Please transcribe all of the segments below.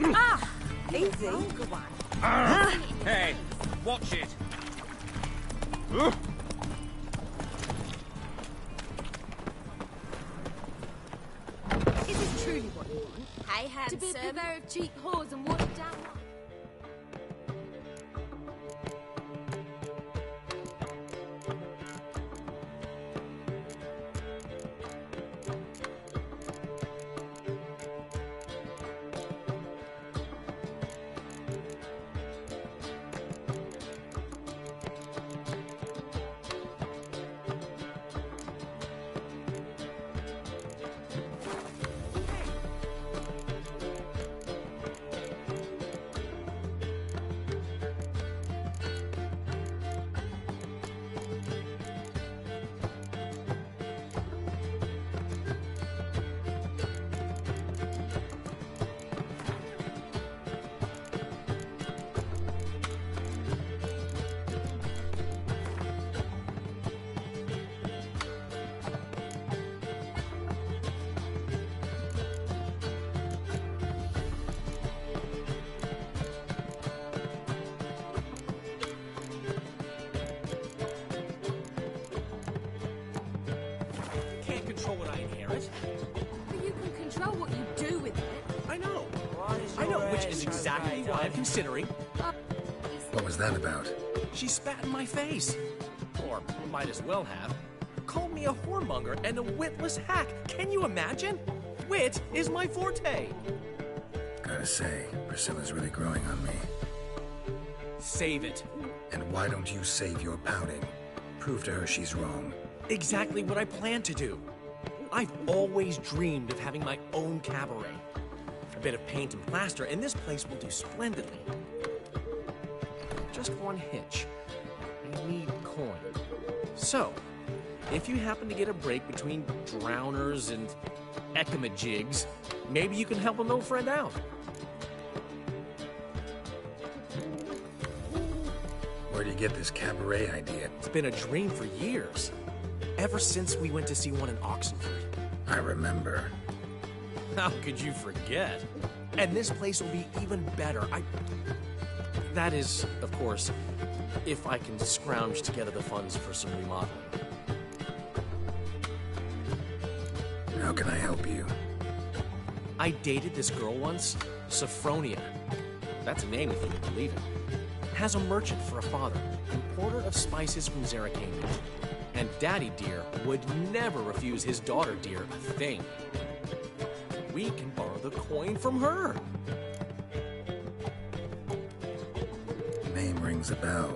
Ah! Easy. Hey, watch it. Is this truly what you want? Hey, handsome. To be a purveyor of cheap whores and watered down wine? Control what I inherit. But you can control what you do with it. I know, which is exactly why I'm considering. What was that about? She spat in my face. Or might as well have. Called me a whoremonger and a witless hack. Can you imagine? Wit is my forte. Gotta say, Priscilla's really growing on me. Save it. And why don't you save your pouting? Prove to her she's wrong. Exactly what I plan to do. I've always dreamed of having my own cabaret. A bit of paint and plaster, and this place will do splendidly. Just one hitch. I need coin. So, if you happen to get a break between drowners and ecamajigs, maybe you can help an old friend out. Where'd you get this cabaret idea? It's been a dream for years. Ever since we went to see one in Oxenford. I remember. How could you forget? And this place will be even better. That is, of course, if I can scrounge together the funds for some remodeling. How can I help you? I dated this girl once, Sophronia. That's a name if you can believe it. Has a merchant for a father, importer of spices from Zeracania. And Daddy Dear would never refuse his daughter Dear a thing. We can borrow the coin from her. Name rings a bell.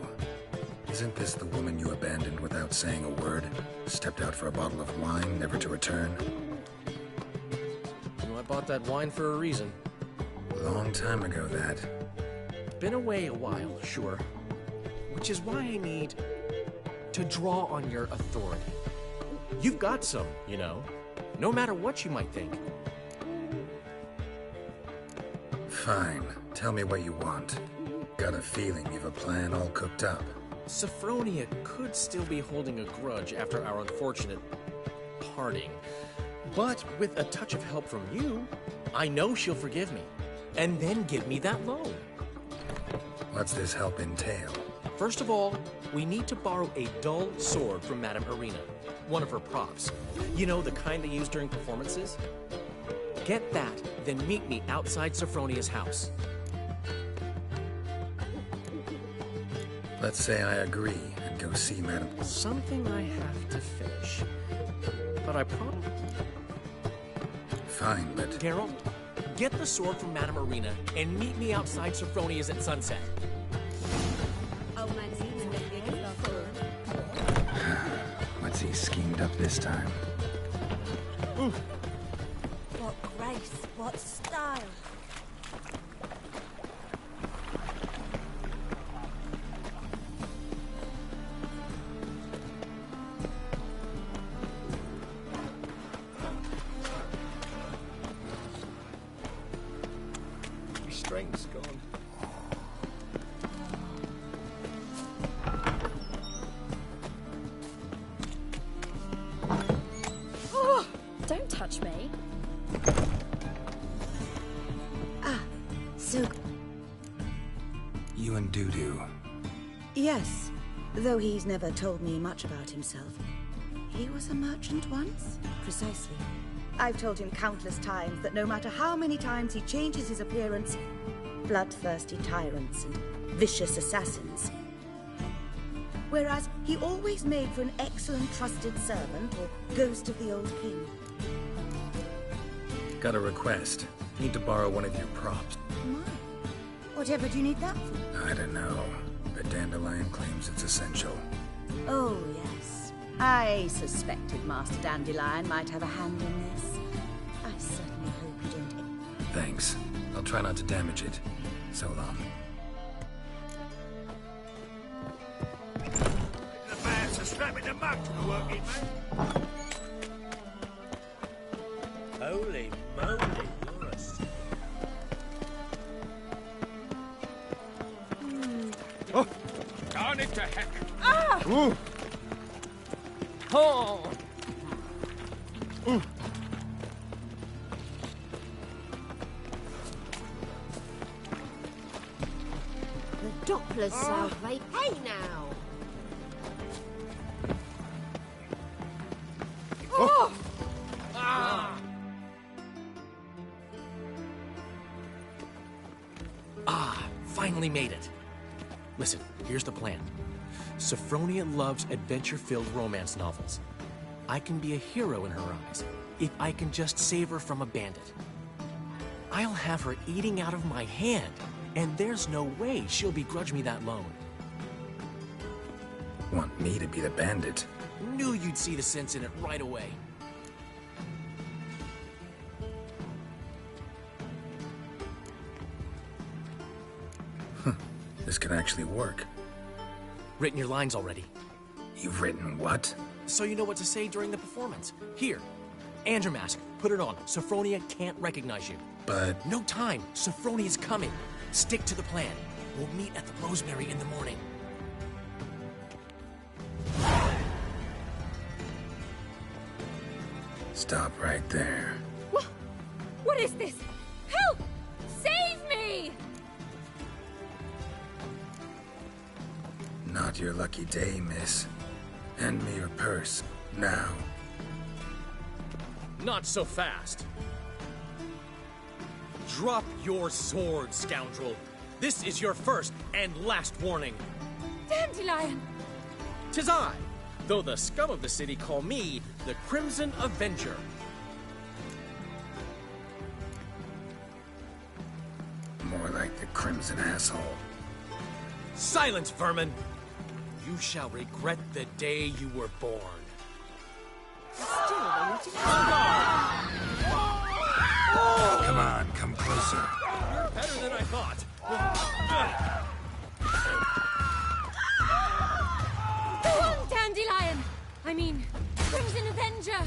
Isn't this the woman you abandoned without saying a word? Stepped out for a bottle of wine, never to return? You know, I bought that wine for a reason. Long time ago, that. Been away a while, sure. Which is why I need to draw on your authority. You've got some, you know, no matter what you might think. Fine. Tell me what you want. Got a feeling you've a plan all cooked up. Sophronia could still be holding a grudge after our unfortunate parting. But with a touch of help from you, I know she'll forgive me. And then give me that loan. What's this help entail? First of all, we need to borrow a dull sword from Madame Irina, one of her props. You know, the kind they use during performances? Get that, then meet me outside Sophronia's house. Let's say I agree and go see Madame... Something I have to finish. But I probably... Fine, but... Geralt, get the sword from Madame Irina and meet me outside Sophronia's at sunset. What's he schemed up this time? What grace, what style. Your strength's gone. Don't touch me. So, You and Doo-Doo. yes, though he's never told me much about himself. He was a merchant once? Precisely. I've told him countless times that no matter how many times he changes his appearance, bloodthirsty tyrants and vicious assassins. Whereas he always made for an excellent trusted servant or ghost of the old king. Got a request. Need to borrow one of your props. My, whatever do you need that for? I don't know, but Dandelion claims it's essential. Oh, yes. I suspected Master Dandelion might have a hand in this. I certainly hope you don't... Thanks. I'll try not to damage it. So long. The man's a strapping the mug to the working man. Holy moly, you're a... Oh! Darn it to heck! Ah! Ooh. Oh! The Doppler's salvation. Hey now! Oh! Finally made it. Listen, here's the plan. Sophronia loves adventure-filled romance novels. I can be a hero in her eyes if I can just save her from a bandit. I'll have her eating out of my hand, and there's no way she'll begrudge me that loan. Want me to be the bandit? Knew you'd see the sense in it right away. This could actually work. Written your lines already, You've written what? so you know what to say during the performance. Here, and your mask. Put it on. Sophronia can't recognize you. But No time. Sophronia's coming. Stick to the plan. We'll meet at the Rosemary in the morning. stop right there. What is this? Help! Save me! Not your lucky day, miss. Hand me your purse, now. Not so fast. Drop your sword, scoundrel. This is your first and last warning. Dandelion! 'Tis I, though the scum of the city call me the Crimson Avenger. More like the Crimson Asshole. Silence, vermin! You shall regret the day you were born. Come on, come closer. You're better than I thought. Go on, Dandelion! I mean, Crimson Avenger!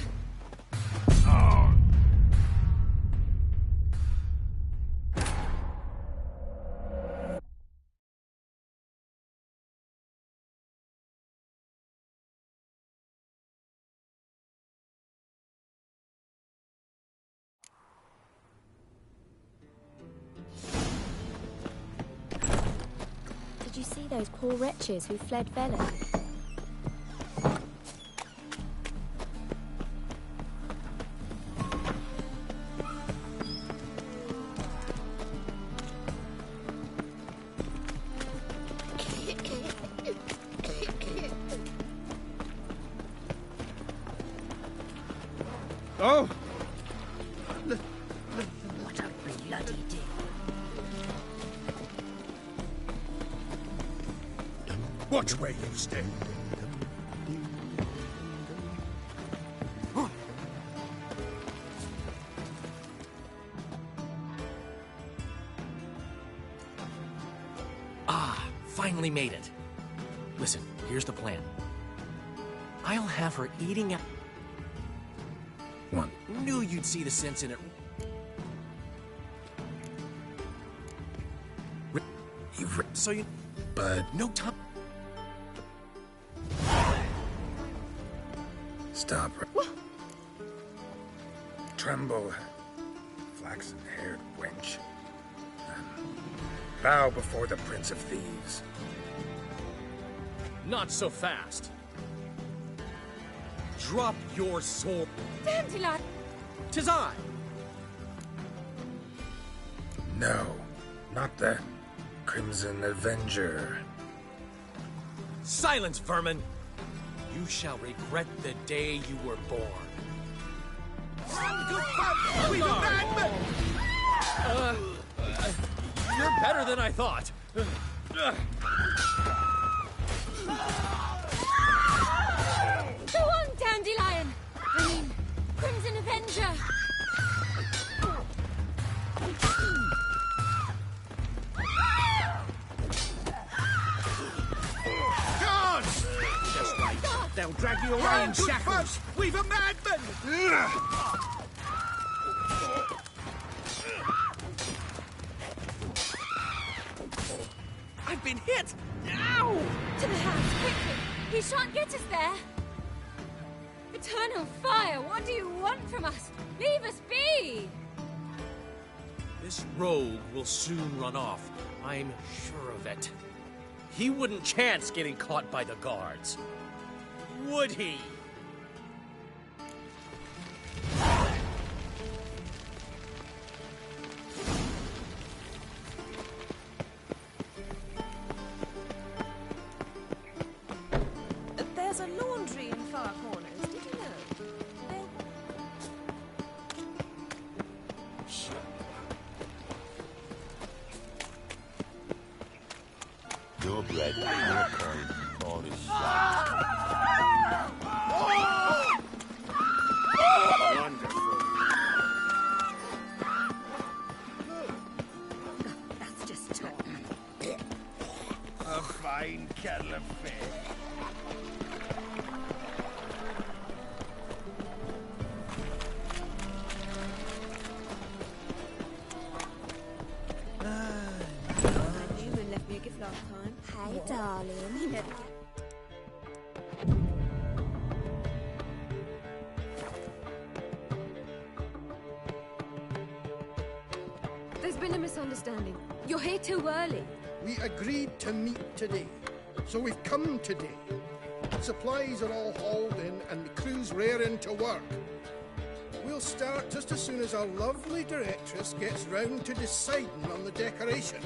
Did you see those poor wretches who fled Velen? Oh! What a bloody day. Watch where you stay. Finally made it. Listen, here's the plan. I'll have her eating out... One. Knew you'd see the sense in it. You've written, So you... but No time... stop. Tremble, flaxen-haired wench. Bow before the Prince of Thieves. Not so fast. Drop your sword. Dandelion! 'Tis I. No, not the Crimson Avenger. Silence, vermin! You shall regret the day you were born. We've a madman! You're better than I thought. Go on, Dandelion! I mean, Crimson Avenger! God! Just right. They'll drag you away in shackles. We've a madman! I've been hit! Ow! To the house, quickly! He shan't get us there! Eternal fire, what do you want from us? Leave us be! This rogue will soon run off. I'm sure of it. He wouldn't chance getting caught by the guards. Would he? There's a laundry in far corners, did you know? Your bread, your coin, all is shot. Wonderful. That's just talk. A fine kettle of fish. Newman left me a gift last time. Hey, darling. He never did. There's been a misunderstanding. You're here too early. We agreed to meet today, so we've come today. Supplies are all hauled in and the crew's raring to work. We'll start just as soon as our lovely directress gets round to deciding on the decoration.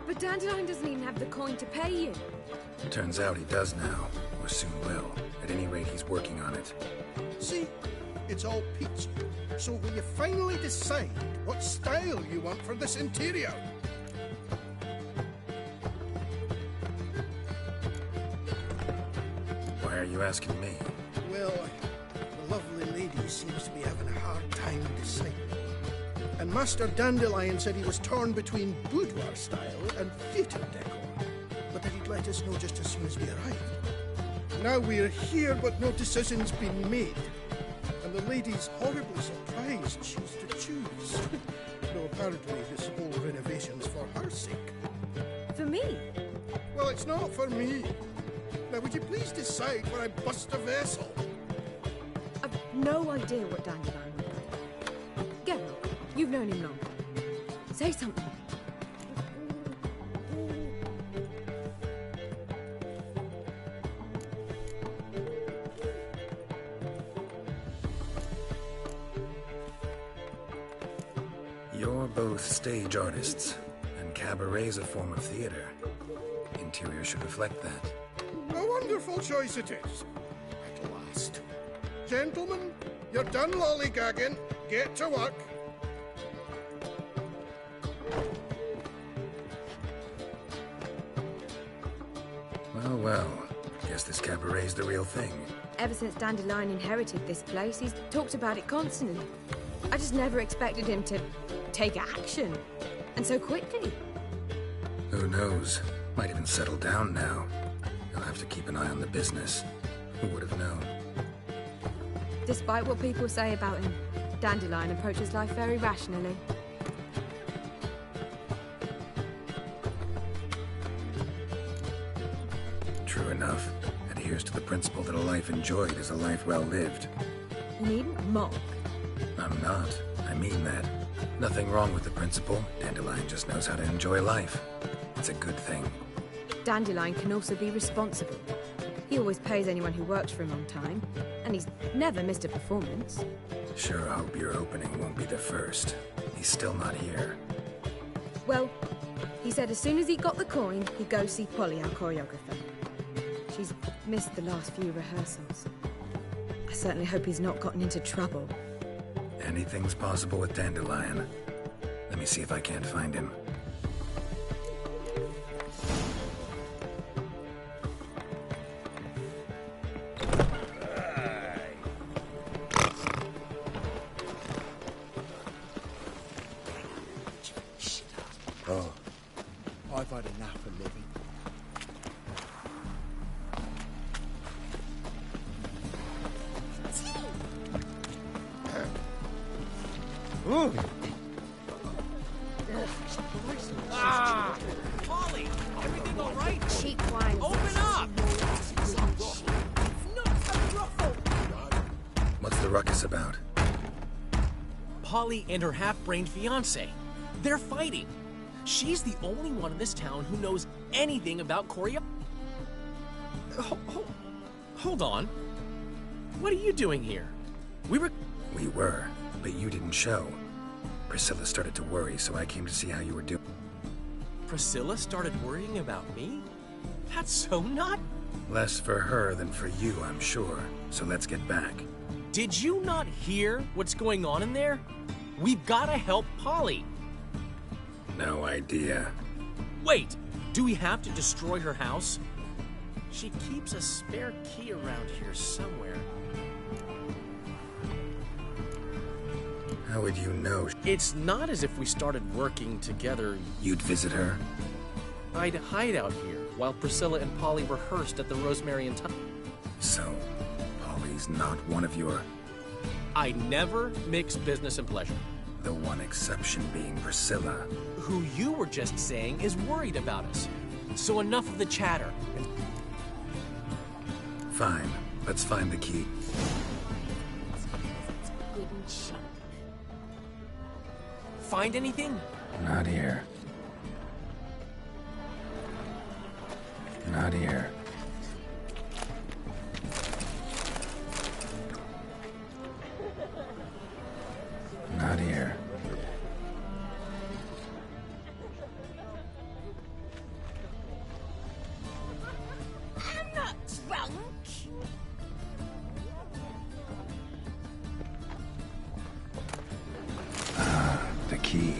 But Dandelion doesn't even have the coin to pay you. Turns out he does now, or soon will. At any rate, he's working on it. See, it's all peachy. So will you finally decide what style you want for this interior? Why are you asking me? Well, the lovely lady seems to be having a hard time deciding. And Master Dandelion said he was torn between boudoir style and theatre decor, but that he'd let us know just as soon as we arrived. Now we're here, but no decision's been made. And the lady's horribly surprised she's to choose. Though apparently this whole renovation's for her sake. For me? Well, it's not for me. Now, would you please decide where I bust a vessel? I've no idea what Dandelion would do. Get up. You've known him long. Say something. You're both stage artists, and cabaret's a form of theater. Interior should reflect that. A wonderful choice it is. At last. Gentlemen, you're done lollygagging. Get to work. Well, well. Guess this cabaret's the real thing. Ever since Dandelion inherited this place, he's talked about it constantly. I just never expected him to take action. And so quickly. Who knows? Might even settle down now. You'll have to keep an eye on the business. Who would have known? Despite what people say about him, Dandelion approaches life very rationally. True enough. Adheres to the principle that a life enjoyed is a life well lived. You needn't mock. I'm not. I mean that. Nothing wrong with the principle. Dandelion just knows how to enjoy life. That's a good thing. Dandelion can also be responsible. He always pays anyone who works for him on time, and he's never missed a performance. Sure hope your opening won't be the first. He's still not here. Well, he said as soon as he got the coin, he'd go see Polly, our choreographer. She's missed the last few rehearsals. I certainly hope he's not gotten into trouble. Anything's possible with Dandelion. Let me see if I can't find him. Oh, I've had enough of living. Ah! Polly! Everything all right? Cheap wine. Open up! What's the ruckus about? Polly and her half-brained fiancé. They're fighting. She's the only one in this town who knows anything about choreo... Hold on. What are you doing here? We were, but you didn't show. Priscilla started to worry, so I came to see how you were doing. Priscilla started worrying about me? That's so not... Less for her than for you, I'm sure. So let's get back. Did you not hear what's going on in there? We've gotta help Polly. No idea. Wait, do we have to destroy her house? She keeps a spare key around here somewhere. How would you know? It's not as if we started working together. You'd visit her? I'd hide out here while Priscilla and Polly rehearsed at the Rosemary and Thyme. So, Polly's not one of your... I never mix business and pleasure. The one exception being Priscilla. Who you were just saying is worried about us. So enough of the chatter. Fine. Let's find the key. Good and cheap. Find anything? Not here. Not here. Not here. I'm not drunk. The key.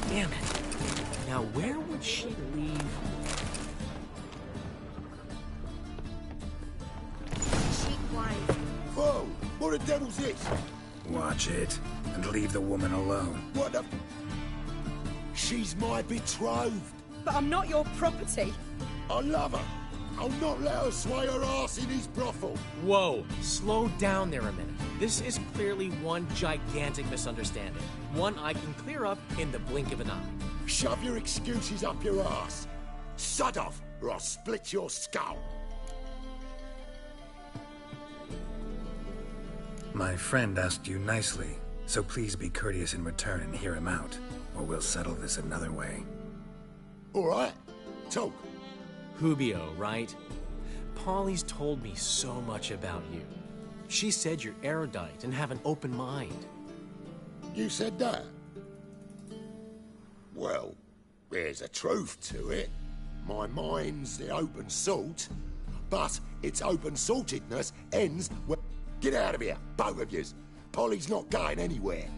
Damn it. Now where would she leave? Cheap wine. Whoa! What the devil's this? Watch it, and leave the woman alone. What the... She's my betrothed. But I'm not your property. I love her. I'll not let her sway her ass in his brothel. Whoa, slow down there a minute. This is clearly one gigantic misunderstanding. One I can clear up in the blink of an eye. Shove your excuses up your ass. Sod off, or I'll split your skull. My friend asked you nicely, so please be courteous in return and hear him out, or we'll settle this another way. All right, talk. Hubio, right? Polly's told me so much about you. She said you're erudite and have an open mind. You said that? Well, there's a truth to it. My mind's the open salt, but its open saltedness ends when... Get out of here, both of yous. Polly's not going anywhere.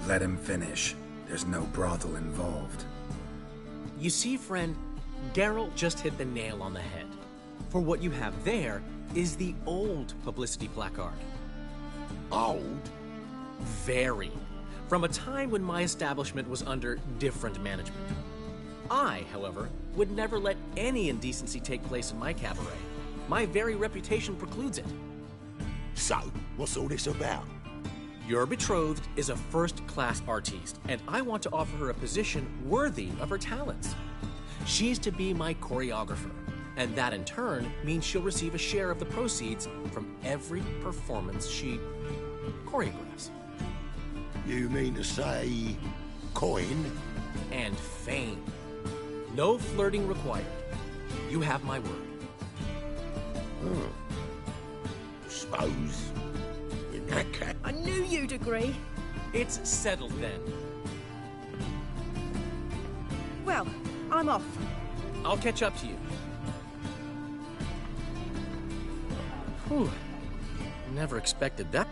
Let him finish. There's no brothel involved. You see, friend, Geralt just hit the nail on the head. For what you have there is the old publicity placard. Old? Very. From a time when my establishment was under different management. I, however, would never let any indecency take place in my cabaret. My very reputation precludes it. So, what's all this about? Your betrothed is a first-class artiste, and I want to offer her a position worthy of her talents. She's to be my choreographer, And that in turn means she'll receive a share of the proceeds from every performance she choreographs. You mean to say coin? And fame. No flirting required. You have my word. Suppose. In that case. I knew you'd agree. It's settled then. Well, I'm off. I'll catch up to you. Whew. Never expected that.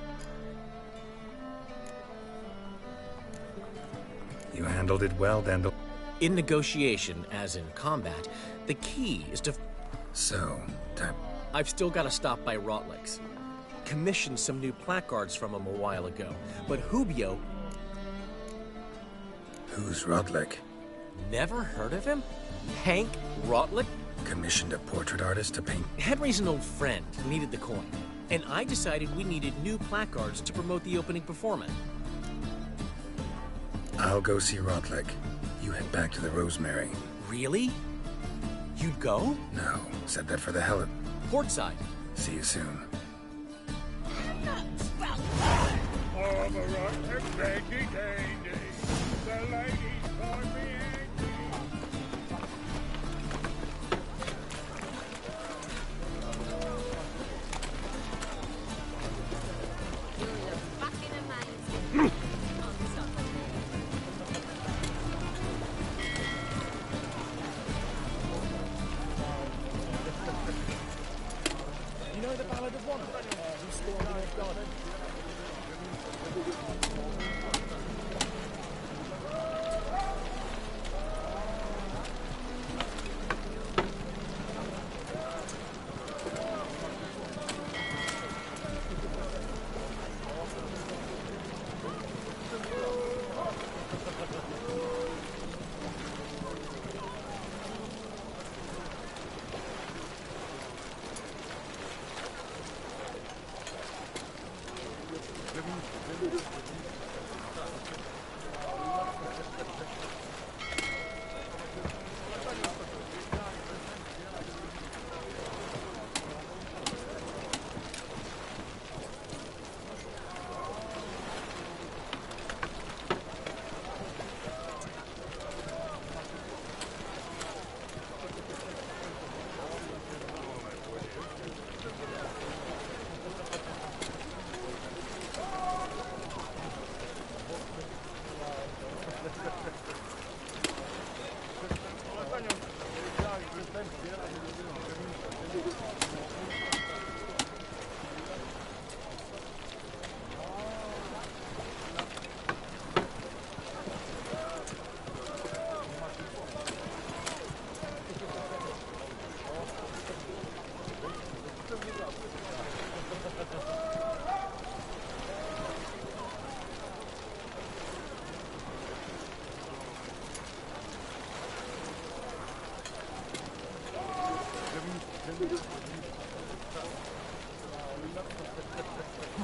You handled it well, Dandel. In negotiation, as in combat, the key is to... So, time. I've still got to stop by Rotlick's. Commissioned some new placards from him a while ago, but Hubio... Who's Rodlick? Never heard of him? Hank Rotlick? Commissioned a portrait artist to paint. Henry's an old friend, needed the coin. And I decided we needed new placards to promote the opening performance. I'll go see Rodlick. You head back to the Rosemary. Really? You'd go? No, said that for the hell of... Portside. See you soon. You know the Ballad of Wonder? Who stormed the North Garden?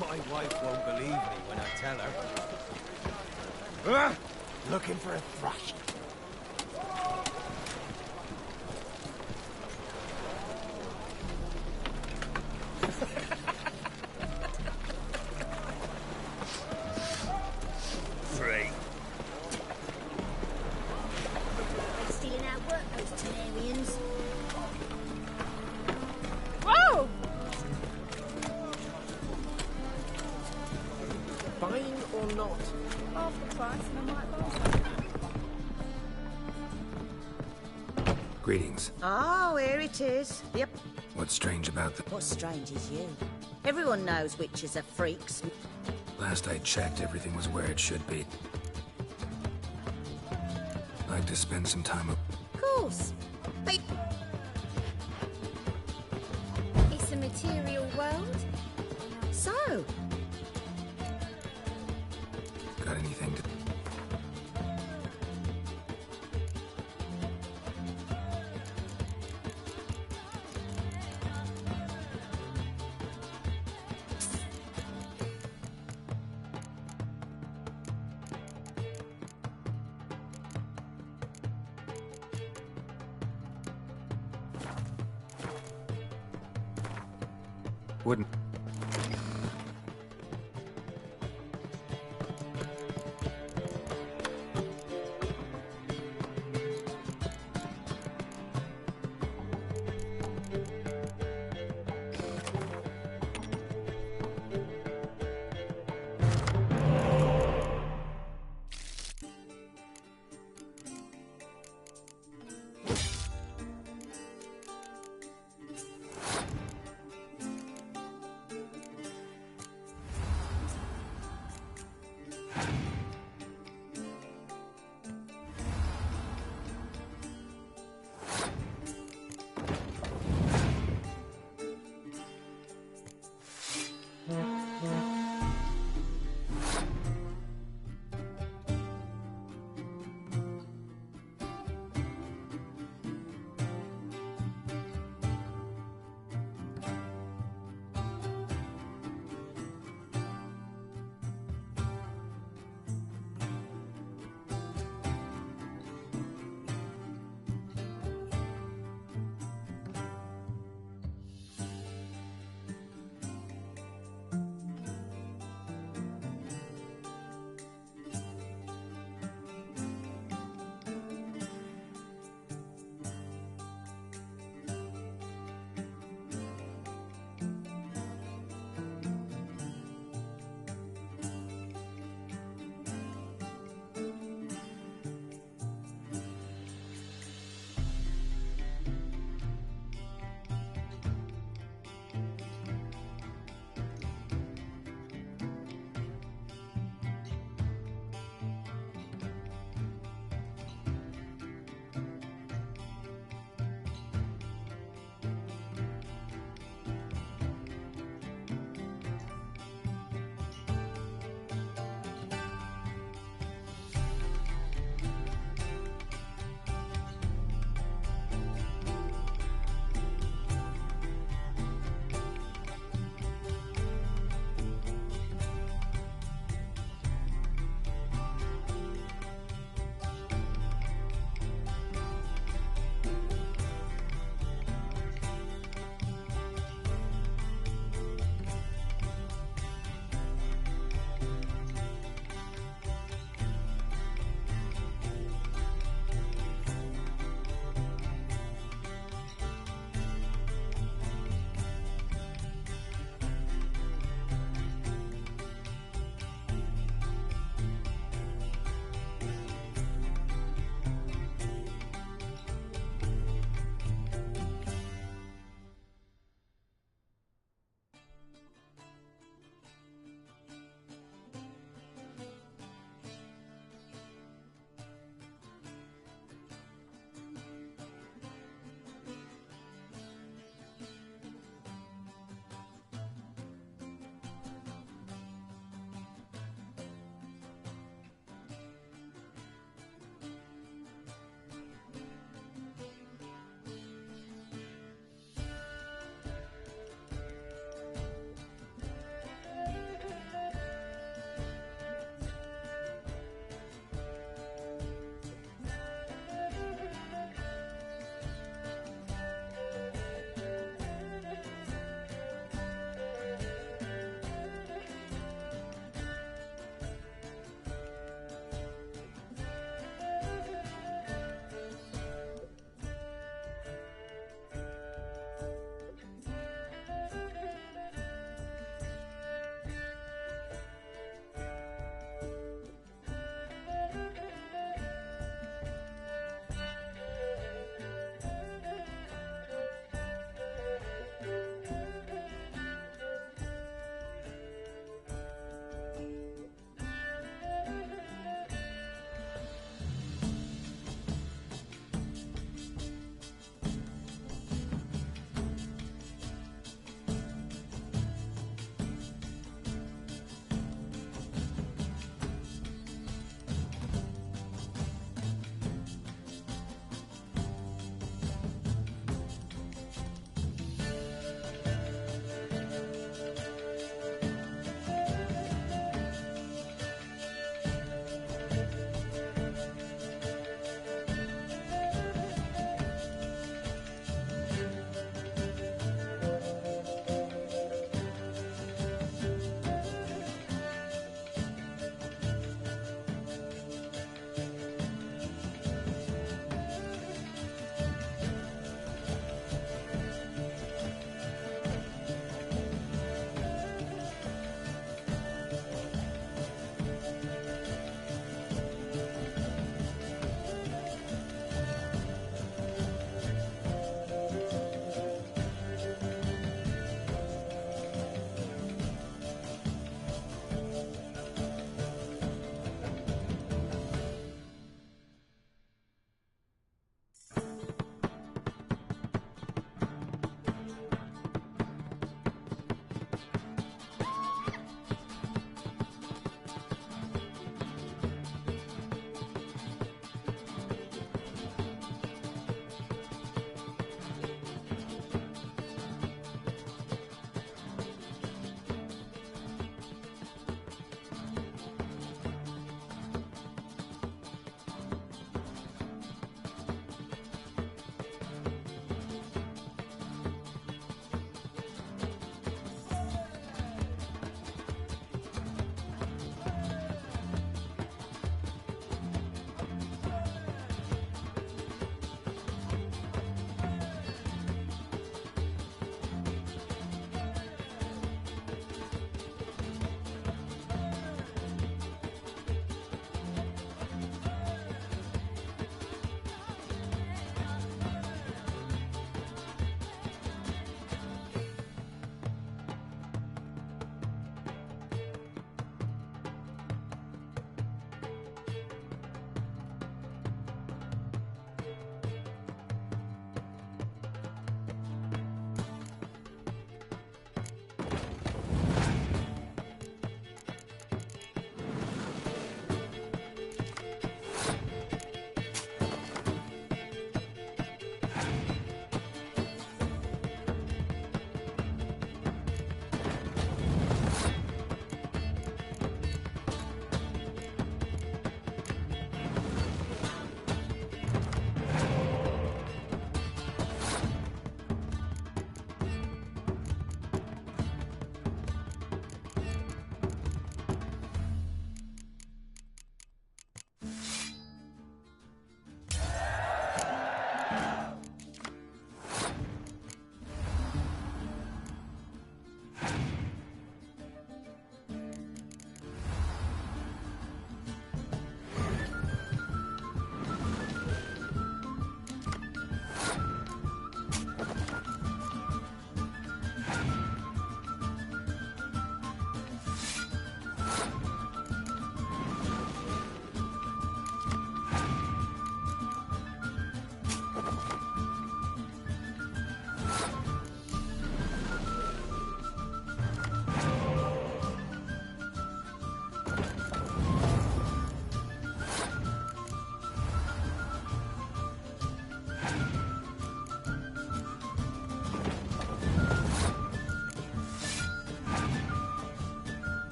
My wife won't believe me when I tell her. Looking for a thrush. Three. Stealing our work, those Tenarians. Whoa! Buying or not? Half the price and I might buy some. Greetings. Oh, here it is. Yep. What's strange about the... What's strange is you. Everyone knows witches are freaks. Last I checked, everything was where it should be. Like to spend some time... Of course. But It's a material world. so, Got anything to... Wouldn't...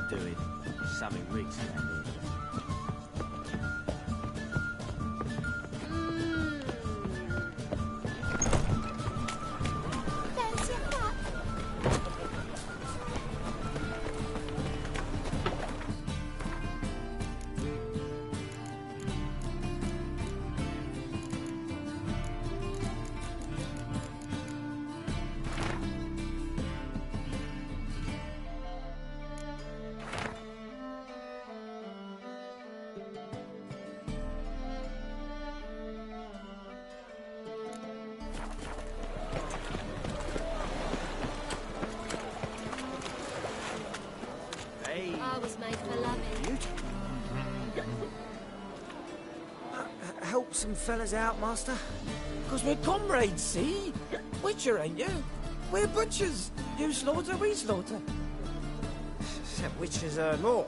for doing. Something reeks around here. Fancy a cup? I was made for loving. Help some fellas out, master? Because we're comrades, see? Witcher, ain't you? We're butchers. You slaughter, we slaughter. Except witchers earn more.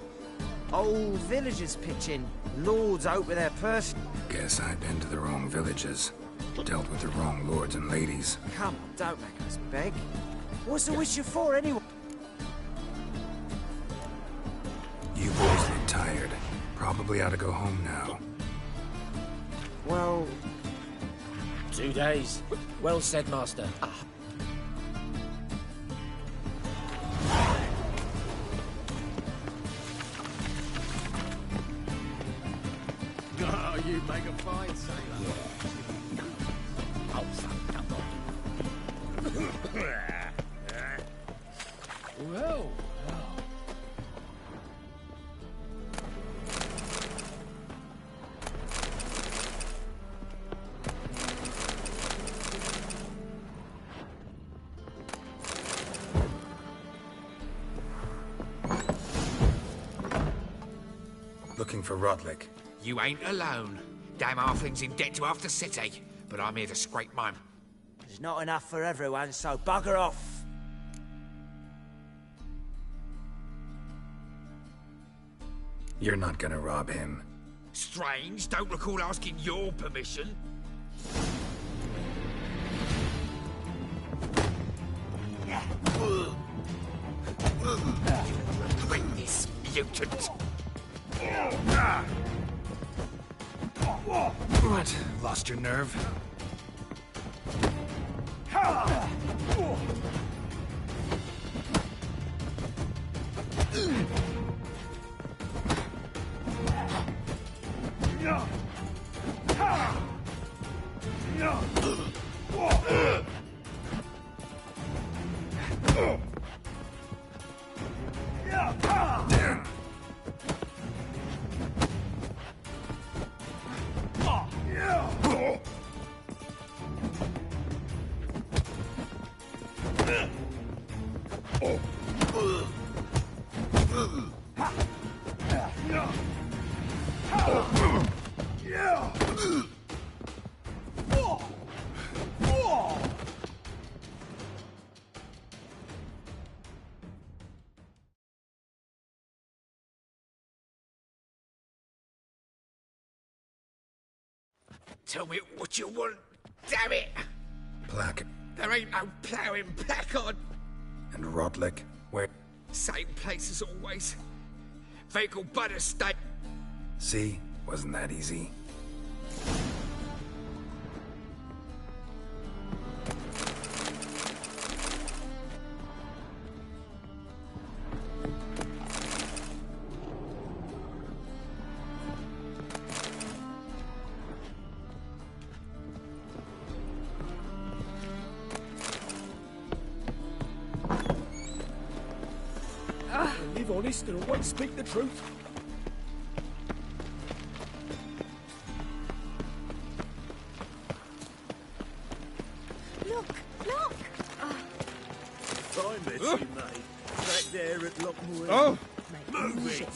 Old villagers pitch in. Lords out with their purse. Guess I've been to the wrong villages. Dealt with the wrong lords and ladies. Come on, don't make us beg. What's the witcher for, anyway? You boys look tired. Probably ought to go home now. Well... 2 days. Well said, Master. Oh, you make a fine sailor. Oh, son, come on. Well, Looking for Rodlick. You ain't alone. Damn halfling's in debt to half the city, but I'm here to scrape mine. There's not enough for everyone, so bugger off. You're not gonna rob him. Strange, don't recall asking your permission. Bring this mutant. What? Lost your nerve? Damn. Tell me what you want, damn it! Plaque. There ain't no ploughing placard. And Rodlick? Where? Same place as always. Vehicle butter state. See? Wasn't that easy? Live honest and always speak the truth. Look, look! Fine mess you made. Back there at Lockmoor. Oh! Move it!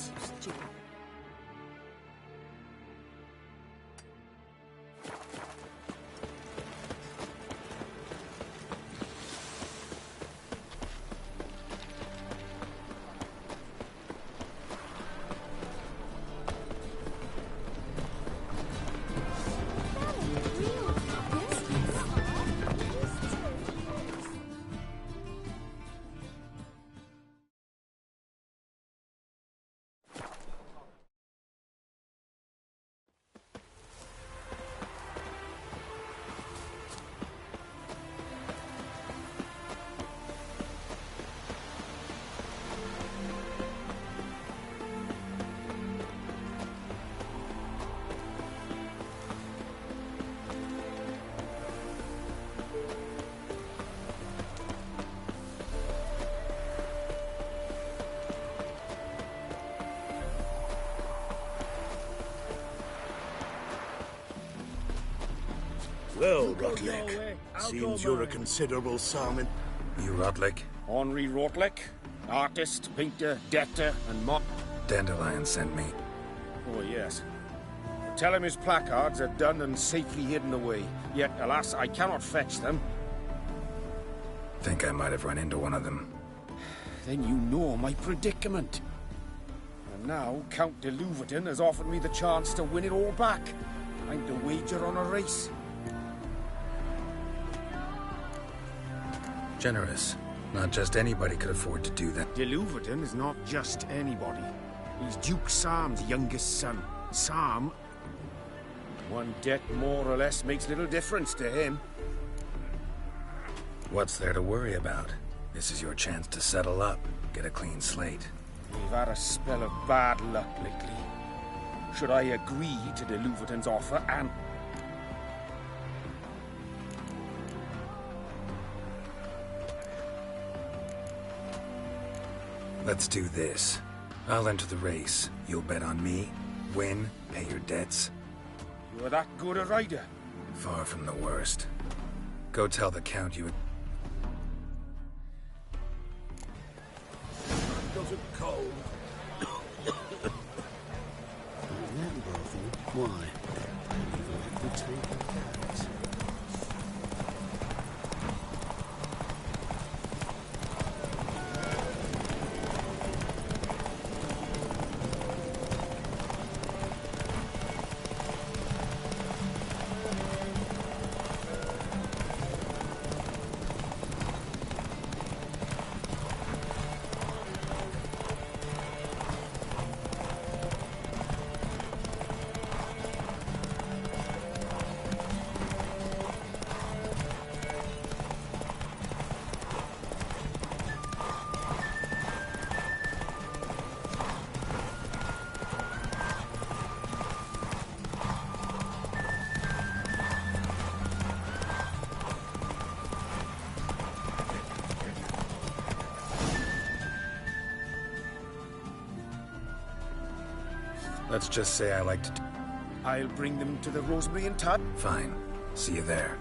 Well, Rotlick, seems you're a considerable salmon. You Rotlick? Henri Rotlick, artist, painter, debtor, and Dandelion sent me. Oh, yes. Tell him his placards are done and safely hidden away. Yet, alas, I cannot fetch them. Think I might have run into one of them. Then you know my predicament. And now Count de Louverton has offered me the chance to win it all back. I'm to wager on a race. Generous. Not just anybody could afford to do that. De Louverton is not just anybody. He's Duke Sam's youngest son. Sam. One debt more or less makes little difference to him. What's there to worry about? This is your chance to settle up, get a clean slate. We've had a spell of bad luck lately. Should I agree to de Louverton's offer and... Let's do this. I'll enter the race. You'll bet on me, win, pay your debts. You're that good a rider? Far from the worst. Go tell the Count you... Does it cold? Why? Even like the taken cat. Let's just say I like to... I'll bring them to the Rosemary and Tut. Fine. See you there.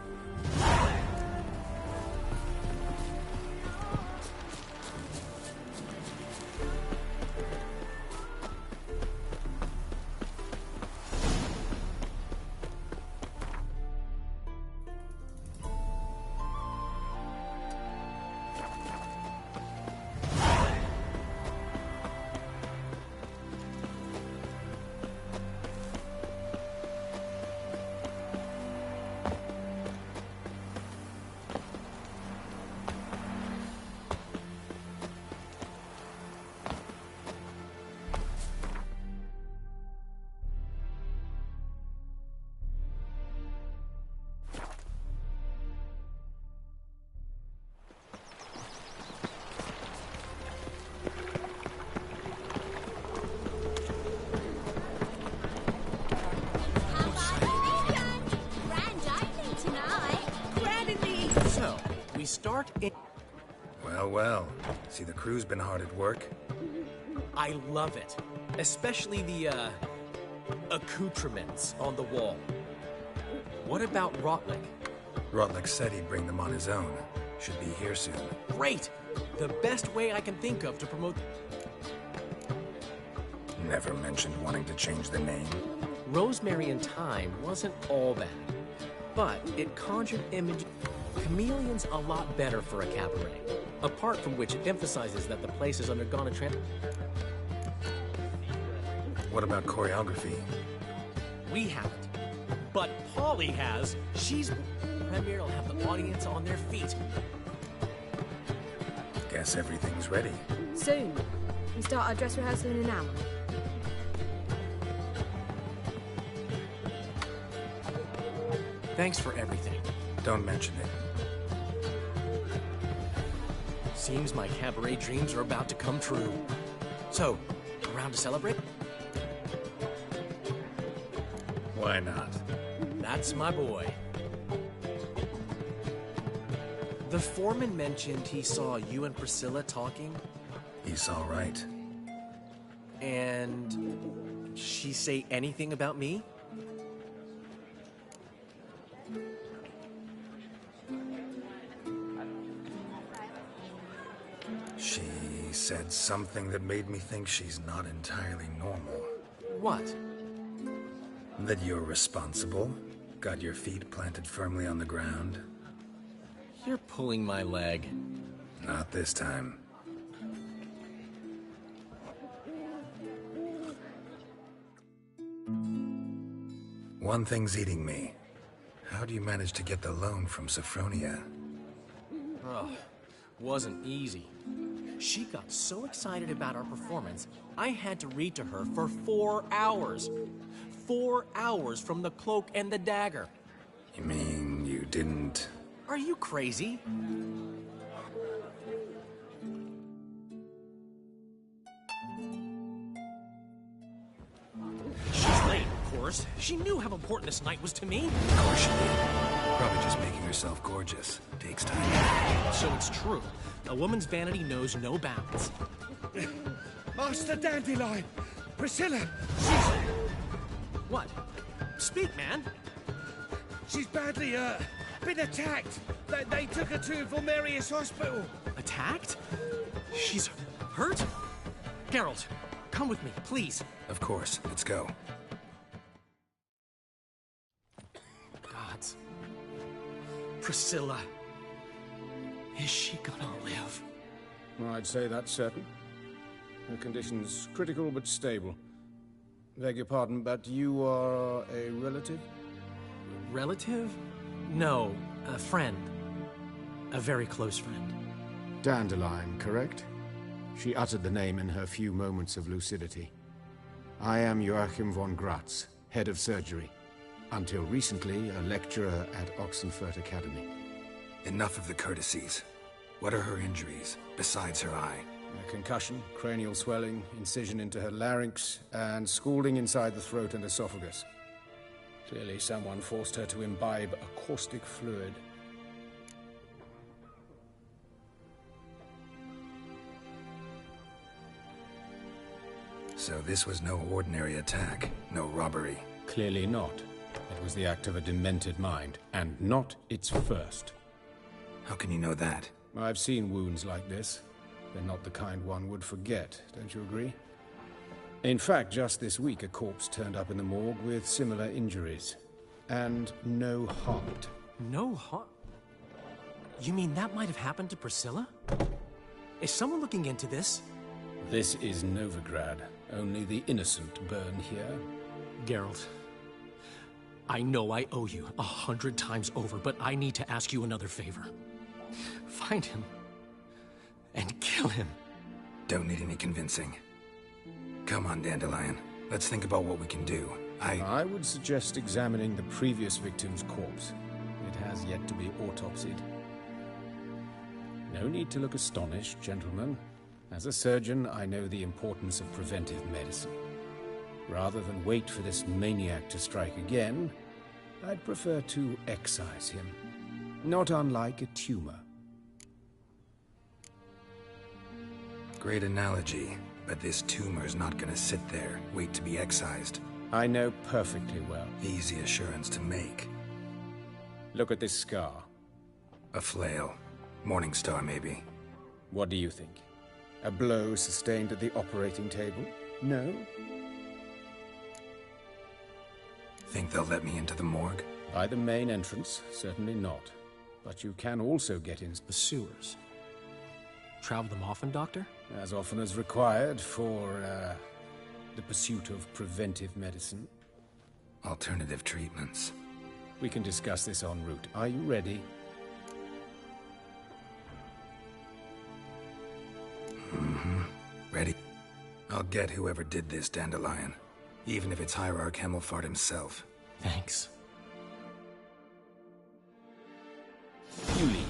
We start in... Well. See, the crew's been hard at work. I love it. Especially the, accoutrements on the wall. What about Rotlick? Rotlick said he'd bring them on his own. Should be here soon. Great! The best way I can think of to promote... Never mentioned wanting to change the name. Rosemary and Thyme wasn't all bad, but it conjured images... Chameleon's a lot better for a cabaret, apart from which it emphasizes that the place has undergone a What about choreography? We haven't, but Polly has. She's... Premiere will have the audience on their feet. Guess everything's ready. Soon. We start our dress rehearsal in an hour. Thanks for everything. Don't mention it. Seems my cabaret dreams are about to come true. So, around to celebrate? Why not? That's my boy. The foreman mentioned he saw you and Priscilla talking. He saw right. And she say anything about me? She said something that made me think she's not entirely normal. What? That you're responsible, got your feet planted firmly on the ground. You're pulling my leg. Not this time. One thing's eating me. How do you manage to get the loan from Sophronia? Oh, wasn't easy. She got so excited about our performance, I had to read to her for 4 hours. 4 hours from the Cloak and the Dagger. You mean you didn't... Are you crazy? She's late, of course. She knew how important this night was to me. Of course she did. Probably just making herself gorgeous. Takes time. So it's true. A woman's vanity knows no bounds. Master Dandelion! Priscilla! What? Speak, man. She's badly, been attacked. They took her to Vulmerius Hospital. Attacked? She's hurt? Geralt, come with me, please. Of course. Let's go. Gods. Priscilla. Is she gonna live? I'd say that's certain. Her condition's critical but stable. Beg your pardon, but you are a relative? Relative? No, a friend. A very close friend. Dandelion, correct? She uttered the name in her few moments of lucidity. I am Joachim von Gratz, head of surgery. Until recently, a lecturer at Oxenfurt Academy. Enough of the courtesies. What are her injuries, besides her eye? A concussion, cranial swelling, incision into her larynx, and scalding inside the throat and esophagus. Clearly someone forced her to imbibe a caustic fluid. So this was no ordinary attack, no robbery. Clearly not. It was the act of a demented mind, and not its first. How can you know that? I've seen wounds like this. They're not the kind one would forget, don't you agree? In fact, just this week, a corpse turned up in the morgue with similar injuries. And no heart. No heart? You mean that might have happened to Priscilla? Is someone looking into this? This is Novigrad. Only the innocent burn here. Geralt, I know I owe you 100 times over, but I need to ask you another favor. Find him and kill him. Don't need any convincing. Come on, Dandelion. Let's think about what we can do. I would suggest examining the previous victim's corpse. It has yet to be autopsied. No need to look astonished, gentlemen. As a surgeon, I know the importance of preventive medicine. Rather than wait for this maniac to strike again, I'd prefer to excise him. Not unlike a tumor. Great analogy, but this tumor's not gonna sit there, wait to be excised. I know perfectly well. Easy assurance to make. Look at this scar. A flail. Morning star, maybe. What do you think? A blow sustained at the operating table? No? Think they'll let me into the morgue? By the main entrance, certainly not. But you can also get in the sewers. Travel them often, Doctor? As often as required for, the pursuit of preventive medicine. Alternative treatments. We can discuss this en route. Are you ready? Mm-hmm. Ready. I'll get whoever did this, Dandelion. Even if it's Hierarch Hemmelfart himself. Thanks. You lead.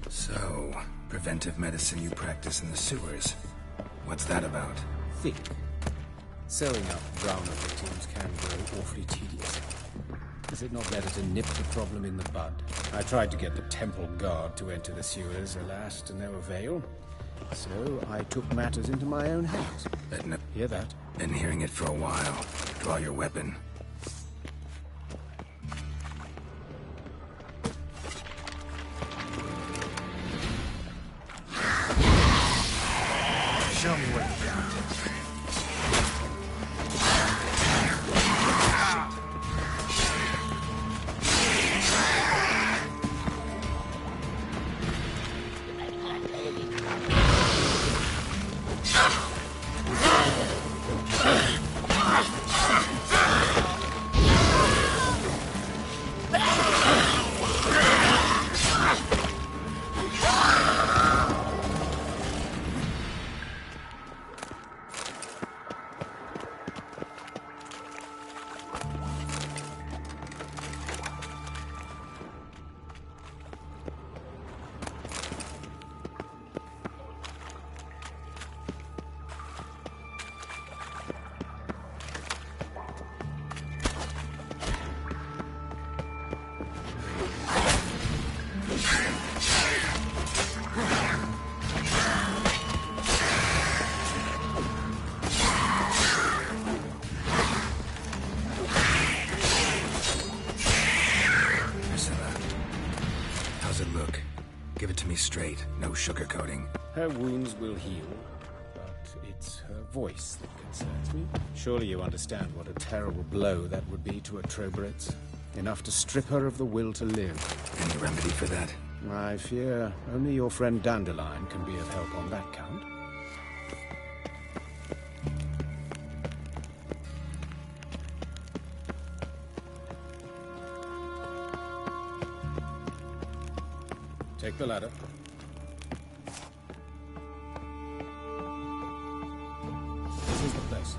So, preventive medicine you practice in the sewers. What's that about? Think. Sewing up browner victims can grow awfully tedious. Is it not better to nip the problem in the bud? I tried to get the temple guard to enter the sewers, alas, to no avail. So I took matters into my own hands. Hear that? Been hearing it for a while. Draw your weapon. straight, no sugarcoating. Her wounds will heal, but it's her voice that concerns me. Surely you understand what a terrible blow that would be to a Trobritz. Enough to strip her of the will to live. Any remedy for that? I fear only your friend Dandelion can be of help on that count. Take the ladder. This is the place.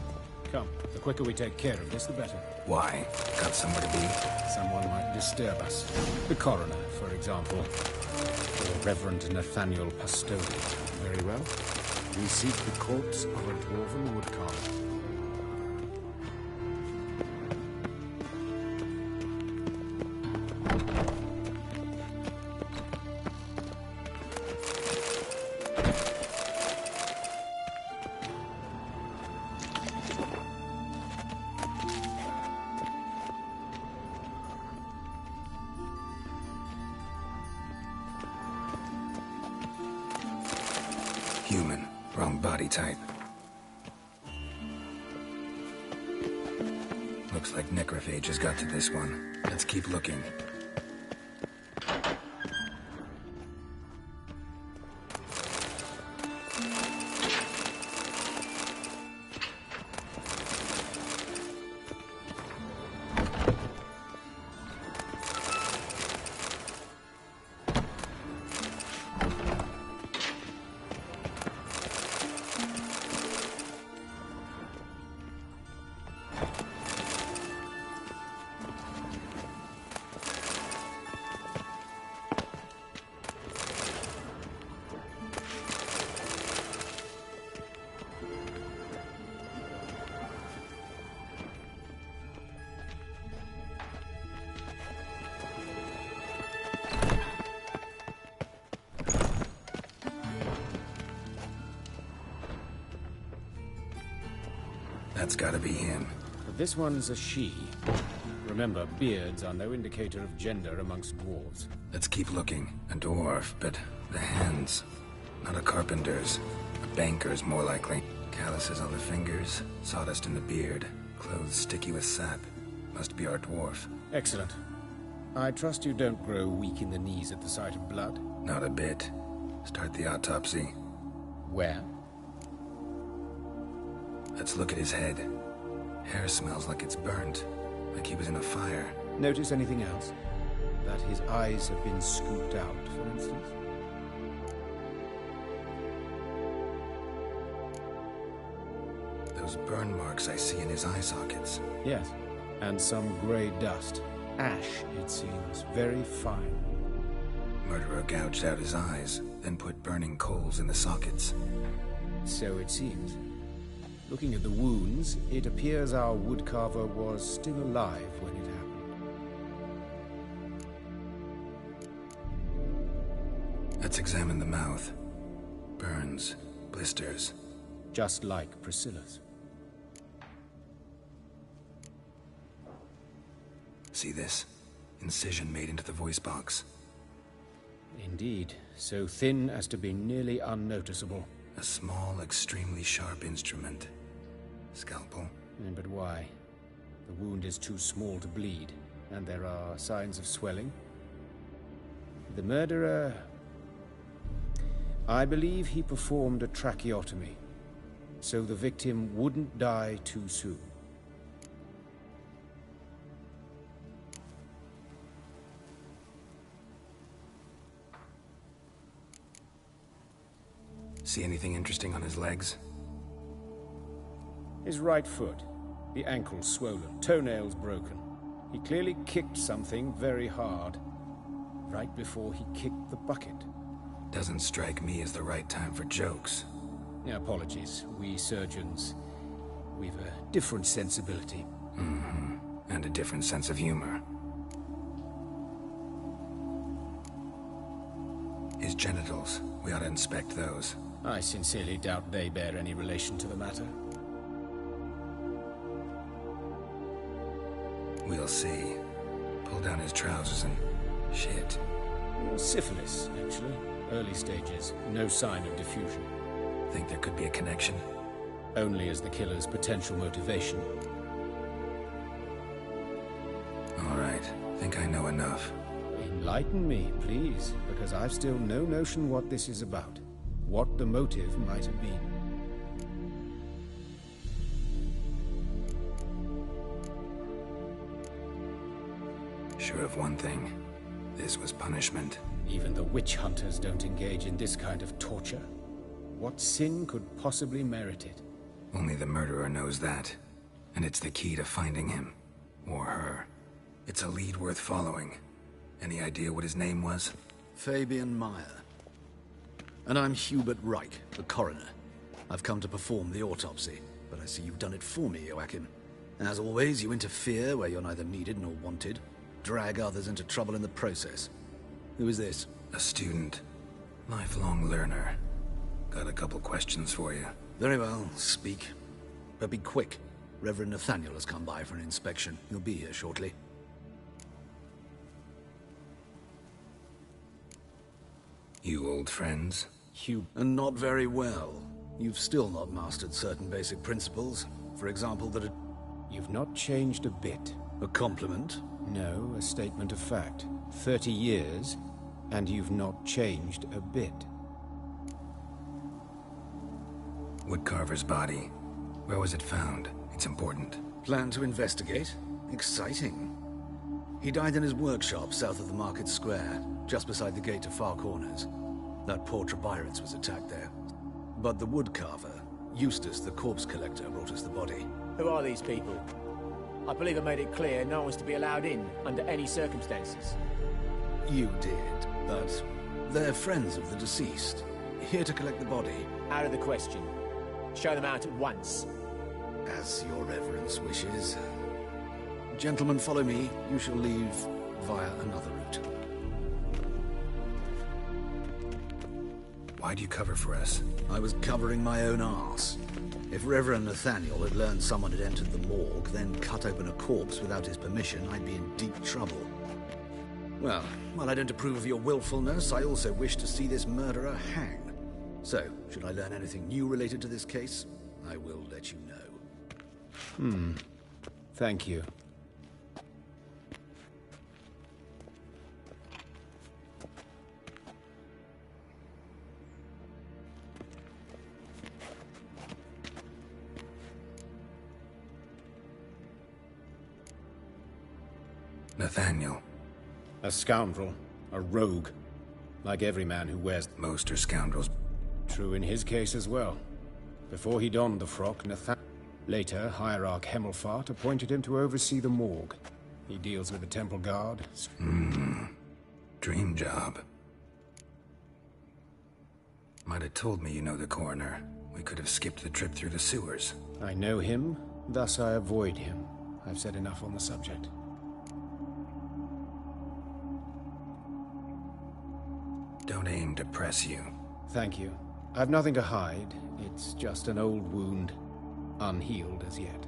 Come, the quicker we take care of this, the better. Why? Got somewhere to be? Someone might disturb us. The coroner, for example. Or Reverend Nathaniel Pastodi. Very well. We seek the corpse of a dwarven woodcarver. Human. Wrong body type. Looks like necrophages got to this one. Let's keep looking. That's gotta be him. But this one's a she. Remember, beards are no indicator of gender amongst dwarves. Let's keep looking. A dwarf, but the hands. Not a carpenter's. A banker's, more likely. Calluses on the fingers, sawdust in the beard, clothes sticky with sap. Must be our dwarf. Excellent. I trust you don't grow weak in the knees at the sight of blood. Not a bit. Start the autopsy. Where? Let's look at his head. Hair smells like it's burnt, like he was in a fire. Notice anything else? That his eyes have been scooped out, for instance? Those burn marks I see in his eye sockets. Yes, and some grey dust. Ash, it seems, very fine. Murderer gouged out his eyes, then put burning coals in the sockets. So it seems. Looking at the wounds, it appears our woodcarver was still alive when it happened. Let's examine the mouth. Burns, blisters. Just like Priscilla's. See this? Incision made into the voice box. Indeed, so thin as to be nearly unnoticeable. A small, extremely sharp instrument. Scalpel. But why? The wound is too small to bleed, and there are signs of swelling. The murderer... I believe he performed a tracheotomy, so the victim wouldn't die too soon. See anything interesting on his legs? His right foot, the ankle swollen, toenails broken. He clearly kicked something very hard, right before he kicked the bucket. Doesn't strike me as the right time for jokes. Apologies, we surgeons, we've a different sensibility. Mm-hmm. And a different sense of humor. His genitals, we ought to inspect those. I sincerely doubt they bear any relation to the matter. We'll see. Pull down his trousers and... shit. Syphilis, actually. Early stages, no sign of diffusion. Think there could be a connection? Only as the killer's potential motivation. All right, think I know enough. Enlighten me, please, because I've still no notion what this is about. What the motive might have been. Sure of one thing. This was punishment. Even the witch hunters don't engage in this kind of torture. What sin could possibly merit it? Only the murderer knows that. And it's the key to finding him. Or her. It's a lead worth following. Any idea what his name was? Fabian Meyer. And I'm Hubert Reich, the coroner. I've come to perform the autopsy, but I see you've done it for me, Joachim. As always, you interfere where you're neither needed nor wanted. Drag others into trouble in the process. Who is this? A student. Lifelong learner. Got a couple questions for you. Very well, speak. But be quick. Reverend Nathaniel has come by for an inspection. He'll be here shortly. You old friends? And not very well. You've still not mastered certain basic principles. For example, that You've not changed a bit. a compliment. No, a statement of fact. 30 years, and you've not changed a bit. Woodcarver's body. Where was it found? It's important. Plan to investigate? Exciting. He died in his workshop south of the market square, just beside the gate to Far Corners. That poor Trebirates was attacked there. But the woodcarver, Eustace the corpse collector, brought us the body. Who are these people? I believe I made it clear no one's to be allowed in under any circumstances. You did, but they're friends of the deceased. Here to collect the body. Out of the question. Show them out at once. As your reverence wishes. Gentlemen, follow me. You shall leave via another route. Why'd you cover for us? I was covering my own arse. If Reverend Nathaniel had learned someone had entered the morgue, then cut open a corpse without his permission, I'd be in deep trouble. Well, while I don't approve of your willfulness, I also wish to see this murderer hang. So, should I learn anything new related to this case, I will let you know. Thank you. Nathaniel. A scoundrel. A rogue. Like every man who wears... Most are scoundrels. True in his case as well. Before he donned the frock, Later, Hierarch Hemmelfart appointed him to oversee the morgue. He deals with the Temple Guard. Dream job. Might have told me you know the coroner. We could have skipped the trip through the sewers. I know him, thus I avoid him. I've said enough on the subject. Don't aim to press you. Thank you. I've nothing to hide. It's just an old wound. Unhealed as yet.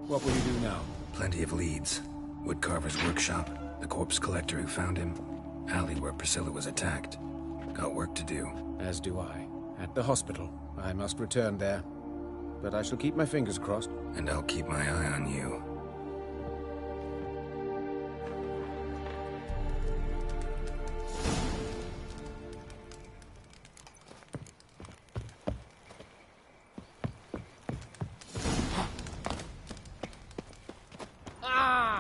What will you do now? Plenty of leads. Woodcarver's workshop, the corpse collector who found him, alley where Priscilla was attacked. Got work to do. As do I. At the hospital. I must return there. But I shall keep my fingers crossed. And I'll keep my eye on you.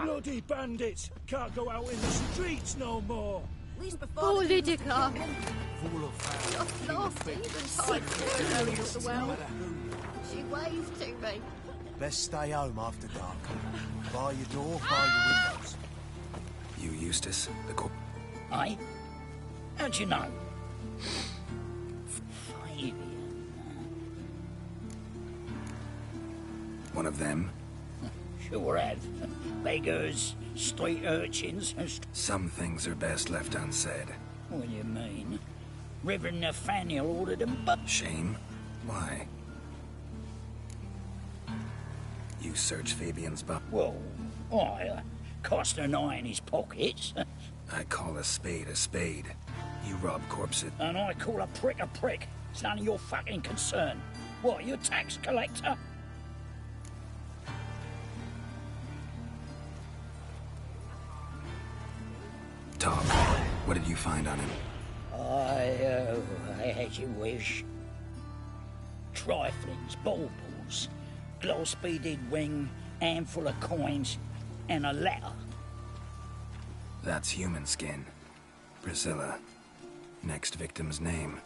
Bloody bandits! Can't go out in the streets no more! At least before Poor Lydica. Full of fire. Just last season time to the well. She waved to me. Best stay home after dark. By your door, by your windows. You, Eustace, the corpse... Aye? How'd you know? Fabian. One of them? Sure have. Beggars, street urchins... Some things are best left unsaid. What do you mean? Reverend Nathaniel ordered them, but... Shame? Why? You search Fabian's butt. Whoa. Why? Cast an eye in his pockets. I call a spade a spade. You rob corpses. And I call a prick a prick. It's none of your fucking concern. What, you a tax collector? Talk. What did you find on him? As you wish. Triflings, baubles, gloss-beaded ring, handful of coins, and a letter. That's human skin. Priscilla. Next victim's name.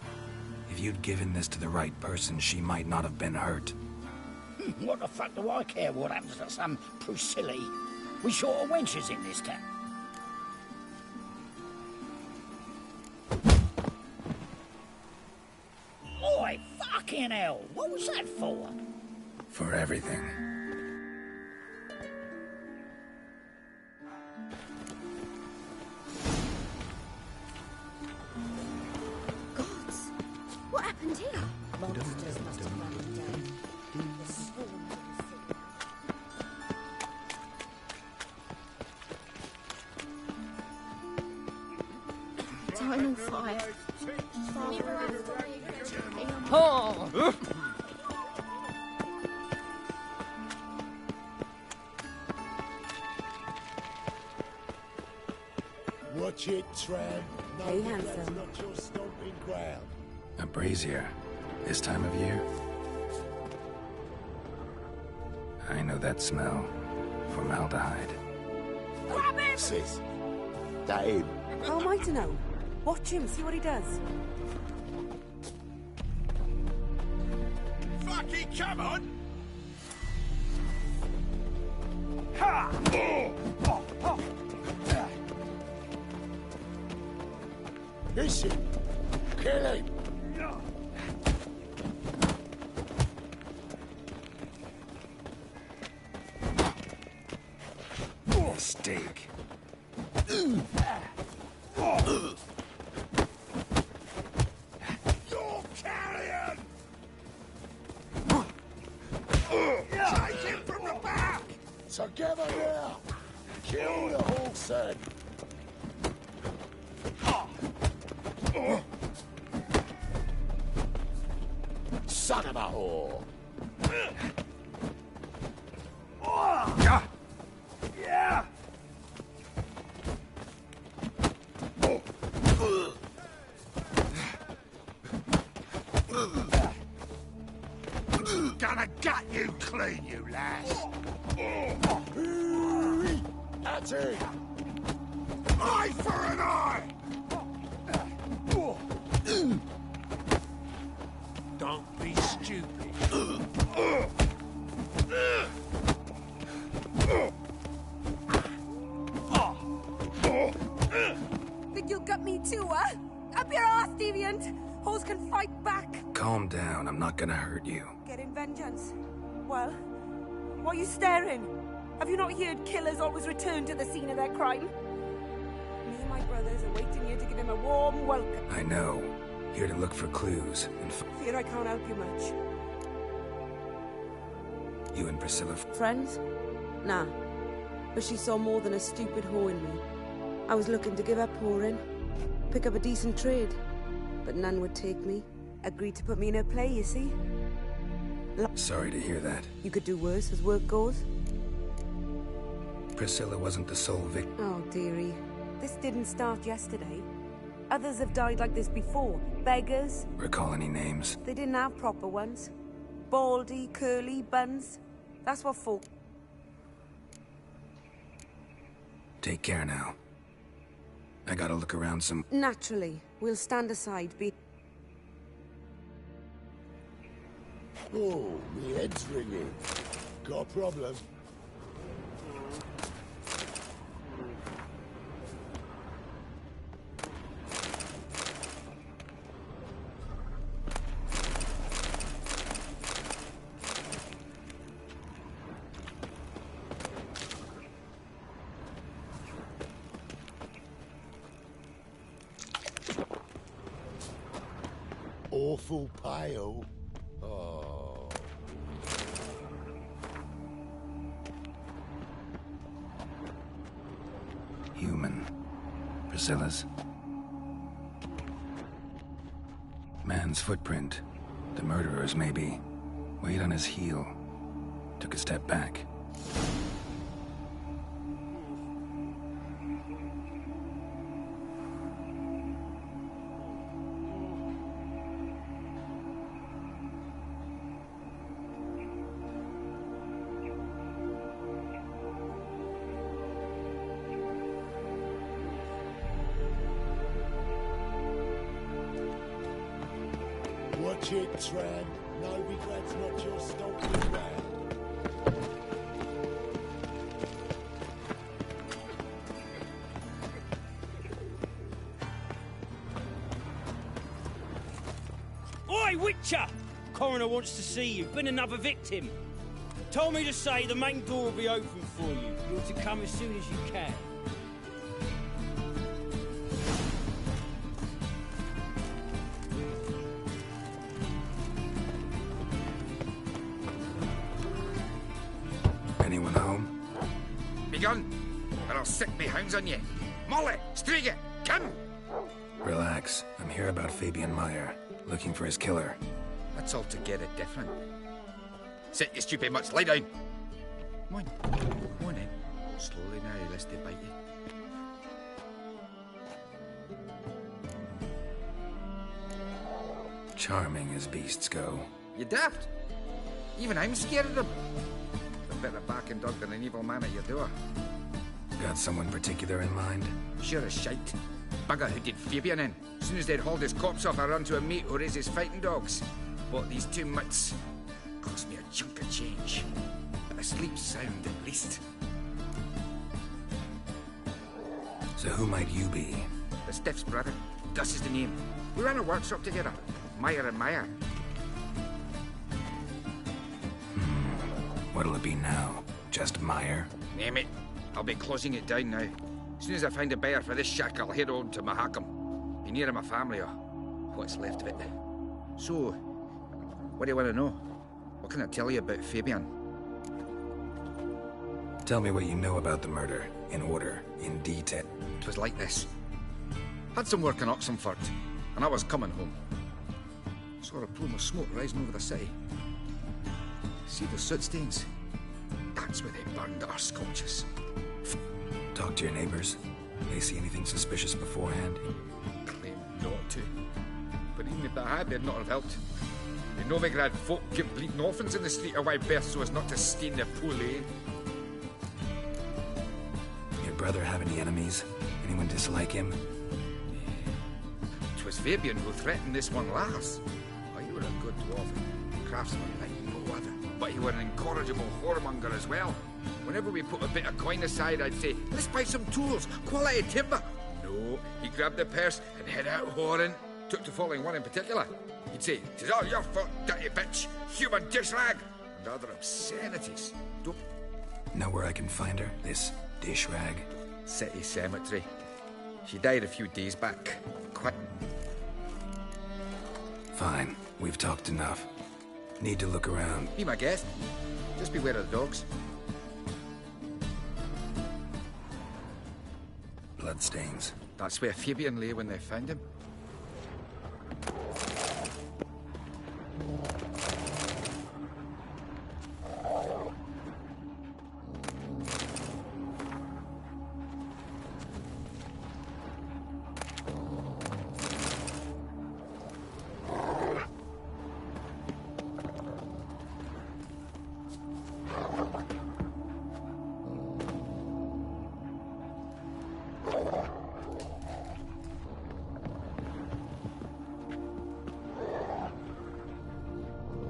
If you'd given this to the right person, she might not have been hurt. What the fuck do I care what happens to some Priscilla? We short of wenches in this town. Oi, fucking hell! What was that for? For everything. Gods! What happened here? Monsters must have run them down. The swarm of the city. Time on fire. Oh! Watch it, Tram. No, Hey, that's handsome. not your stomping ground. A brazier. This time of year? I know that smell. Formaldehyde. Grab him! Sis, that him. How am I to know? Watch him, see what he does. Fucking come on! Is it? Kill him. Mistake. You're carrion! Take him from the back! Together now. Kill the horse then. Son of a whore. Yeah! Gonna gut you clean, you lass! That's it. Eye for an eye! Don't be stupid. Think you'll gut me too, huh? Up your ass, deviant! Hoes can fight back! Calm down. I'm not gonna hurt you. Getting vengeance. Well, why are you staring? Have you not heard killers always return to the scene of their crime? Me and my brothers are waiting here to give him a warm welcome. I know. Here to look for clues. And Fear I can't help you much. you and Priscilla. Friends? Nah. But she saw more than a stupid whore in me. I was looking to give her pouring. Pick up a decent trade. But none would take me. Agreed to put me in her play, you see? Sorry to hear that. You could do worse as work goes. Priscilla wasn't the sole victim. Oh, dearie. This didn't start yesterday. Others have died like this before. Beggars. Recall any names? They didn't have proper ones. Baldy, curly, buns. That's what folk... Take care now. I gotta look around some... Naturally. We'll stand aside, be... Oh, me head's ringing. Got a problem? Awful pale. Oh. Human. Priscilla's. Someone's footprint. The murderer's, maybe. Weight on his heel. Took a step back. Watch it, tramp. Novigrad's not your stomping ground. Oi, Witcher! Coroner wants to see you. Been another victim. Told me to say the main door will be open for you. You're to come as soon as you can. Anyone home? Be gone, or I'll sick me hounds on you. Molly, Striga, come! Relax. I'm here about Fabian Meyer. Looking for his killer. That's altogether different. Sit, you stupid mutts, lie down. Come on, come on in. Slowly now, lest they bite you. Charming as beasts go. You daft? Even I'm scared of them. A better barking dog than an evil man at your door. Got someone particular in mind? Sure as shite. Bugger who did Fabian in. As soon as they'd hauled his corpse off, I run to a mate who raises fighting dogs. Bought these 2 mutts. Cost me a chunk of change. But I sleep sound at least. So who might you be? The Stiff's brother. Gus is the name. We ran a workshop together. Meyer and Meyer. What'll it be now? Just Meyer? Name it. I'll be closing it down now. As soon as I find a buyer for this shack, I'll head on to Mahakam. Be near my family, or what's left of it. So, what do you want to know? What can I tell you about Fabian? Tell me what you know about the murder, in order, in detail. It was like this. Had some work in Oxenford, and I was coming home. Saw a plume of smoke rising over the city. See the soot stains? That's where they burned our sculptures. Talk to your neighbors. They see anything suspicious beforehand? Claim not to. But even if they had, they'd not have helped. The Novigrad folk keep bleeding orphans in the street of wide birth so as not to stain their poor lane. Your brother have any enemies? Anyone dislike him? It was Fabian who threatened this one last. Oh, you were a good dwarf. Craftsman like no other. But he were an incorrigible whoremonger as well. Whenever we put a bit of coin aside, I'd say, let's buy some tools, quality timber. No, he grabbed the purse and head out whoring. Took to following one in particular. He'd say, "'Tis all your fault, dirty bitch, human dish rag," and other obscenities. Don't... Know where I can find her, this dish rag? City cemetery. She died a few days back. Quite... Fine, we've talked enough. Need to look around. Be my guest. Just beware of the dogs. Bloodstains. That's where Fabian lay when they found him.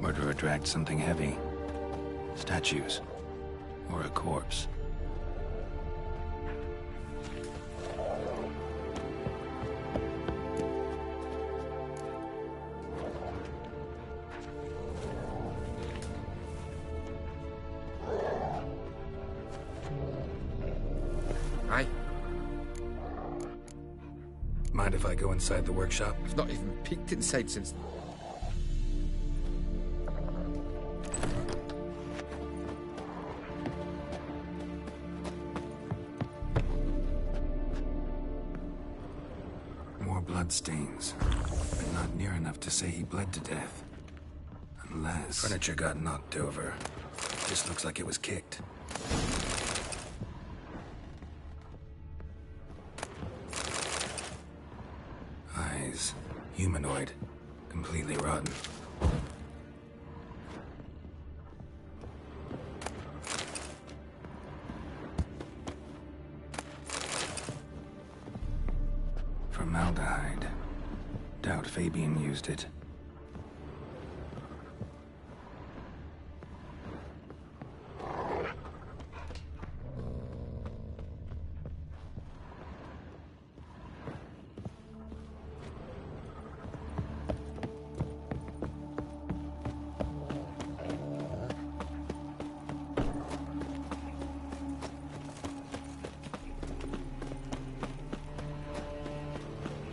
Murderer dragged something heavy. Statues. Or a corpse. Aye. Mind if I go inside the workshop? I've not even peeked inside since... More bloodstains. A not near enough to say he bled to death. Unless... Furniture got knocked over. Just looks like it was kicked. Eyes. Humanoid. Completely rotten. Formaldehyde. Doubt Fabian used it.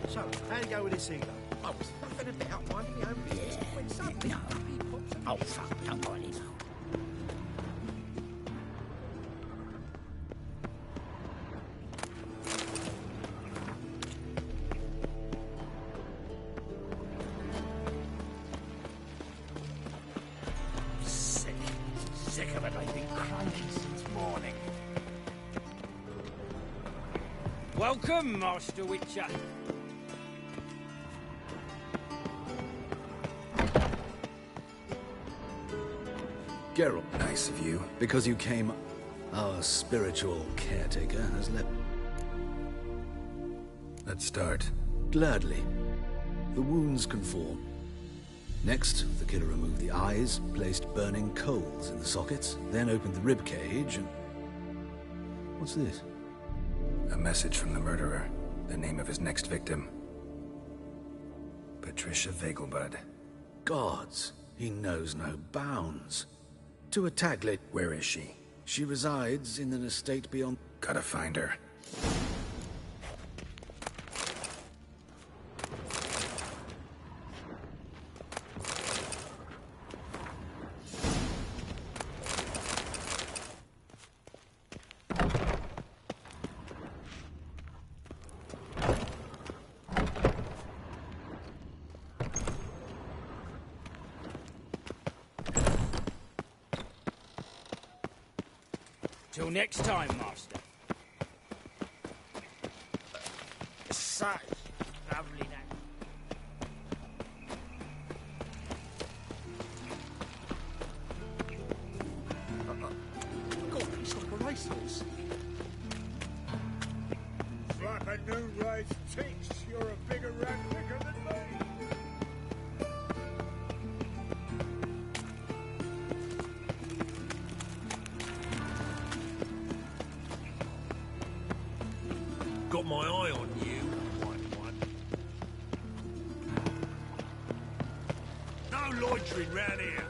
So, how do you go with this either? I was nothing about minding my own business when suddenly he pops up. Oh, fuck, don't worry now. Sick of it. I've been cranky since morning. Welcome, Master Witcher. Geralt. Nice of you. Because you came, our spiritual caretaker has left. Let's start. Gladly. The wounds conform. Next, the killer removed the eyes, placed burning coals in the sockets, then opened the rib cage and... What's this? A message from the murderer. The name of his next victim. Patricia Vegelbud. Gods, he knows no bounds. To a taglet. Where is she? She resides in an estate beyond... Gotta find her. Till next time, Master. Such lovely day. God, he's like a racehorse. It's like a new race teach. You're a bigger rat licker than me. Got my eye on you, white one. No loitering round here.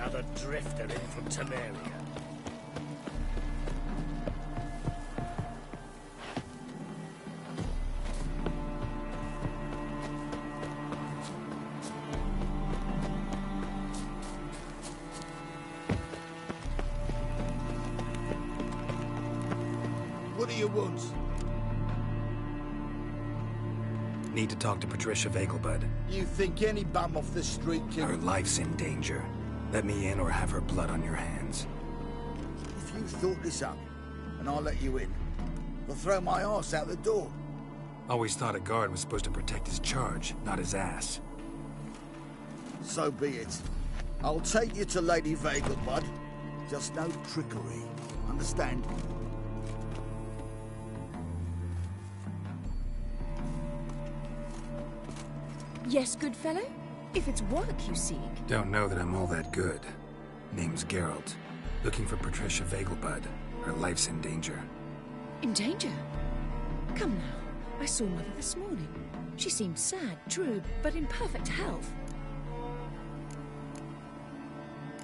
Another drifter in from Temeria. What do you want? Need to talk to Patricia Vegelbud. You think any bum off the street can... Her life's in danger. Let me in or have her blood on your hands. If you thought this up, and I'll let you in, I'll throw my arse out the door. Always thought a guard was supposed to protect his charge, not his ass. So be it. I'll take you to Lady Vegelbud. Just no trickery. Understand? Yes, good fellow? If it's work you seek. Don't know that I'm all that good. Name's Geralt. Looking for Patricia Vegelbud. Her life's in danger. In danger? Come now. I saw Mother this morning. She seemed sad, true, but in perfect health.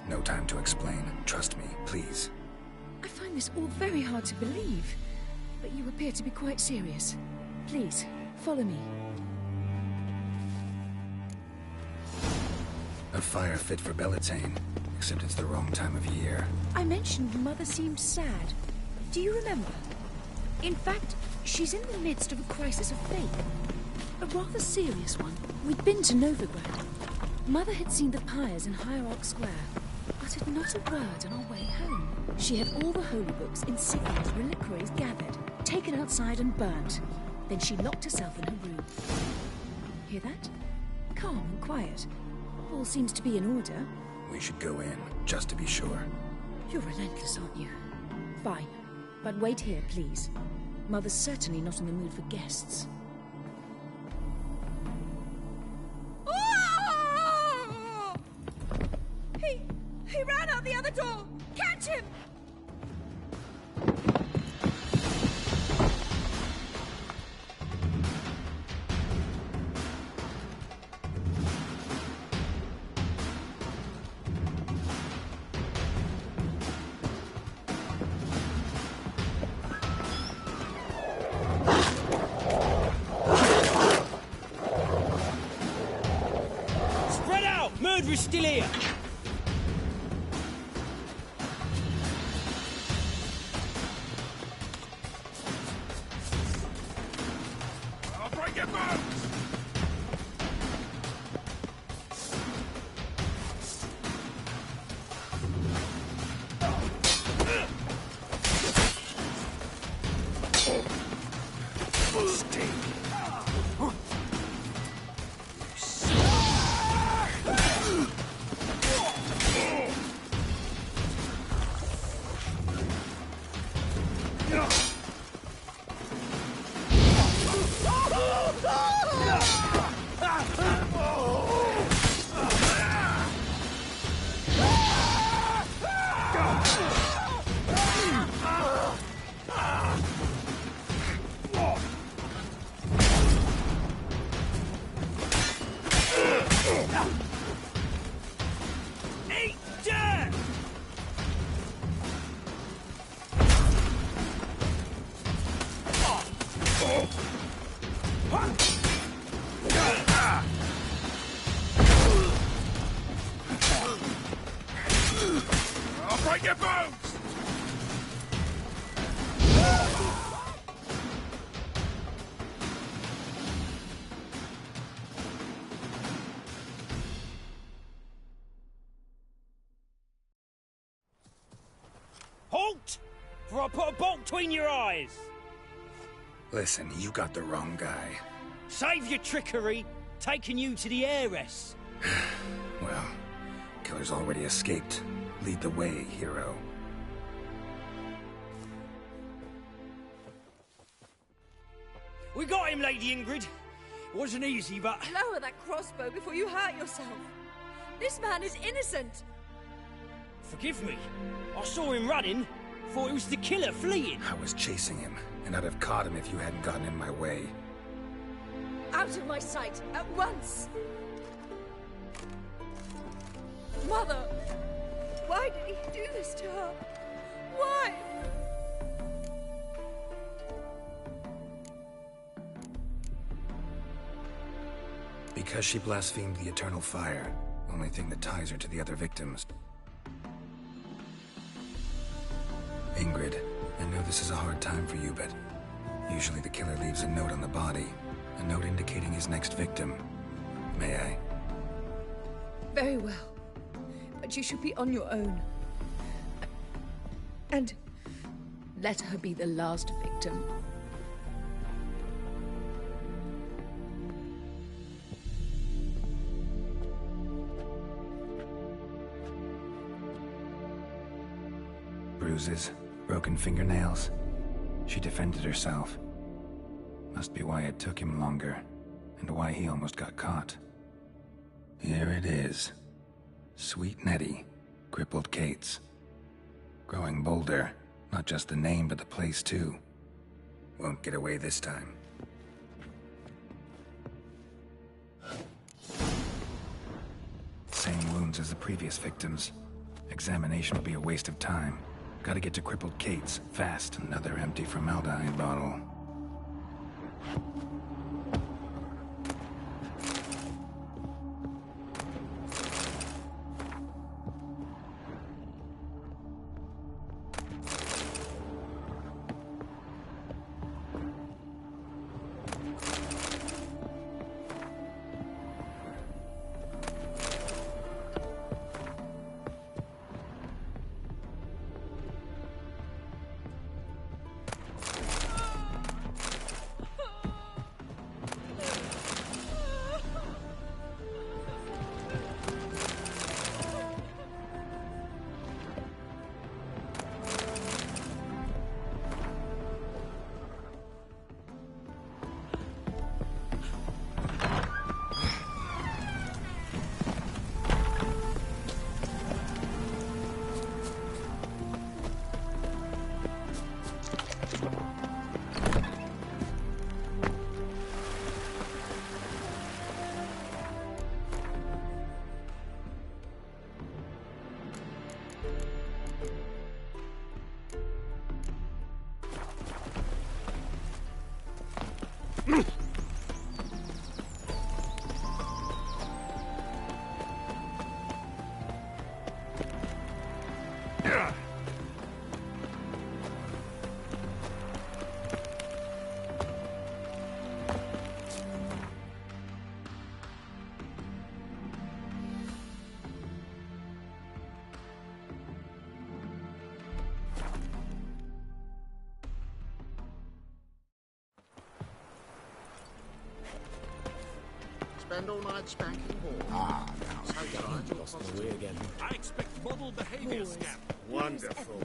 No time to explain. Trust me, please. I find this all very hard to believe, but you appear to be quite serious. Please, follow me. A fire fit for Bellatane, except it's the wrong time of year. I mentioned Mother seemed sad. Do you remember? In fact, she's in the midst of a crisis of faith. A rather serious one. We'd been to Novigrad. Mother had seen the pyres in Hierarch Square, uttered not a word on our way home. She had all the holy books, insignias, reliquaries gathered, taken outside and burnt. Then she locked herself in her room. Hear that? Calm and quiet. All seems to be in order. We should go in, just to be sure. You're relentless, aren't you? Fine. But wait here, please. Mother's certainly not in the mood for guests. Oh! He ran out the other door! Catch him! Murderer's still here! I'll break your bones! I'll break your bones! Halt! For I'll put a bolt between your eyes! Listen, you got the wrong guy. Save your trickery, taking you to the heiress. Well, killer's already escaped. Lead the way, hero. We got him, Lady Ingrid. Wasn't easy, but... Lower that crossbow before you hurt yourself. This man is innocent. Forgive me. I saw him running. Thought it was the killer fleeing. I was chasing him, and I'd have caught him if you hadn't gotten in my way. Out of my sight, at once! Mother! Why did he do this to her? Why? Because she blasphemed the eternal fire. Only thing that ties her to the other victims. Ingrid, I know this is a hard time for you, but usually the killer leaves a note on the body. A note indicating his next victim. May I? Very well. But you should be on your own. And let her be the last victim. Bruises, broken fingernails. She defended herself. Must be why it took him longer, and why he almost got caught. Here it is. Sweet Nettie, crippled Kate's. Growing bolder, not just the name but the place too. Won't get away this time. Same wounds as the previous victims. Examination will be a waste of time. Gotta get to crippled Kate's, fast. Another empty formaldehyde bottle. Spend all night spanking balls. Ah, now. Lost the way again. I expect model behavior, Scap. Wonderful.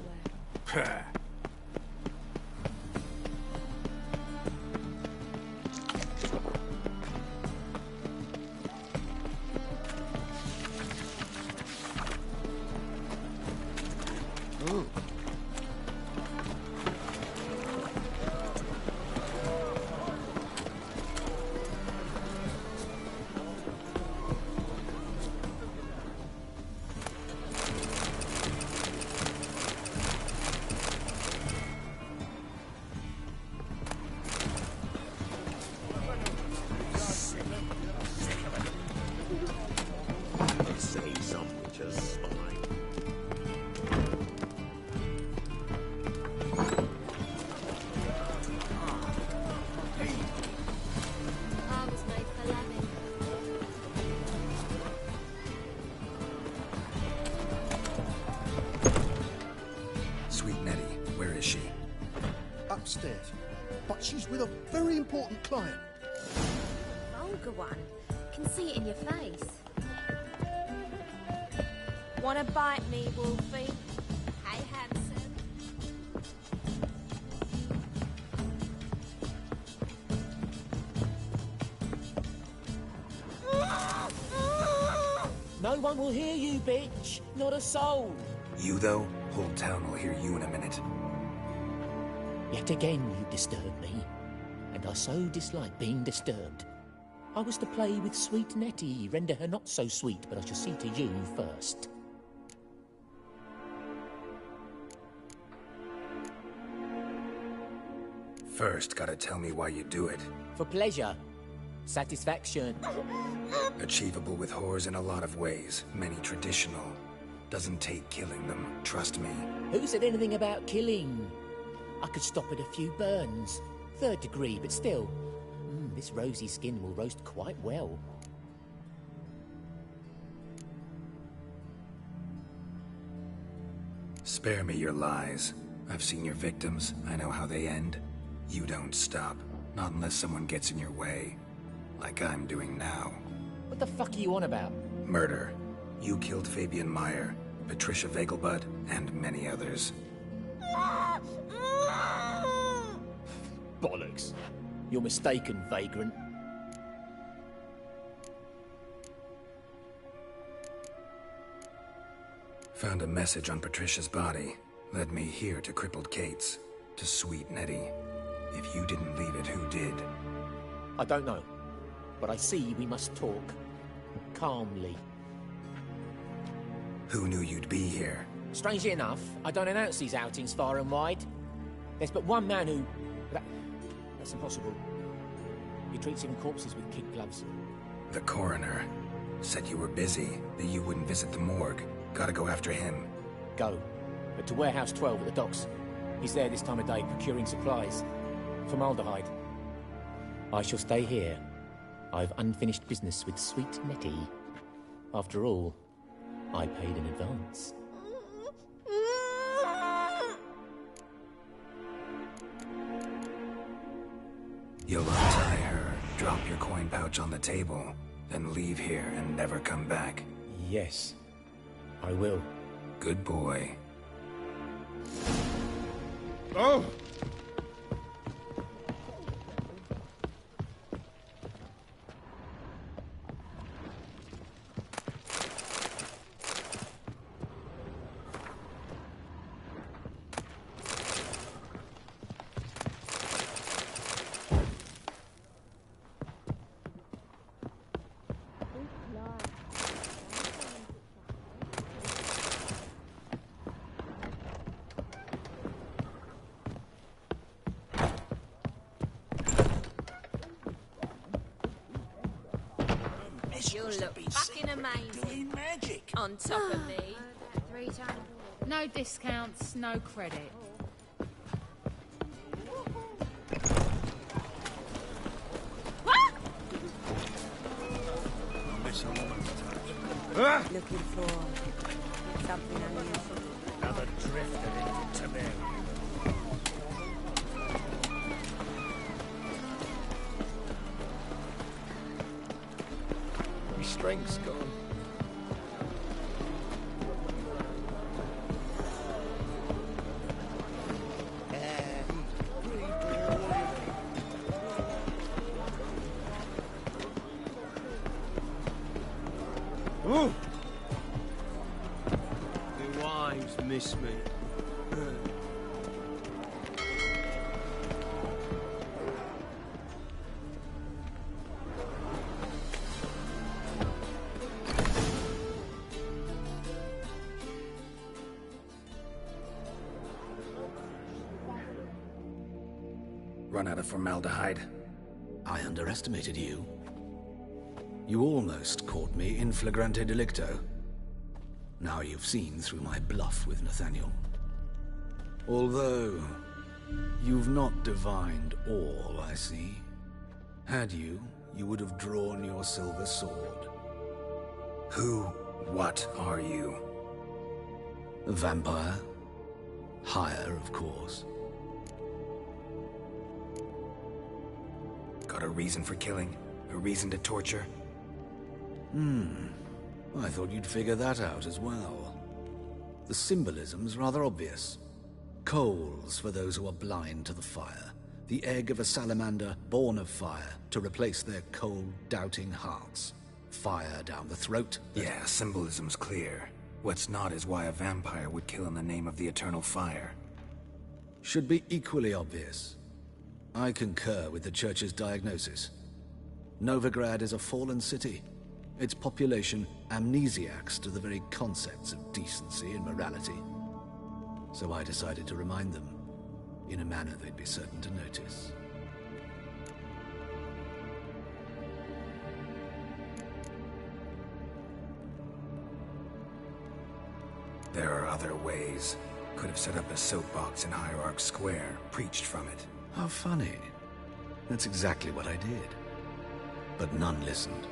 Upstairs. But she's with a very important client. Vulgar one. Can see it in your face. Wanna bite me, Wolfie? Hey, handsome. No one will hear you, bitch. Not a soul. You, though? Whole town will hear you in a minute. Yet again you disturb me, and I so dislike being disturbed. I was to play with sweet Nettie, render her not so sweet, but I shall see to you first. First, gotta tell me why you do it. For pleasure. Satisfaction. Achievable with whores in a lot of ways, many traditional. Doesn't take killing them, trust me. Who said anything about killing? I could stop at a few burns. 3rd degree, but still. This rosy skin will roast quite well. Spare me your lies. I've seen your victims. I know how they end. You don't stop. Not unless someone gets in your way. Like I'm doing now. What the fuck are you on about? Murder. You killed Fabian Meyer, Patricia Vegelbud, and many others. Bollocks. You're mistaken, vagrant. Found a message on Patricia's body. Led me here to crippled Kate's. To sweet Nettie. If you didn't leave it, who did? I don't know. But I see we must talk. Calmly. Who knew you'd be here? Strangely enough, I don't announce these outings far and wide. There's but one man who... That's impossible. He treats even corpses with kid gloves. The coroner. Said you were busy, that you wouldn't visit the morgue. Gotta go after him. Go. But to Warehouse 12 at the docks. He's there this time of day, procuring supplies. Formaldehyde. I shall stay here. I've unfinished business with sweet Nettie. After all, I paid in advance. You'll untie her, drop your coin pouch on the table, then leave here and never come back. Yes, I will. Good boy. Oh! You look fucking amazing. Magic. On top of me. 3 times. No discounts, no credit. Looking for something unusual. Another drifter into Tamil. My strength's gone. Ooh. The wives miss me. Run out of formaldehyde. I underestimated you. You almost caught me in flagrante delicto. Now you've seen through my bluff with Nathaniel. Although, you've not divined all, I see. Had you, you would have drawn your silver sword. Who, what are you? A vampire. Higher, of course. Got a reason for killing? A reason to torture? I thought you'd figure that out as well. The symbolism's rather obvious. Coals for those who are blind to the fire. The egg of a salamander born of fire to replace their cold, doubting hearts. Fire down the throat. Yeah, symbolism's clear. What's not is why a vampire would kill in the name of the eternal fire. Should be equally obvious. I concur with the Church's diagnosis. Novigrad is a fallen city. Its population amnesiacs to the very concepts of decency and morality. So I decided to remind them. in a manner they'd be certain to notice. There are other ways. Could have set up a soapbox in Hierarch Square, preached from it. How funny. That's exactly what I did. But none listened.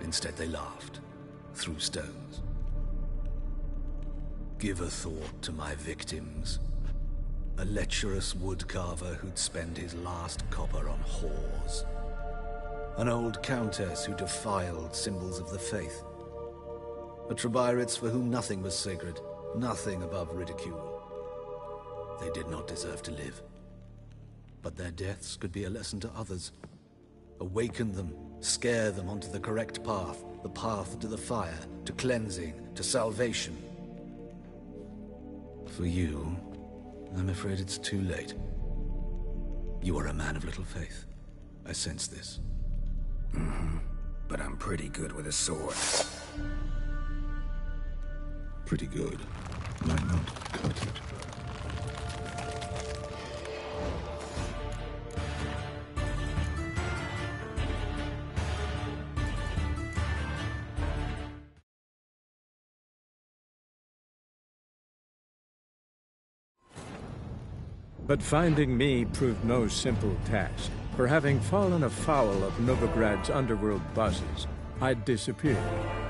Instead they laughed, threw stones. Give a thought to my victims. A lecherous woodcarver who'd spend his last copper on whores. An old countess who defiled symbols of the faith. A Trebyrits for whom nothing was sacred, nothing above ridicule. They did not deserve to live. But their deaths could be a lesson to others. Awaken them, scare them onto the correct path, the path to the fire, to cleansing, to salvation. For you, I'm afraid it's too late. You are a man of little faith. I sense this. Mm-hmm. But I'm pretty good with a sword. Pretty good. Might not cut it. But finding me proved no simple task, for having fallen afoul of Novigrad's underworld bosses, I'd disappeared.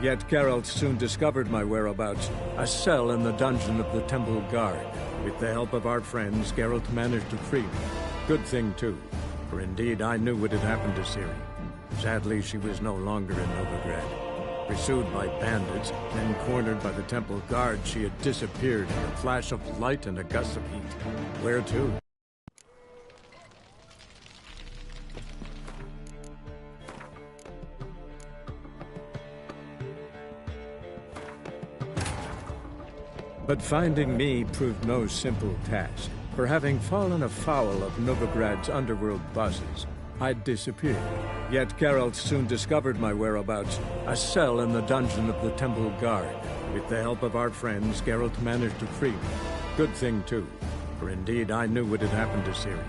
Yet Geralt soon discovered my whereabouts, a cell in the dungeon of the Temple Guard. With the help of our friends, Geralt managed to free me. Good thing, too, for indeed I knew what had happened to Ciri. Sadly, she was no longer in Novigrad. Pursued by bandits, then cornered by the Temple Guard, she had disappeared in a flash of light and a gust of heat. Where to? But finding me proved no simple task, for having fallen afoul of Novigrad's underworld bosses, I'd disappeared. Yet Geralt soon discovered my whereabouts, a cell in the dungeon of the Temple Guard. With the help of our friends, Geralt managed to free me. Good thing, too, for indeed I knew what had happened to Ciri.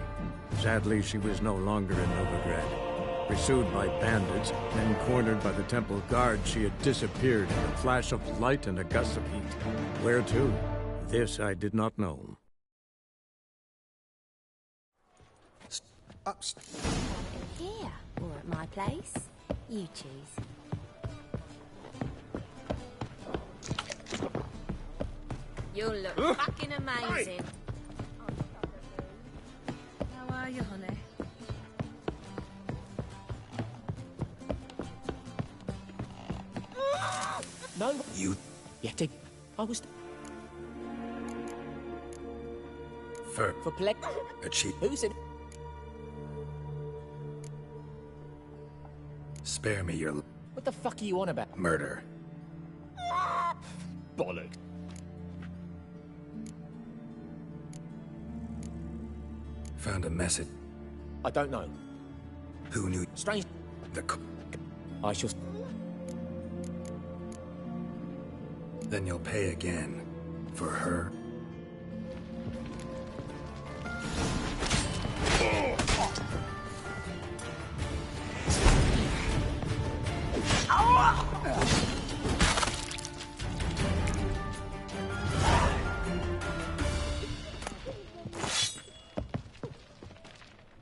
Sadly, she was no longer in Novigrad. Pursued by bandits, then cornered by the Temple Guard, she had disappeared in a flash of light and a gust of heat. Where to? This I did not know. Here, or at my place. You choose. You'll look fucking amazing. How are you, honey? No, you. Yeti. I was. For Plek. A cheat. Who's it? Spare me your What the fuck are you on about? murder. Bollocks. Found a message. I don't know. Who knew? Strange. I shall. Then you'll pay again. For her.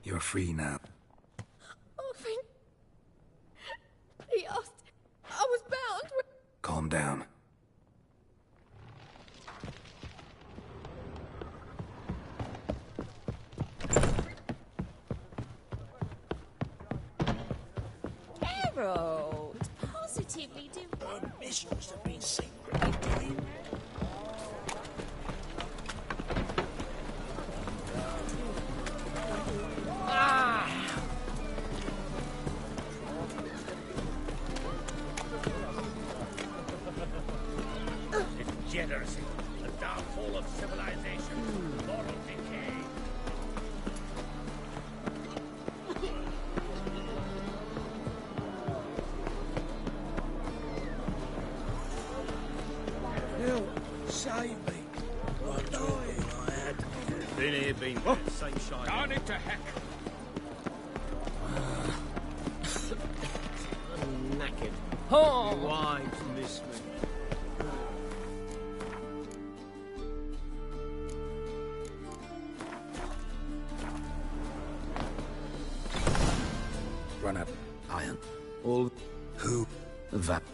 You're free now. Oh, thank... He asked... I was bound. Calm down. Geralt, positively do. Her missions have been secretly doing. Degeneracy, the downfall of civilization, moral decay. Help! Save me! I'm dying. I had to Been here, been there. Same shine. Gone into heck. I'm knackered. Oh! Your wives miss me. Run up. Iron. All. Who? That.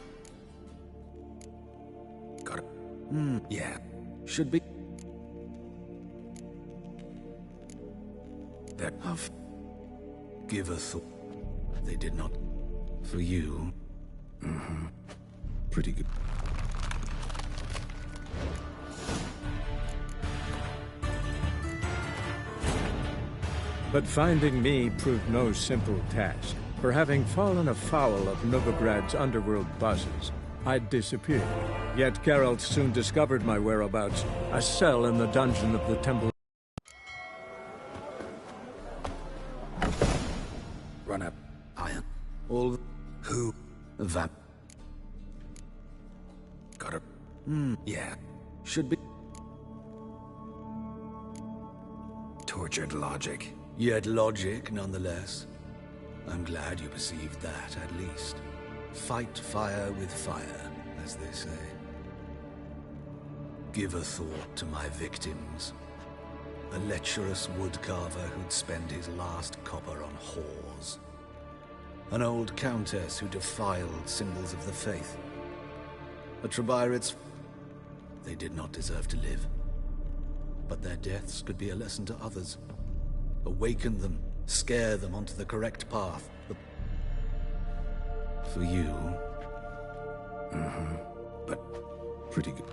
Got it. Yeah. Should be. That of. Give a thought. They did not. For you. Pretty good. But finding me proved no simple task. For having fallen afoul of Novigrad's underworld bosses, I'd disappeared. Yet Geralt soon discovered my whereabouts, a cell in the dungeon of the temple. Run up. Iron. All. Who? That. Got it. Yeah. Should be. Tortured logic. Yet logic, nonetheless. I'm glad you perceived that, at least. Fight fire with fire, as they say. Give a thought to my victims. A lecherous woodcarver who'd spend his last copper on whores. An old countess who defiled symbols of the faith. A Trebyrit's... They did not deserve to live. But their deaths could be a lesson to others. Awaken them, scare them onto the correct path. For you... But pretty good.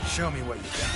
Show me what you got.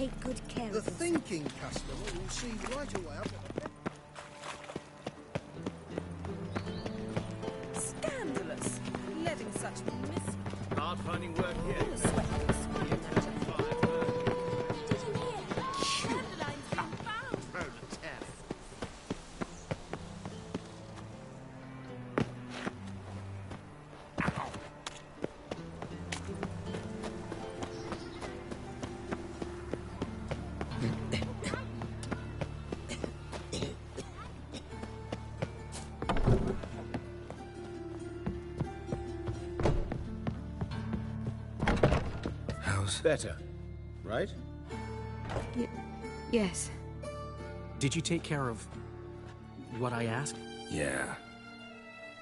take good care The of him. thinking customer will see right away. Scandalous. Letting such Hard finding work here. Better, right? Yes. Did you take care of what I asked? Yeah.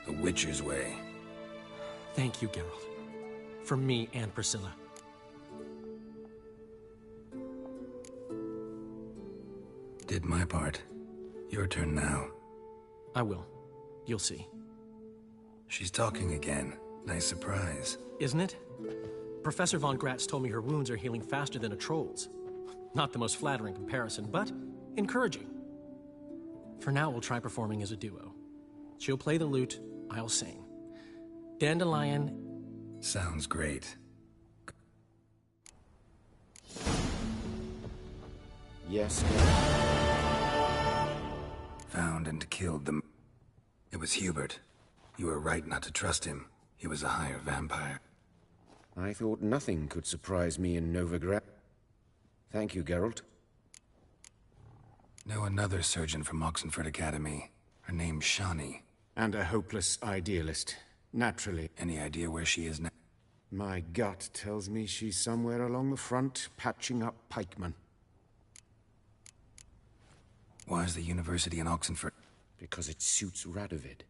The Witcher's way. Thank you, Geralt. For me and Priscilla. Did my part. Your turn now. I will. You'll see. She's talking again. Nice surprise. Isn't it? Professor von Gratz told me her wounds are healing faster than a troll's. Not the most flattering comparison, but encouraging. For now, we'll try performing as a duo. She'll play the lute, I'll sing. Dandelion... Sounds great. Yes, Found and killed them. It was Hubert. You were right not to trust him. He was a higher vampire. I thought nothing could surprise me in Novigrad. Thank you, Geralt. Know another surgeon from Oxenford Academy. Her name's Shawnee. And a hopeless idealist, naturally. Any idea where she is now? My gut tells me she's somewhere along the front, patching up pikemen. Why is the university in Oxenford? Because it suits Radovid.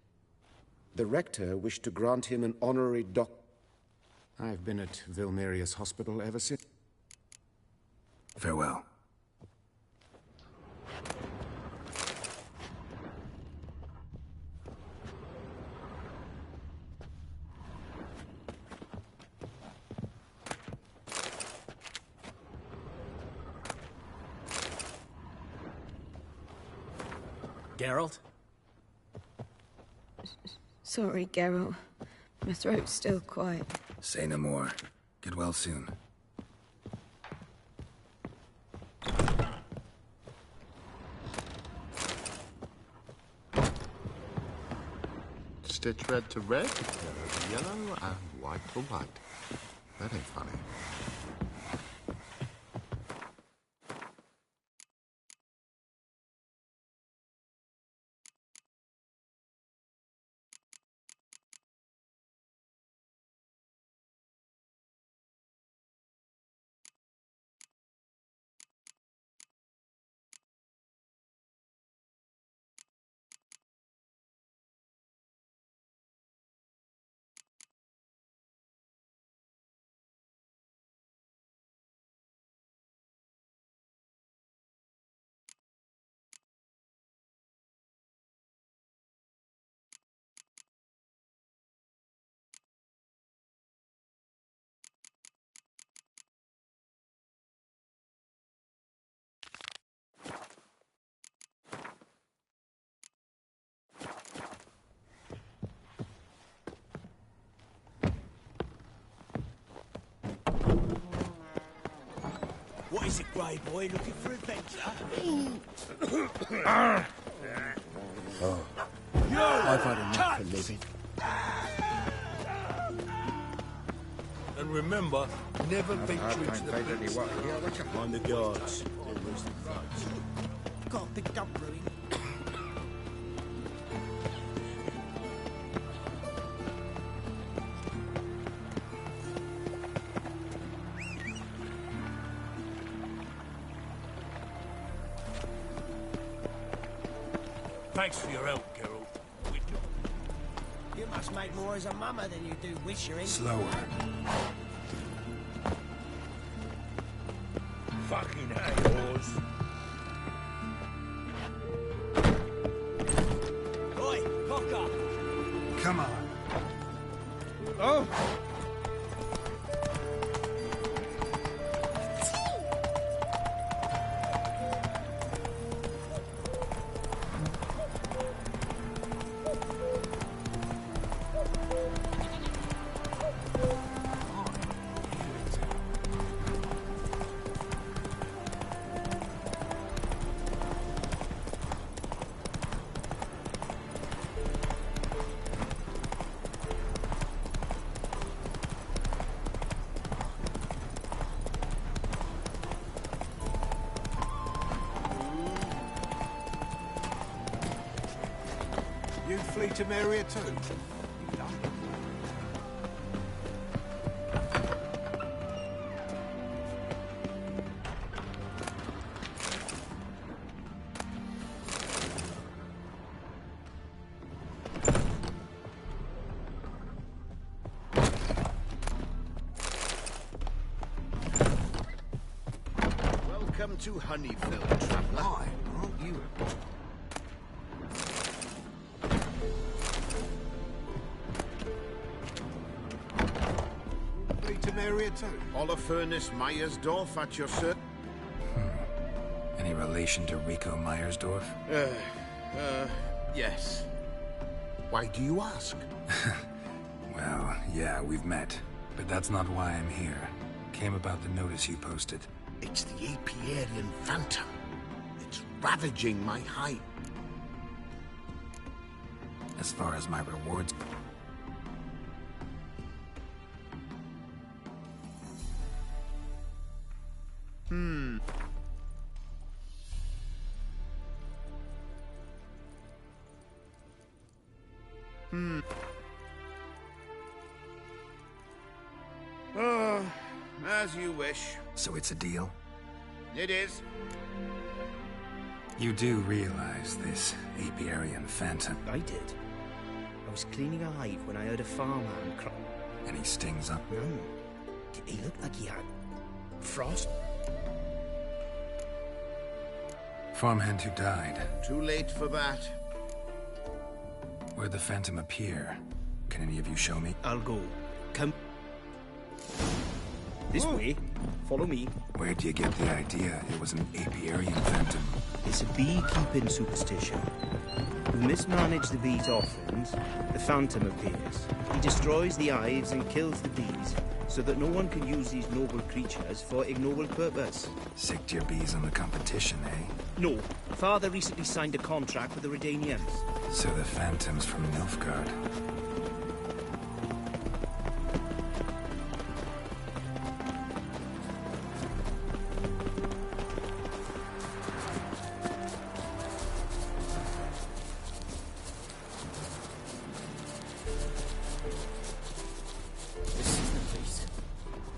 The rector wished to grant him an honorary doc. I've been at Vilmerius Hospital ever since. Farewell. Geralt? Sorry, Geralt. My throat's still quiet. Say no more. Get well soon. Stitch red to red, yellow to yellow, and white to white. That ain't funny. What is it, Grey Boy? Looking for adventure? Oh. I've had enough of living. And remember, never venture into the pits. Mind the guards. Got a big dump brewing. Thanks for your help, Geralt. You must make more as a mummer than you do wishering. Slower. Fucking hay-horse. Oi, cocker! Come on. Oh! You'd flee to Maria too? You don't. Welcome to Honeyfield, traveller. Why, aren't you? Flee to Maria too? Olafurnis Meyersdorf at your service. Any relation to Rico Meyersdorf? Yes. Why do you ask? Well, yeah, we've met. But that's not why I'm here. Came about the notice you posted. It's the Apiarian Phantom. It's ravaging my hive. As far as my rewards... Oh, as you wish. So it's a deal? It is. You do realize this Apiarian Phantom... I did. I was cleaning a hive when I heard a farmhand cry. And he stings up? No. He looked like he had... frost. Farmhand who died. Too late for that. Where'd the Phantom appear? Can any of you show me? I'll go. Come... This way. Follow me. Where'd you get the idea it was an Apiarian Phantom? It's a beekeeping superstition. We mismanage the bees' offerings, the Phantom appears. He destroys the hives and kills the bees, so that no one can use these noble creatures for ignoble purpose. Sicked your bees on the competition, eh? No. Father recently signed a contract with the Redanians. So the Phantom's from Novigrad.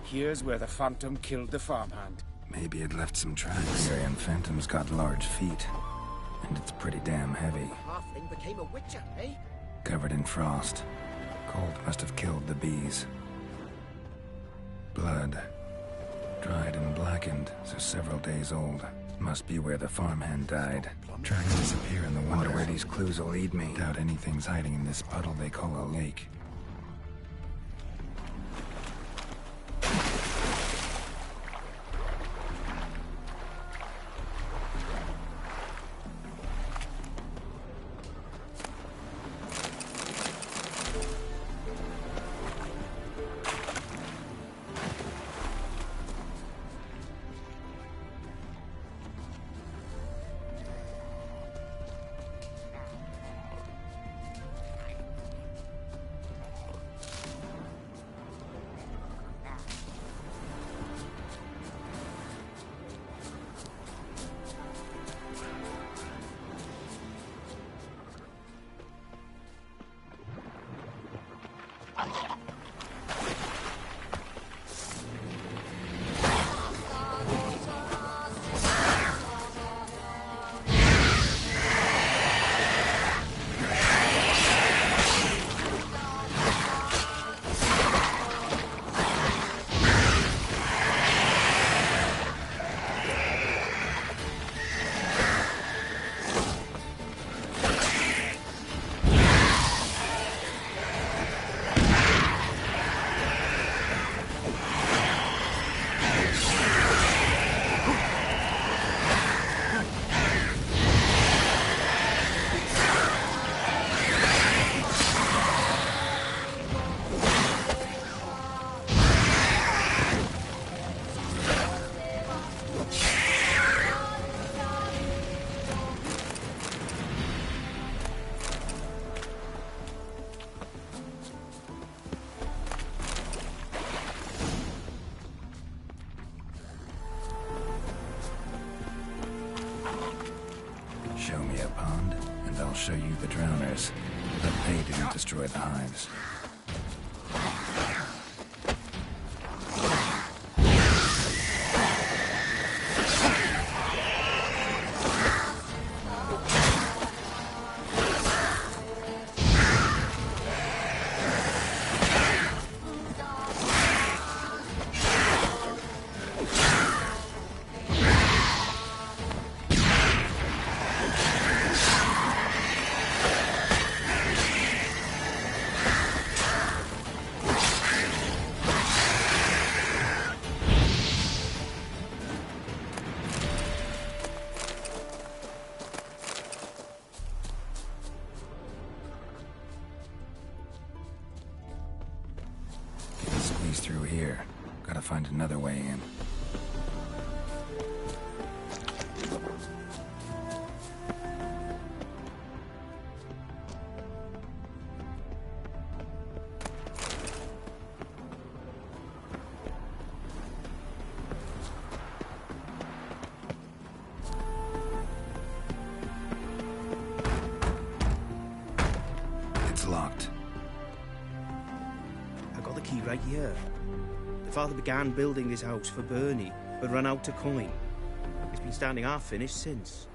Here's where the Phantom killed the farmhand. Maybe it left some tracks. Apiarian Phantom's got large feet. And it's pretty damn heavy. Halfling became a witcher, eh? Covered in frost. Cold must have killed the bees. Blood. Dried and blackened, so several days old. Must be where the farmhand died. Tracks disappear in the water. Wonder where these clues will lead me. Doubt anything's hiding in this puddle they call a lake. Show me a pond, and I'll show you the drowners. But they didn't destroy the hives. Through here. Gotta find another way in. It's locked. I got the key right here. Father began building this house for Bernie, but ran out of coin. It's been standing half finished since.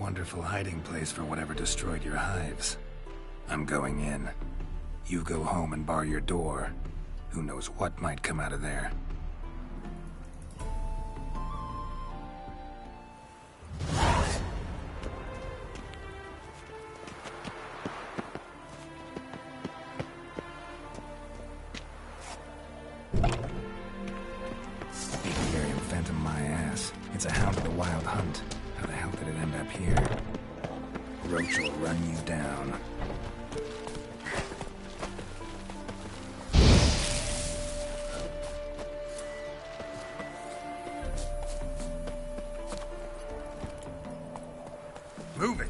Wonderful hiding place for whatever destroyed your hives. I'm going in. You go home and bar your door. Who knows what might come out of there. It's a hound of the wild hunt. How the hell did it end up here? Roach will run you down. Move it!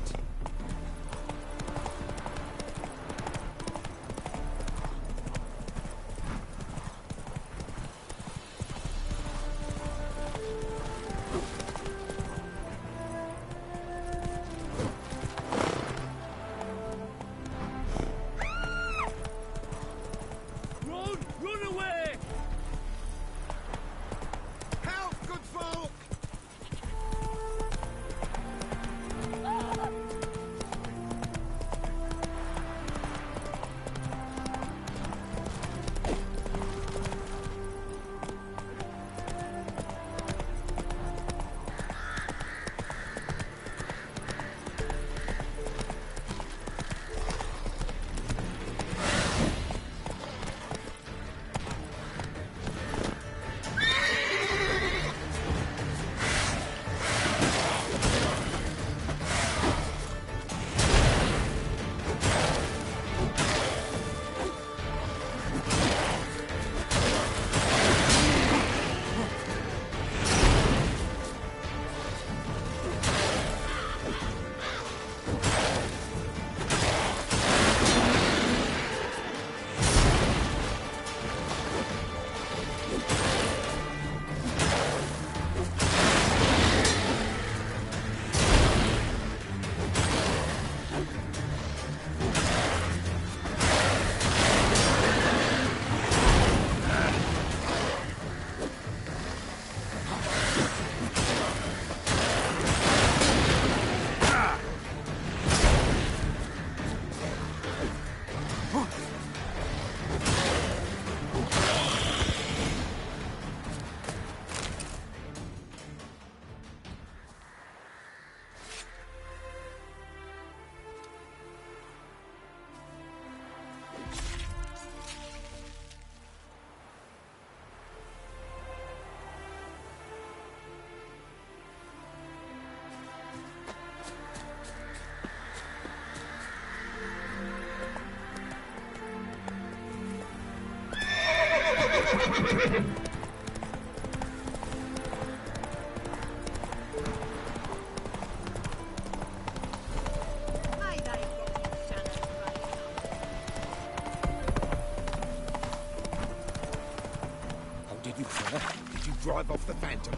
Did you drive off the Phantom?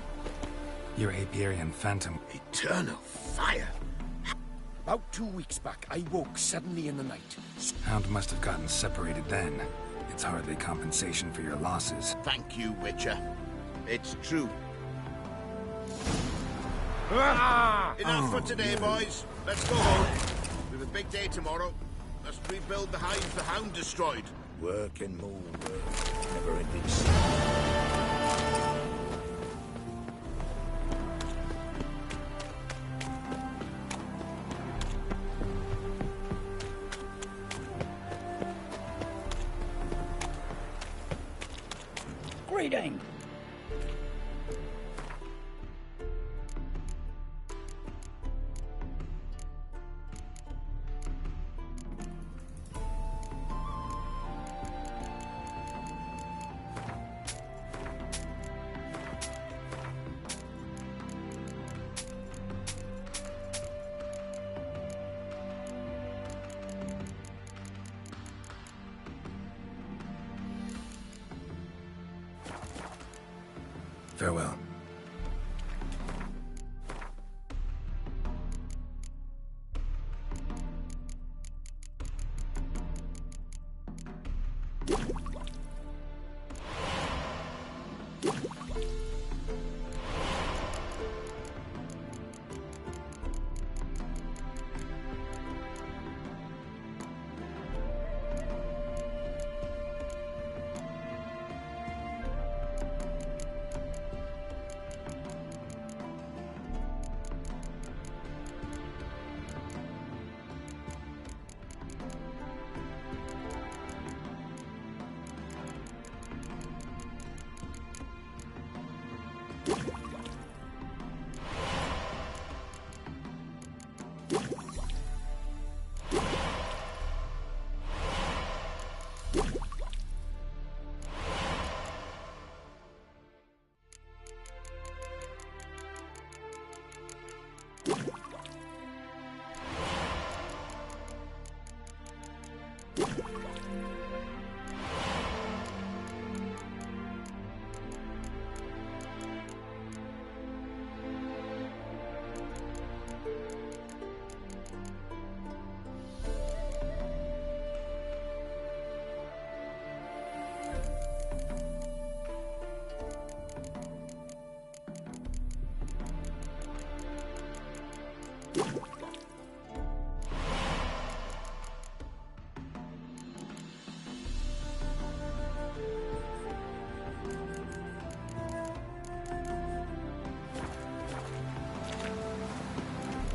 Your Apiarian Phantom. Eternal fire! About 2 weeks back, I woke suddenly in the night. Hound must have gotten separated then. It's hardly compensation for your losses. Thank you, Witcher. It's true. Enough for today, boys. Let's go home. We have a big day tomorrow. Let's rebuild the hives the Hound destroyed. Work and more work. Never-ending Greeting. Farewell.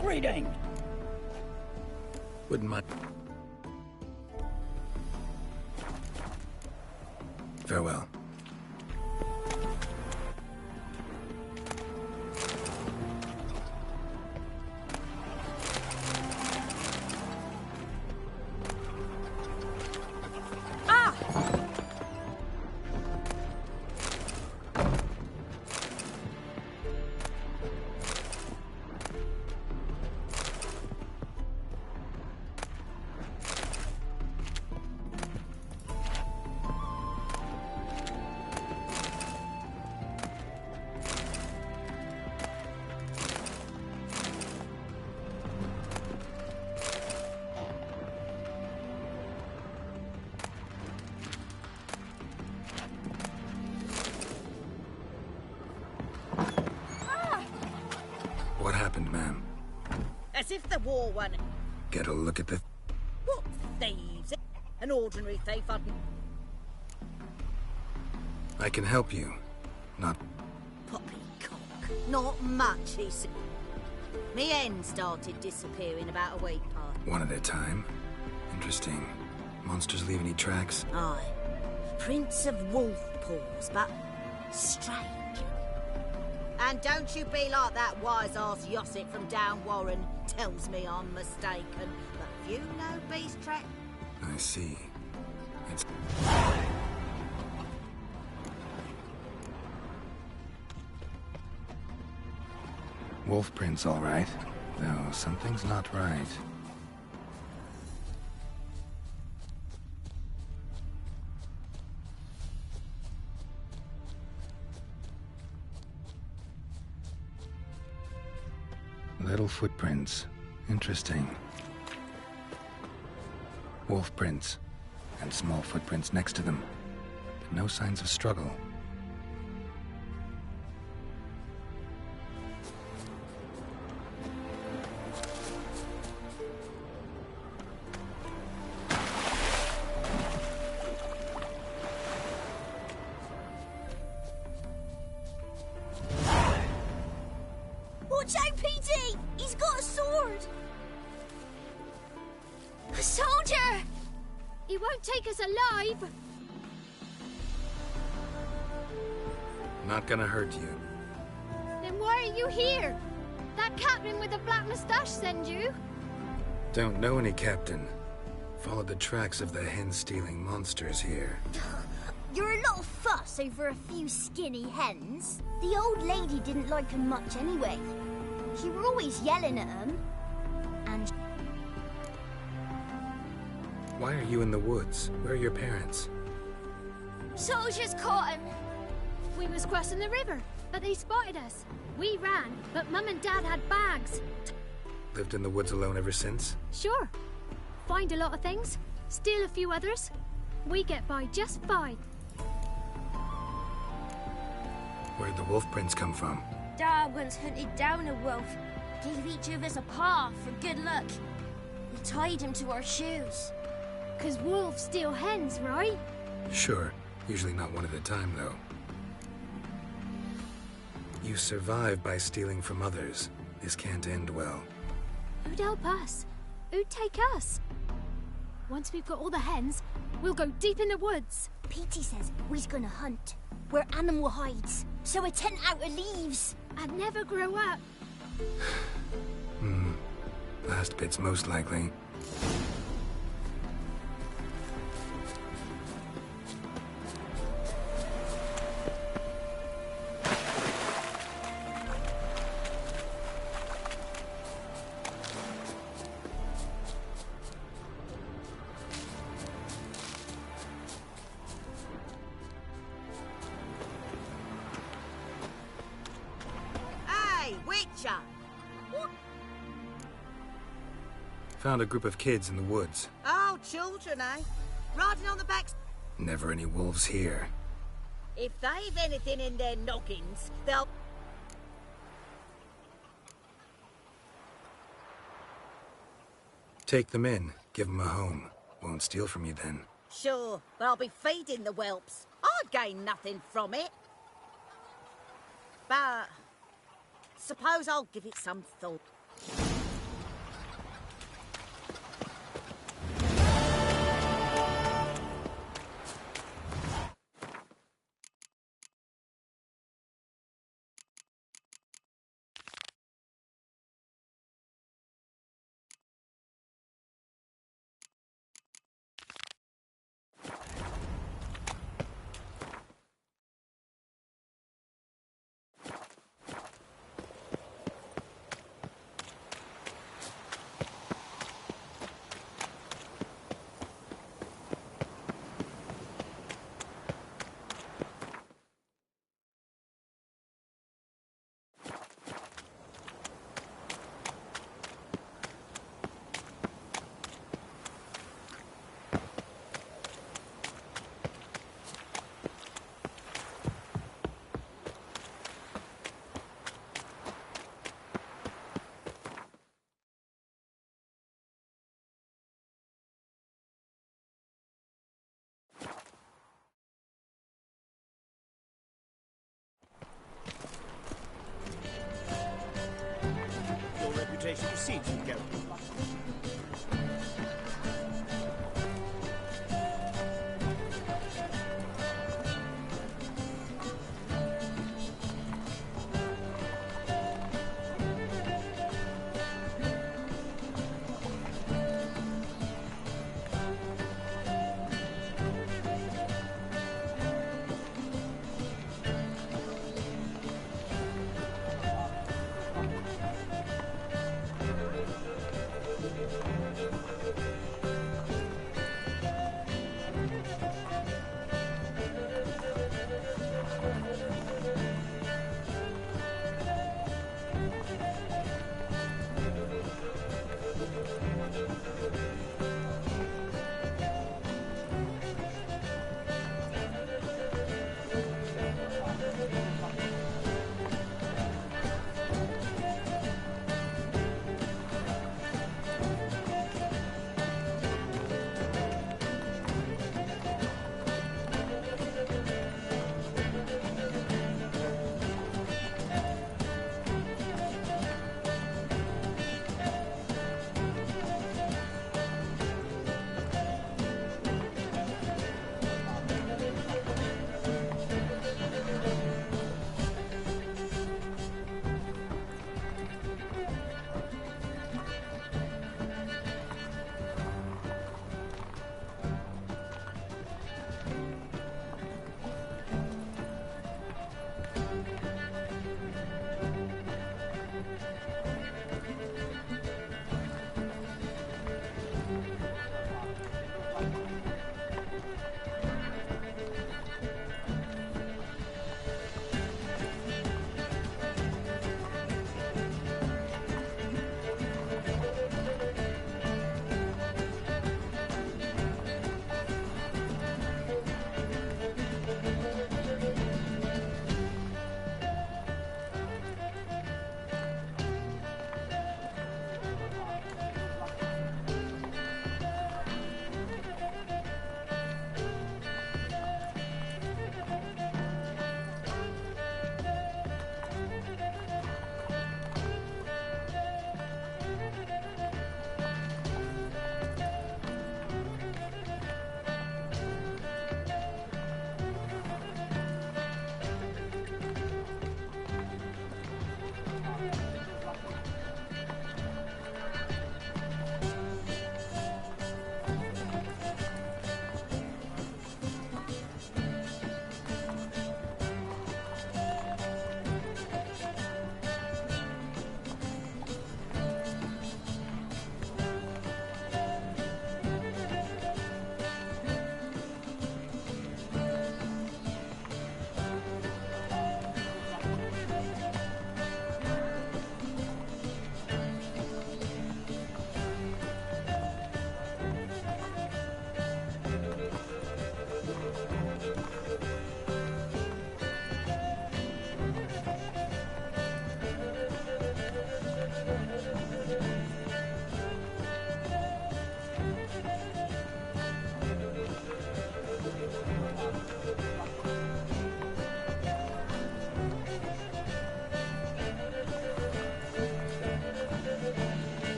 Greeting. Wouldn't mind. Farewell. What happened, ma'am? As if the war won. Get a look at the... What thieves? An ordinary thief hadn't... I can help you. Not... Poppycock. Not much, he said. Me hen started disappearing about a week past. One at a time. Interesting. Monsters leave any tracks? Aye. Prince of wolf paws, but strange. And don't you be like that wise-ass Yossit from down Warren. Tells me I'm mistaken. But few know beast track. I see. It's... Wolf prints, all right. Though something's not right. Little footprints. Interesting. Wolf prints, and small footprints next to them, but no signs of struggle. Watch out, PD! He's got a sword! A soldier! He won't take us alive. Not gonna hurt you. Then why are you here? That captain with the black moustache send you? Don't know any captain. Followed the tracks of the hen-stealing monsters here. You're a lot of fuss over a few skinny hens. The old lady didn't like 'em much anyway. She were always yelling at 'em. And Why are you in the woods? Where are your parents? Soldiers caught him. We was crossing the river, but they spotted us. We ran, but Mum and Dad had bags. Lived in the woods alone ever since? Sure. Find a lot of things, steal a few others. We get by just fine. Where'd the wolf prints come from? Dad once hunted down a wolf. Gave each of us a paw for good luck. We tied him to our shoes. 'Cause wolves steal hens, right? Sure. Usually not one at a time, though. You survive by stealing from others. This can't end well. Who'd help us? Who'd take us? Once we've got all the hens, we'll go deep in the woods. Petey says we's gonna hunt. Where animal hides. So a tent out of leaves. And never grow up. Last bit's most likely. Hey, Witcher! Found a group of kids in the woods. Oh, children, eh? Riding on the backs. Never any wolves here. If they've anything in their noggins, they'll... Take them in. Give them a home. Won't steal from you then. Sure, but I'll be feeding the whelps. I'd gain nothing from it. But... suppose I'll give it some thought.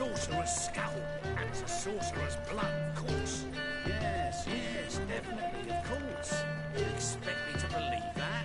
sorcerer's skull. And it's a sorcerer's blood, of course. Yes, yes, definitely, of course. You expect me to believe that?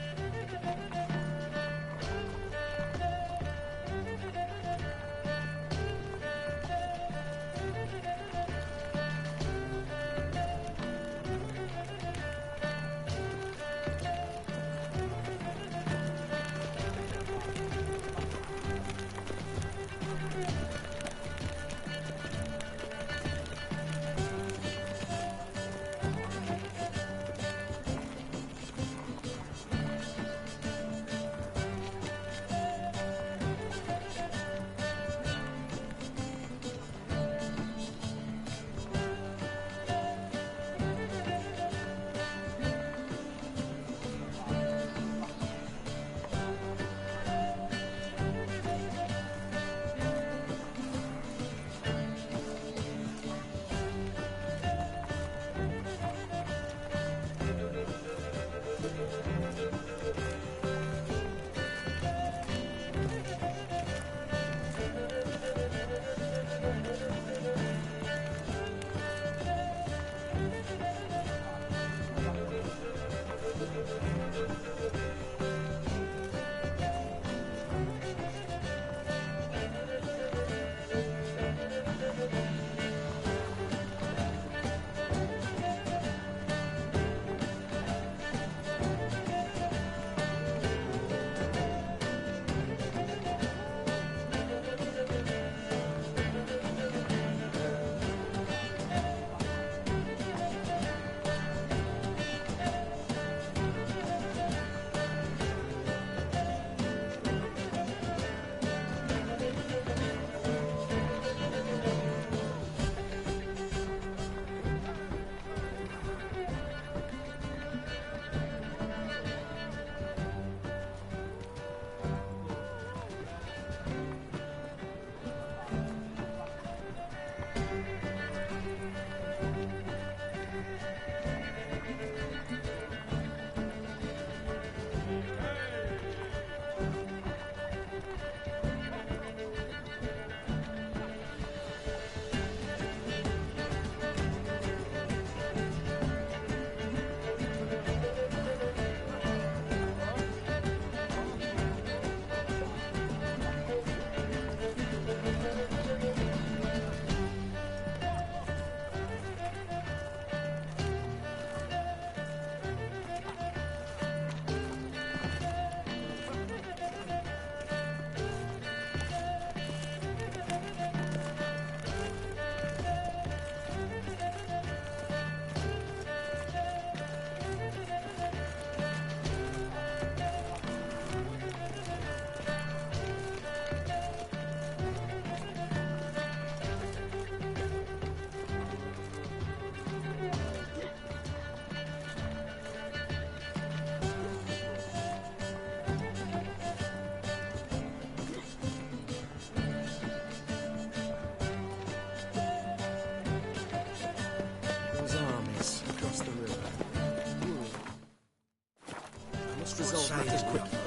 Resolve matters quickly.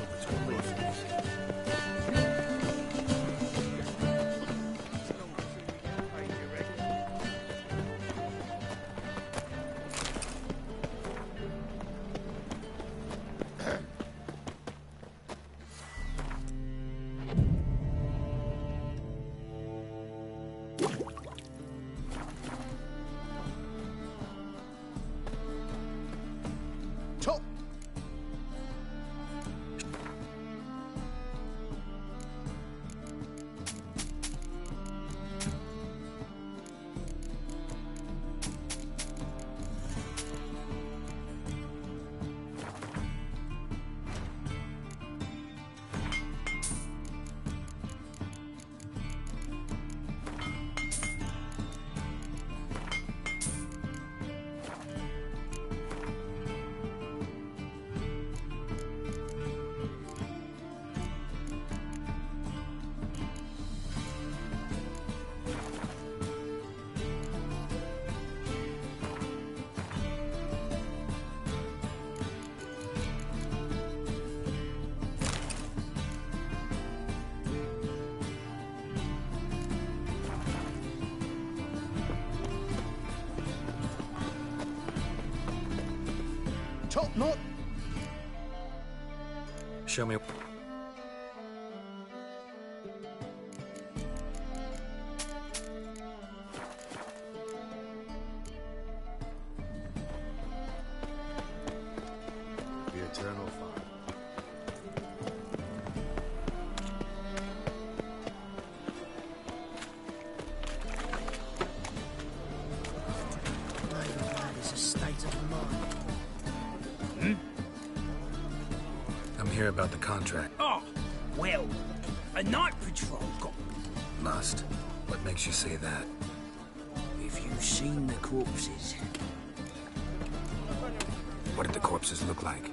top knot. Show me. The eternal fire. Novigrad is a state of mind. I'm here about the contract. Oh, well, a night patrol got... Must? What makes you say that? If you've seen the corpses... What did the corpses look like?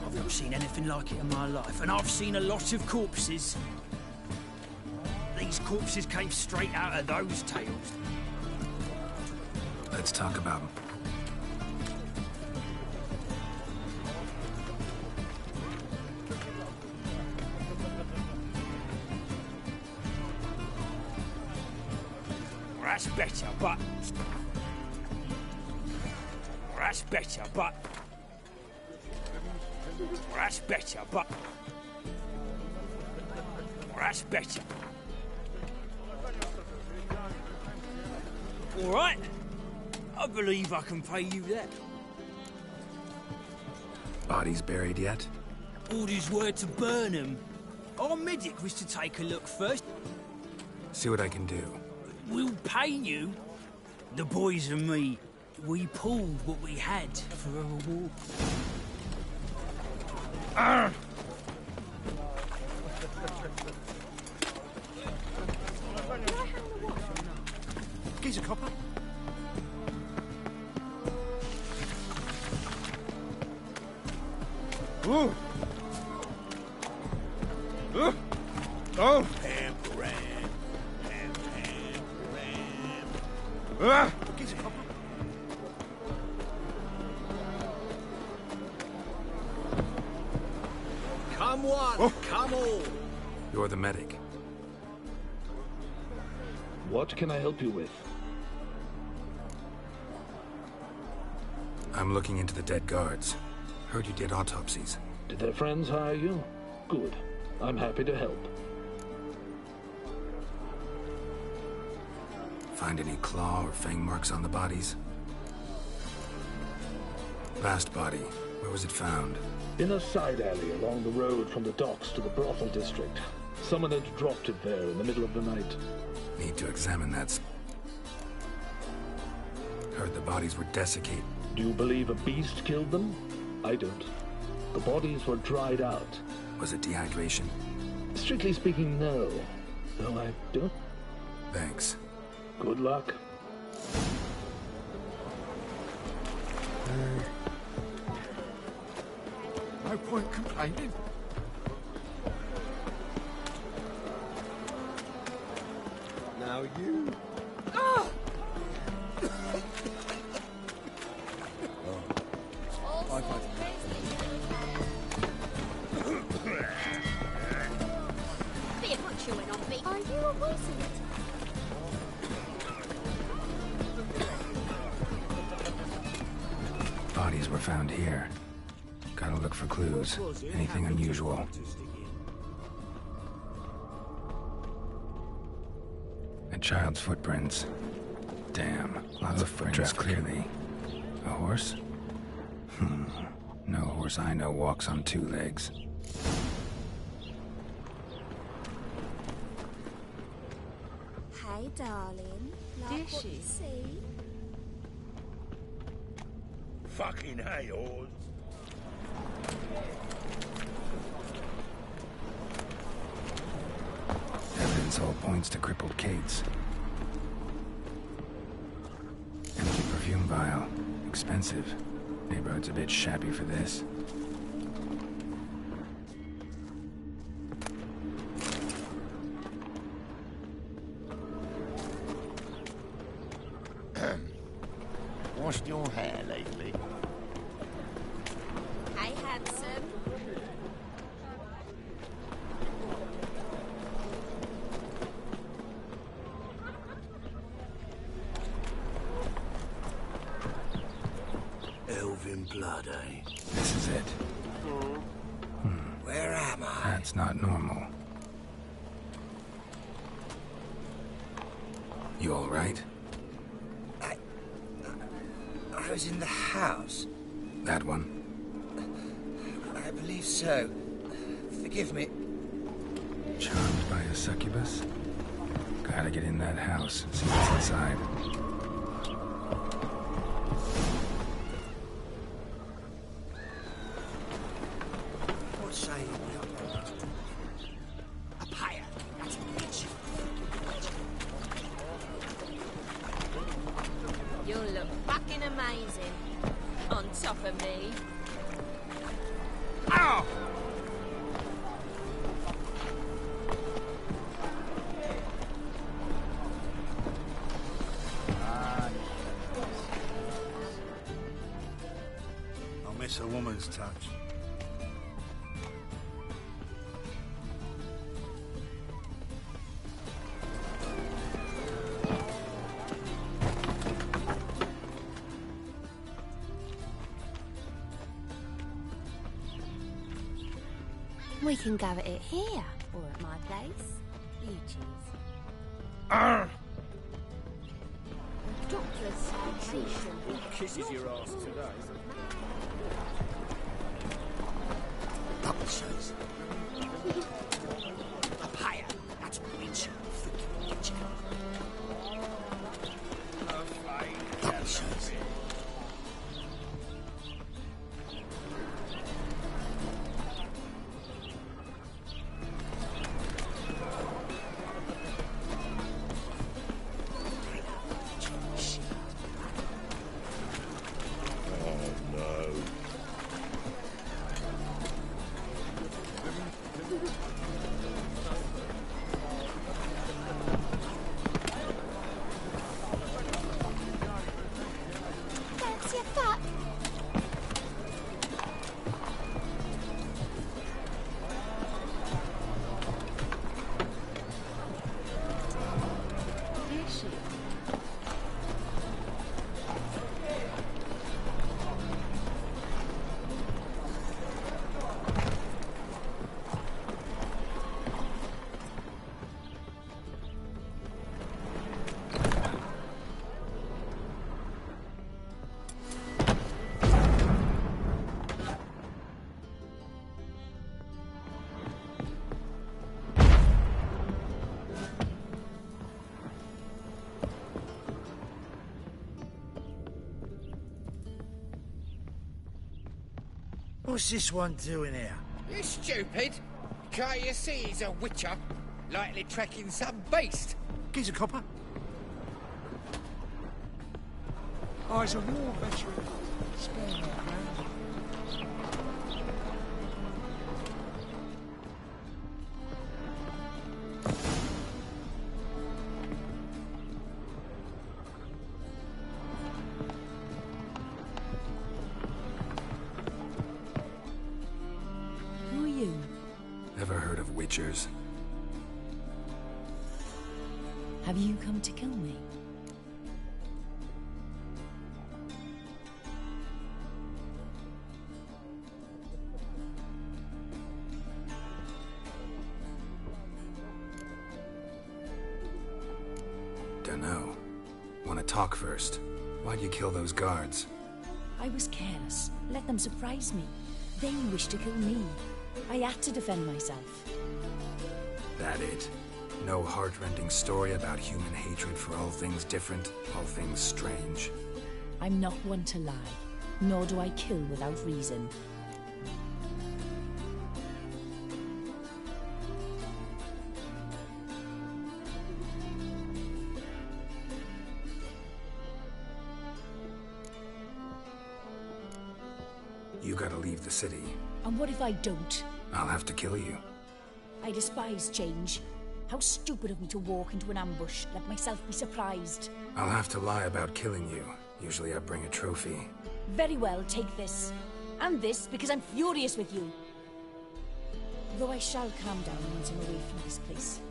I've not seen anything like it in my life, and I've seen a lot of corpses. These corpses came straight out of those tales. Let's talk about them. That's better, but... That's better, but... That's better, but... That's better. All right. I believe I can pay you that. Bodies buried yet? Orders were to burn them. Our medic was to take a look first. See what I can do. We'll pay you. The boys and me, we pulled what we had for a reward. Gee's a copper. Ooh. Oh. Gee's a copper. Come one, come all. You're the medic. What can I help you with? I'm looking into the dead guards. Heard you did autopsies. Did their friends hire you? Good. I'm happy to help. Find any claw or fang marks on the bodies? Last body, where was it found? In a side alley along the road from the docks to the brothel district. Someone had dropped it there in the middle of the night. Need to examine that. Heard the bodies were desiccated. Do you believe a beast killed them? I don't. The bodies were dried out. Was it dehydration? Strictly speaking, no. Though I don't... Thanks. Good luck. No point complaining. Now you. Be a butcher went on me. Are you a wizard? Bodies were found here. Gotta look for clues. Anything unusual. A child's footprints. Damn, lots of footprints clearly. A horse? No horse I know walks on two legs. Hey, darling. Like what you see? Fucking hey, Oz. Evidence all points to crippled Kate's. Empty perfume vial. Expensive. Neighborhood's a bit shabby for this. Washed your hair lately? Hey, handsome. Elven human blood, eh? This is it. Where am I? That's not normal. You all right? I was in the house. That one? I believe so. Forgive me. Charmed by a succubus? Gotta get in that house, see what's inside. What say you? A pyre. That's a bitch. You'll look fucking amazing on top of me. Ow! I'll miss a woman's touch. We can go at it here, or at my place. You choose. Doctor's citation. Who kisses your ass today? Publishers. A pyre. That's rich. Publishers. Fancy a fuck? Is she? What's this one doing here? You stupid! Can't you see he's a witcher? Likely tracking some beast. He's a copper. I was a war veteran. Spare me, man. Who are you? Ever heard of witchers? Have you come to kill me? Dunno. Wanna talk first? Why'd you kill those guards? I was careless. Let them surprise me. They wished to kill me. I had to defend myself. That it? No heart-rending story about human hatred for all things different, all things strange. I'm not one to lie, nor do I kill without reason. You gotta leave the city. And what if I don't? I'll have to kill you. I despise change. How stupid of me to walk into an ambush, let myself be surprised. I'll have to lie about killing you. Usually I bring a trophy. Very well, take this. And this, because I'm furious with you. Though I shall calm down once I'm away from this place.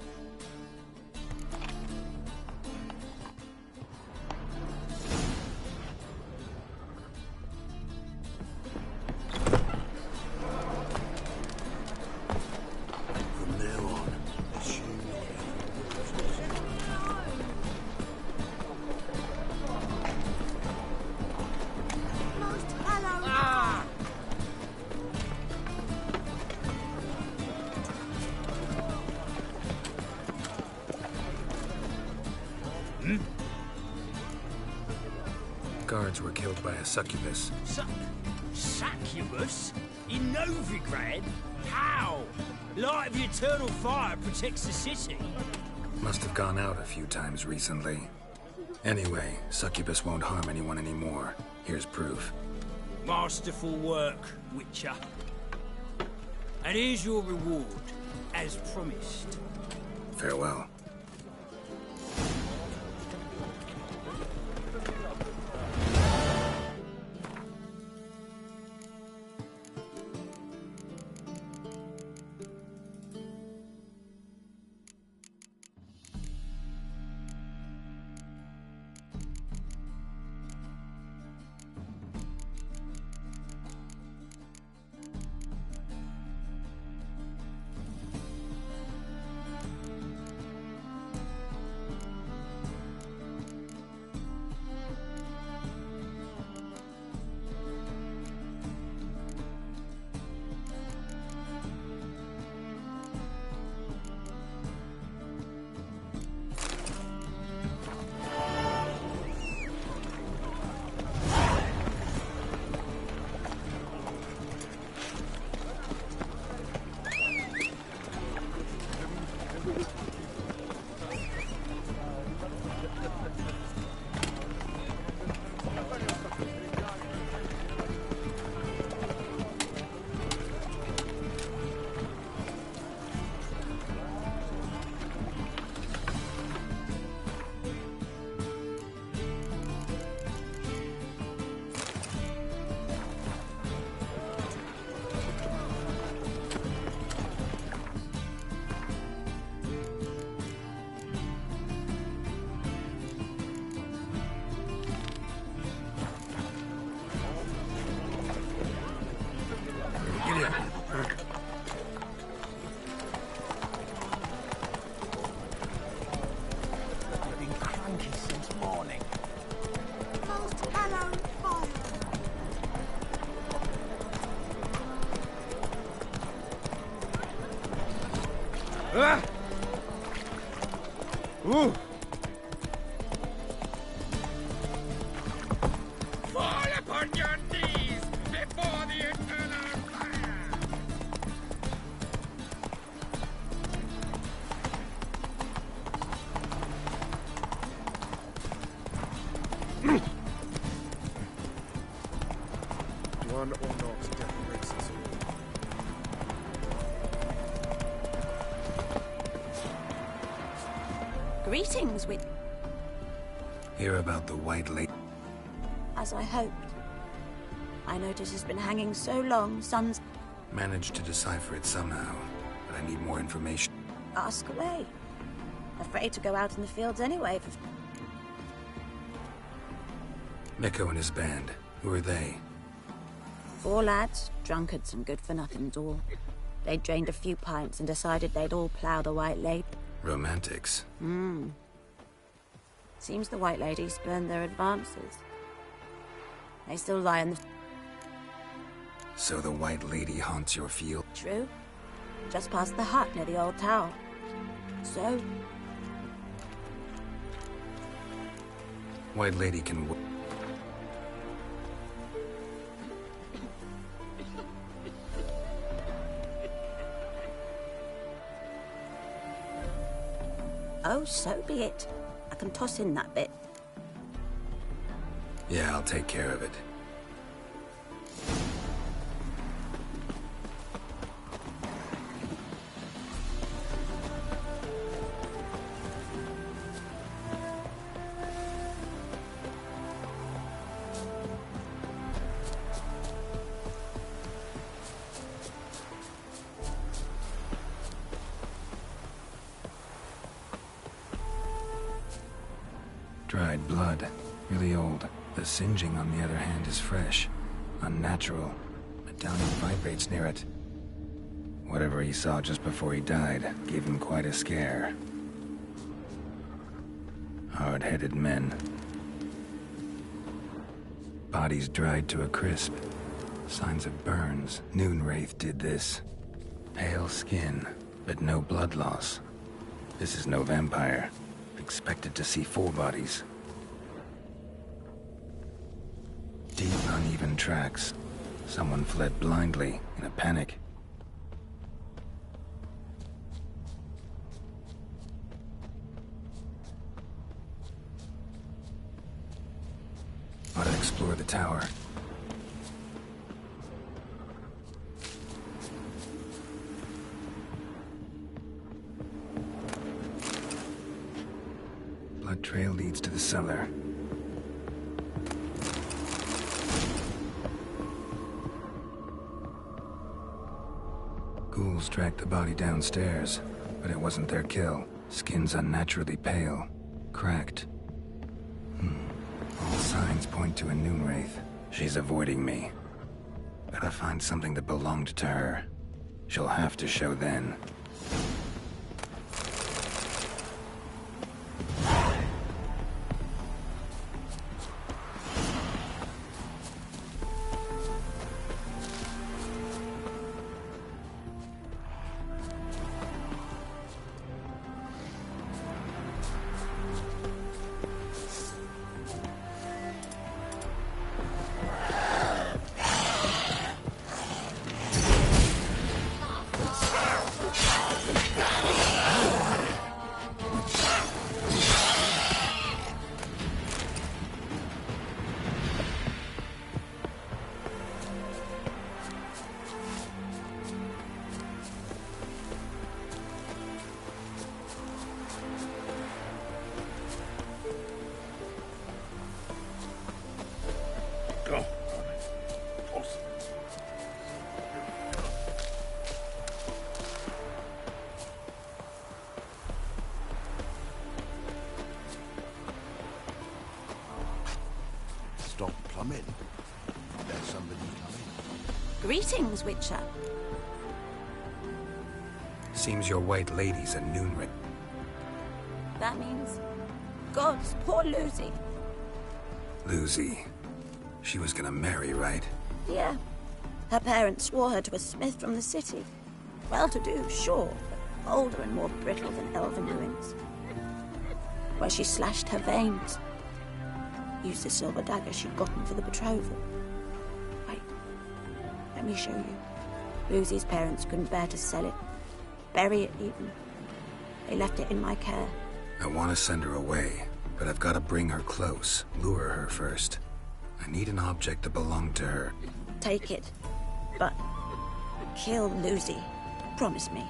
Guards were killed by a succubus. Succubus? In Novigrad? How? Light of the eternal fire protects the city. Must have gone out a few times recently. Anyway, succubus won't harm anyone anymore. Here's proof. Masterful work, Witcher. And here's your reward, as promised. Farewell. Ooh. Fall upon your knees before the eternal fire! One or not, death breaks us all. Greetings, with Hear about the White Lady. as I hoped. I notice it's been hanging so long, Son's Managed to decipher it somehow, but I need more information. ask away. Afraid to go out in the fields anyway. Mikko and his band. Who are they? 4 lads, drunkards and good-for-nothings all. They drained a few pints and decided they'd all plough the White Lady. Romantics. Seems the White Lady spurned their advances. They still lie in the... So the White Lady haunts your field? True. Just past the hut near the old tower. So, White Lady can... oh, so be it. I can toss in that bit. Yeah, I'll take care of it. Dried blood. Really old. The singeing, on the other hand, is fresh. Unnatural. Medallion vibrates near it. Whatever he saw just before he died gave him quite a scare. Hard-headed men. Bodies dried to a crisp. Signs of burns. Noonwraith did this. Pale skin, but no blood loss. This is no vampire. The expected to see 4 bodies. Deep, uneven tracks. Someone fled blindly in a panic. Ought to explore the tower. Blood trail leads to the cellar. Ghouls dragged the body downstairs, but it wasn't their kill. Skin's unnaturally pale, cracked. All signs point to a Noonwraith. She's avoiding me. Gotta find something that belonged to her. She'll have to show then. Stop plumbing. There's somebody coming. Greetings, Witcher. Seems your white lady's a Noonwraith. That means... Gods, poor Lucy. Lucy. She was gonna marry, right? Yeah. Her parents swore her to a smith from the city. Well-to-do, sure, but older and more brittle than elven ruins. Where she slashed her veins. Used the silver dagger she'd gotten for the betrothal. Wait, let me show you. Lucy's parents couldn't bear to sell it. Bury it, even. They left it in my care. I want to send her away, but I've got to bring her close, lure her first. I need an object that belonged to her. Take it, but kill Lucy. Promise me.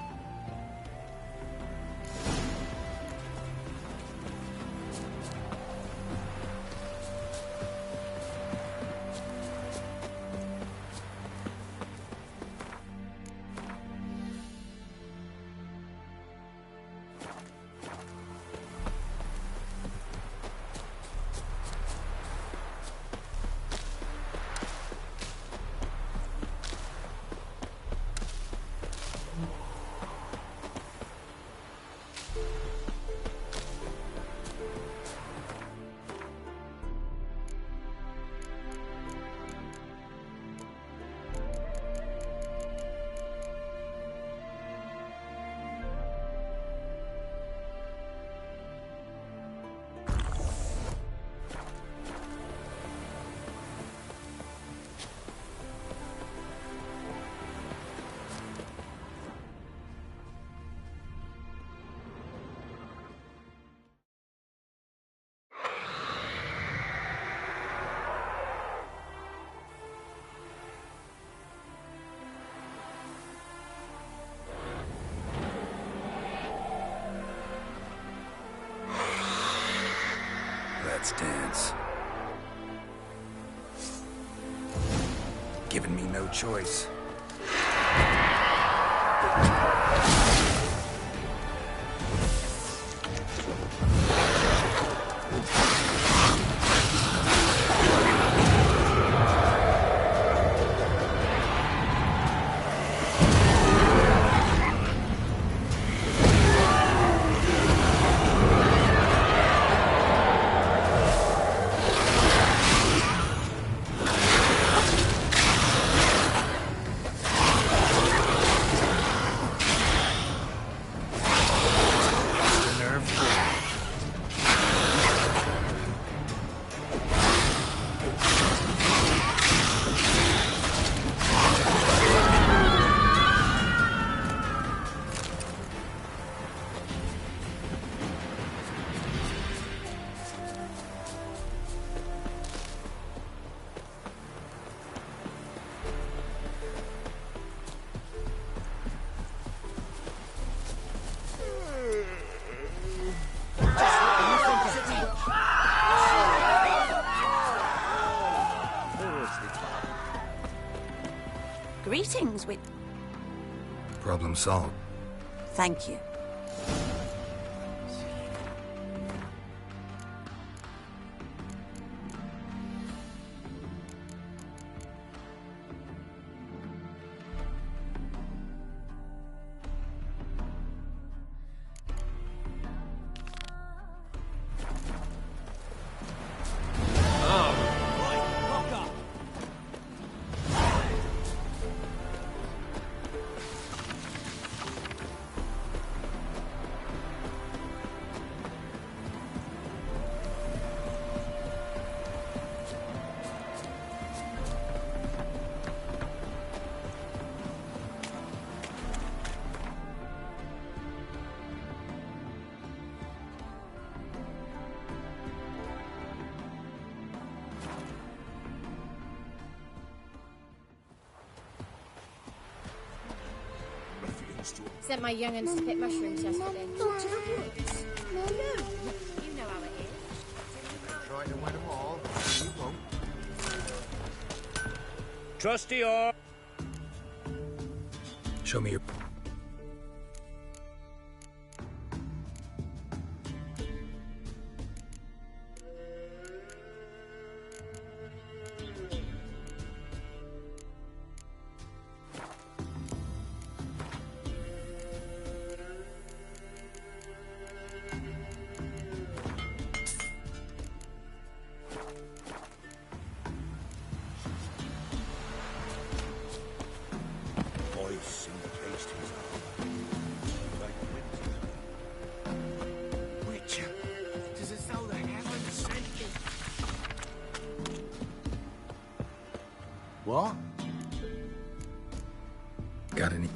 Let's dance. Giving me no choice. Greetings, with. Problem solved. Thank you. Sent my young'uns to pick mushrooms yesterday. You know how it is. Try to win them all. You won't. Trusty or... Show me your... What? Got any?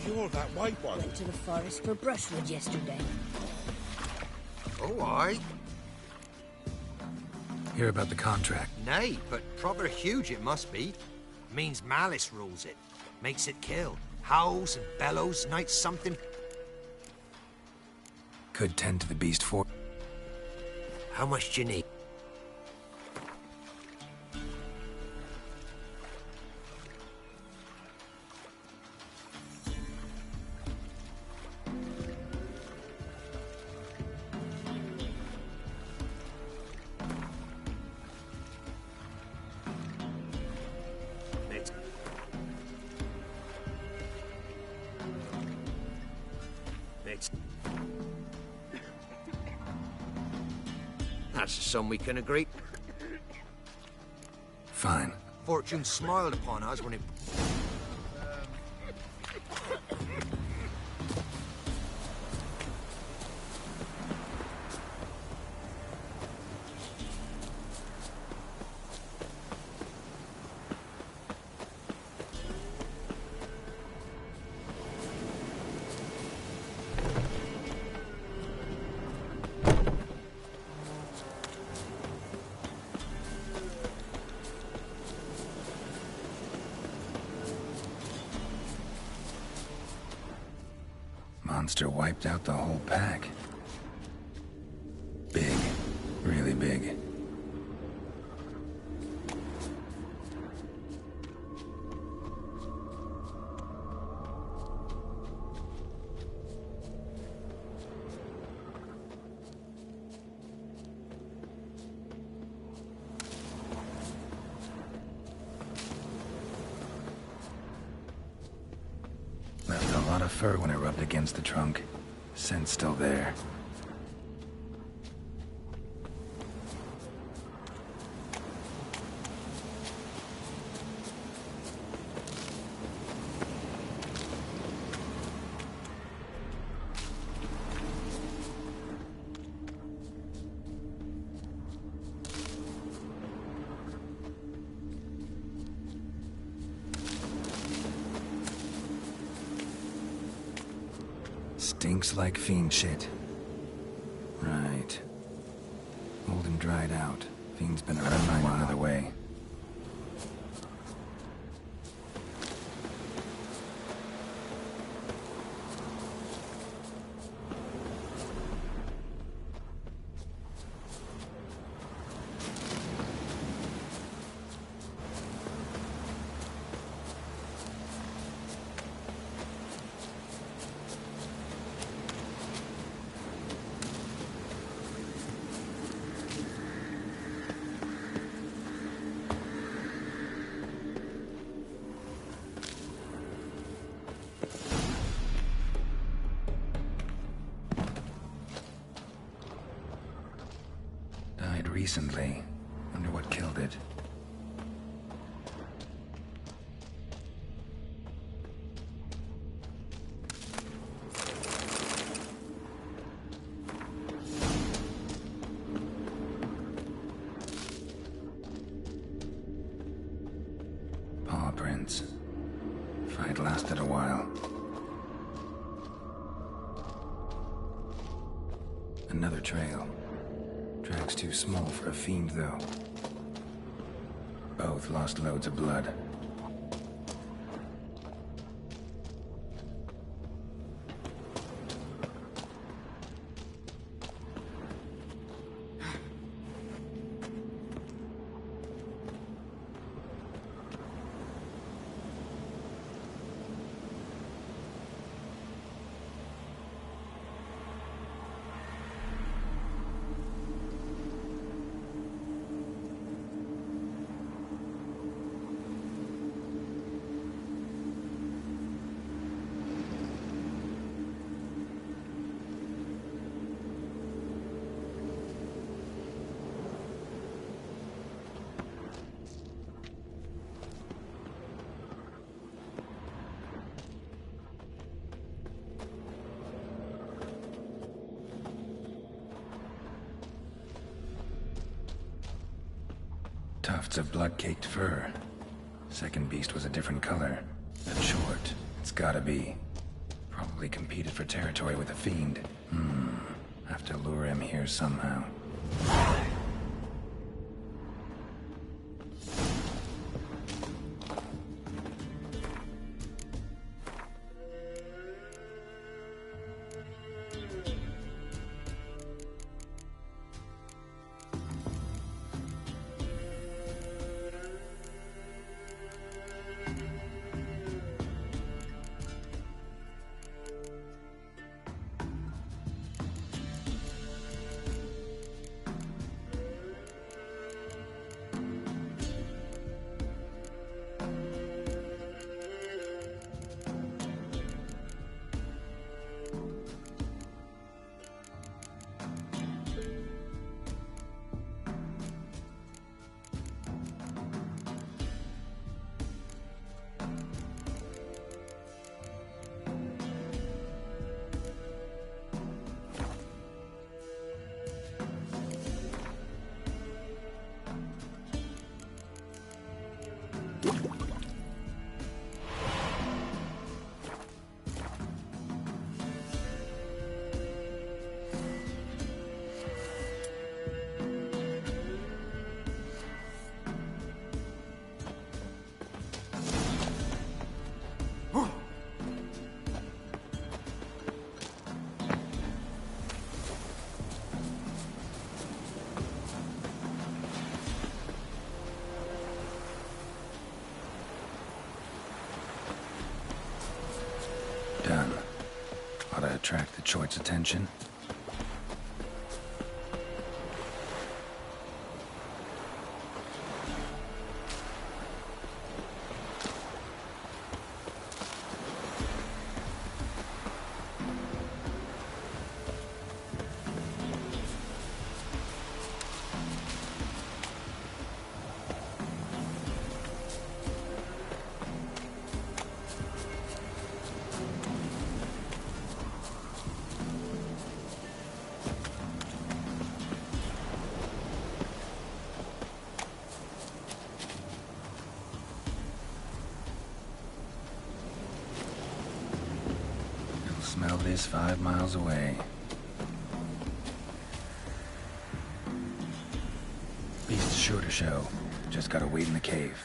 You're that white one. Went to the forest for brushwood yesterday. Oh, aye. Hear about the contract. Nay, but proper huge it must be. Means malice rules it. Makes it kill. Howls and bellows, nights something. Could tend to the beast for... How much do you need? That's a sum we can agree. Fine. Fortune smiled upon us when it... Monster wiped out the whole pack. Big. Really big. Left a lot of fur when it rubbed against the trunk. Scent's still there. Stinks like fiend shit. Right. Old and dried out. Fiend's been around find another way. Recently. Wonder what killed it. Paw prints. Fight lasted a while. Another trail. Track's too small for a fiend, though. Both lost loads of blood. Tufts of blood-caked fur. Second beast was a different color. And short. It's gotta be. Probably competed for territory with a fiend. Have to lure him here somehow. Done. Ought to attract the choit's attention. Smell this 5 miles away. Beast's sure to show. Just gotta wait in the cave.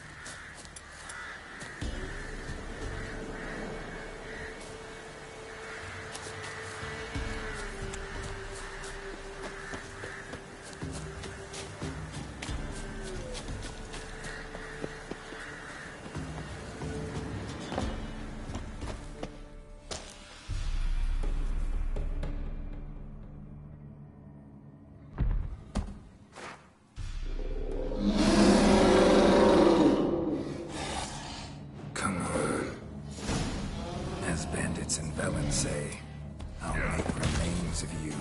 Say, I'll make remains of you.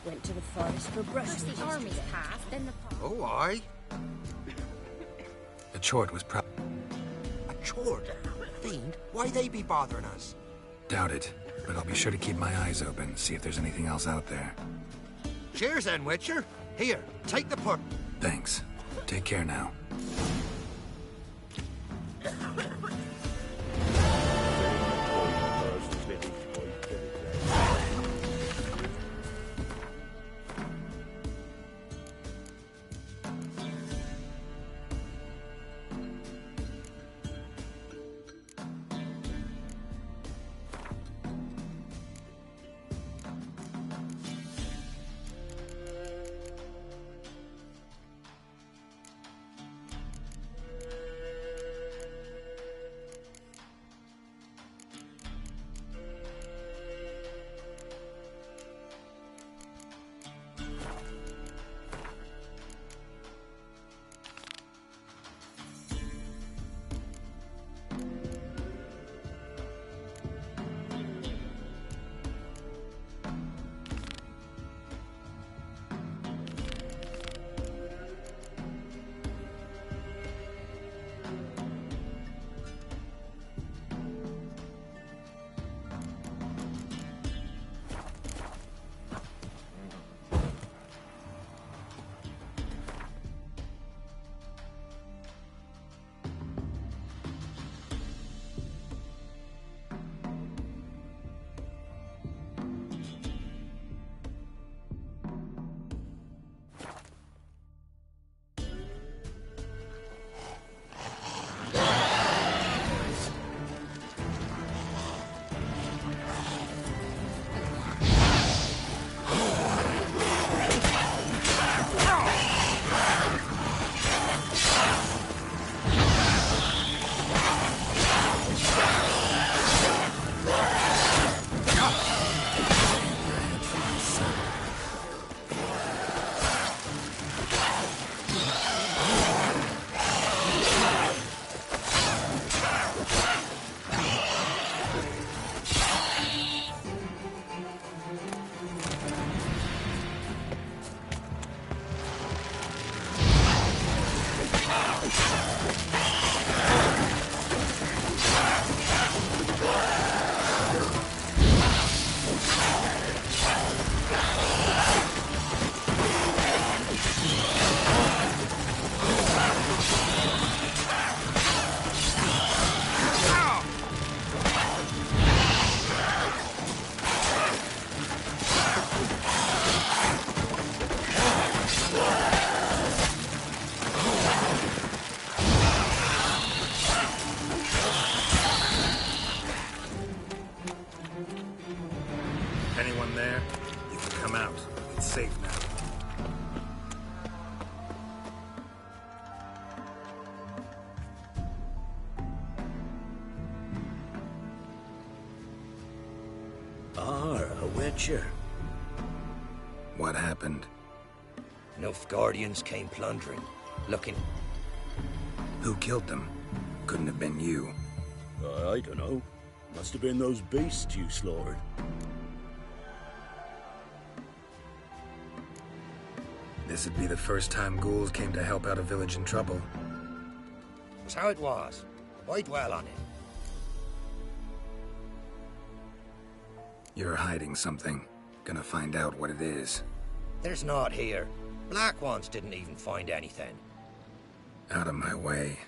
Went to the forest for brushwood. First the army's passed, then the park. Oh, aye. The chort was A chort? Fiend, why they be bothering us? Doubt it, but I'll be sure to keep my eyes open, see if there's anything else out there. Cheers then, Witcher. Here, take the put. Thanks. Take care now. safe now. A witcher. What happened? Nilfgaardians came plundering, looking... Who killed them? Couldn't have been you. I don't know. Must have been those beasts you slaughtered. This would be the first time ghouls came to help out a village in trouble. That's how it was. Why dwell on it? You're hiding something. Gonna find out what it is. There's not here. Black ones didn't even find anything. Out of my way.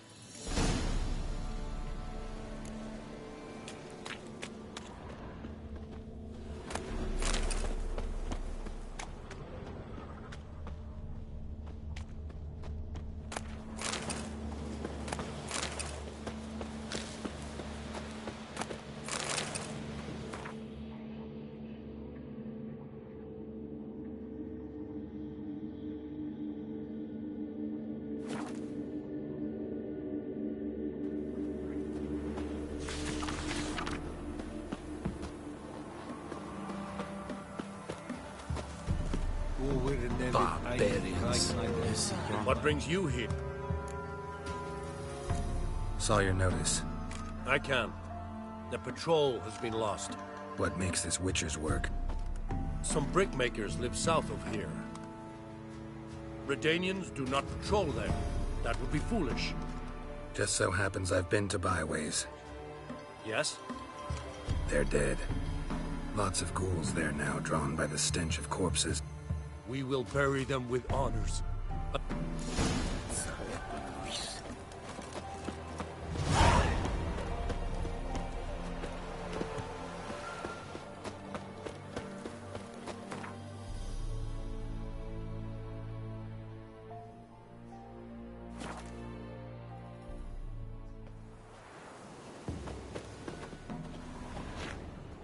Barbarians. What brings you here? Saw your notice. I can. The patrol has been lost. What makes this Witcher's work? Some brickmakers live south of here. Redanians do not patrol there. That would be foolish. Just so happens I've been to Byways. Yes? They're dead. Lots of ghouls there now, drawn by the stench of corpses. We will bury them with honors.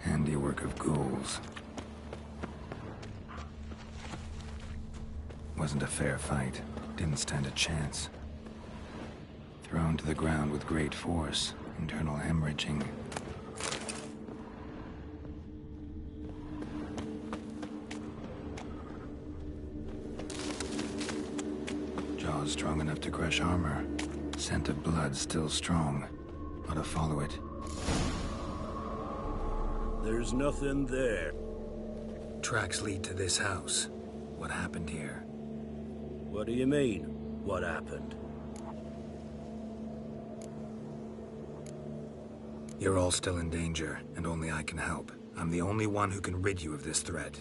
Handiwork of ghouls. Wasn't a fair fight. Didn't stand a chance. Thrown to the ground with great force. Internal hemorrhaging. Jaws strong enough to crush armor. Scent of blood still strong. Ought to follow it. There's nothing there. Tracks lead to this house. What happened here? What do you mean, what happened? You're all still in danger, and only I can help. I'm the only one who can rid you of this threat.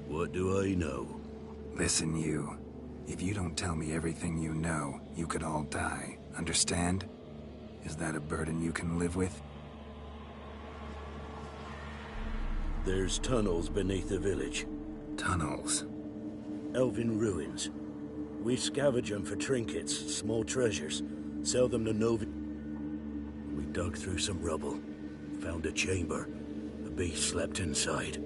What do I know? Listen, you. If you don't tell me everything you know, you could all die. Understand? Is that a burden you can live with? There's tunnels beneath the village. Tunnels? Elven ruins. We scavenge them for trinkets, small treasures. Sell them to Novigrad. We dug through some rubble. Found a chamber. The beast slept inside.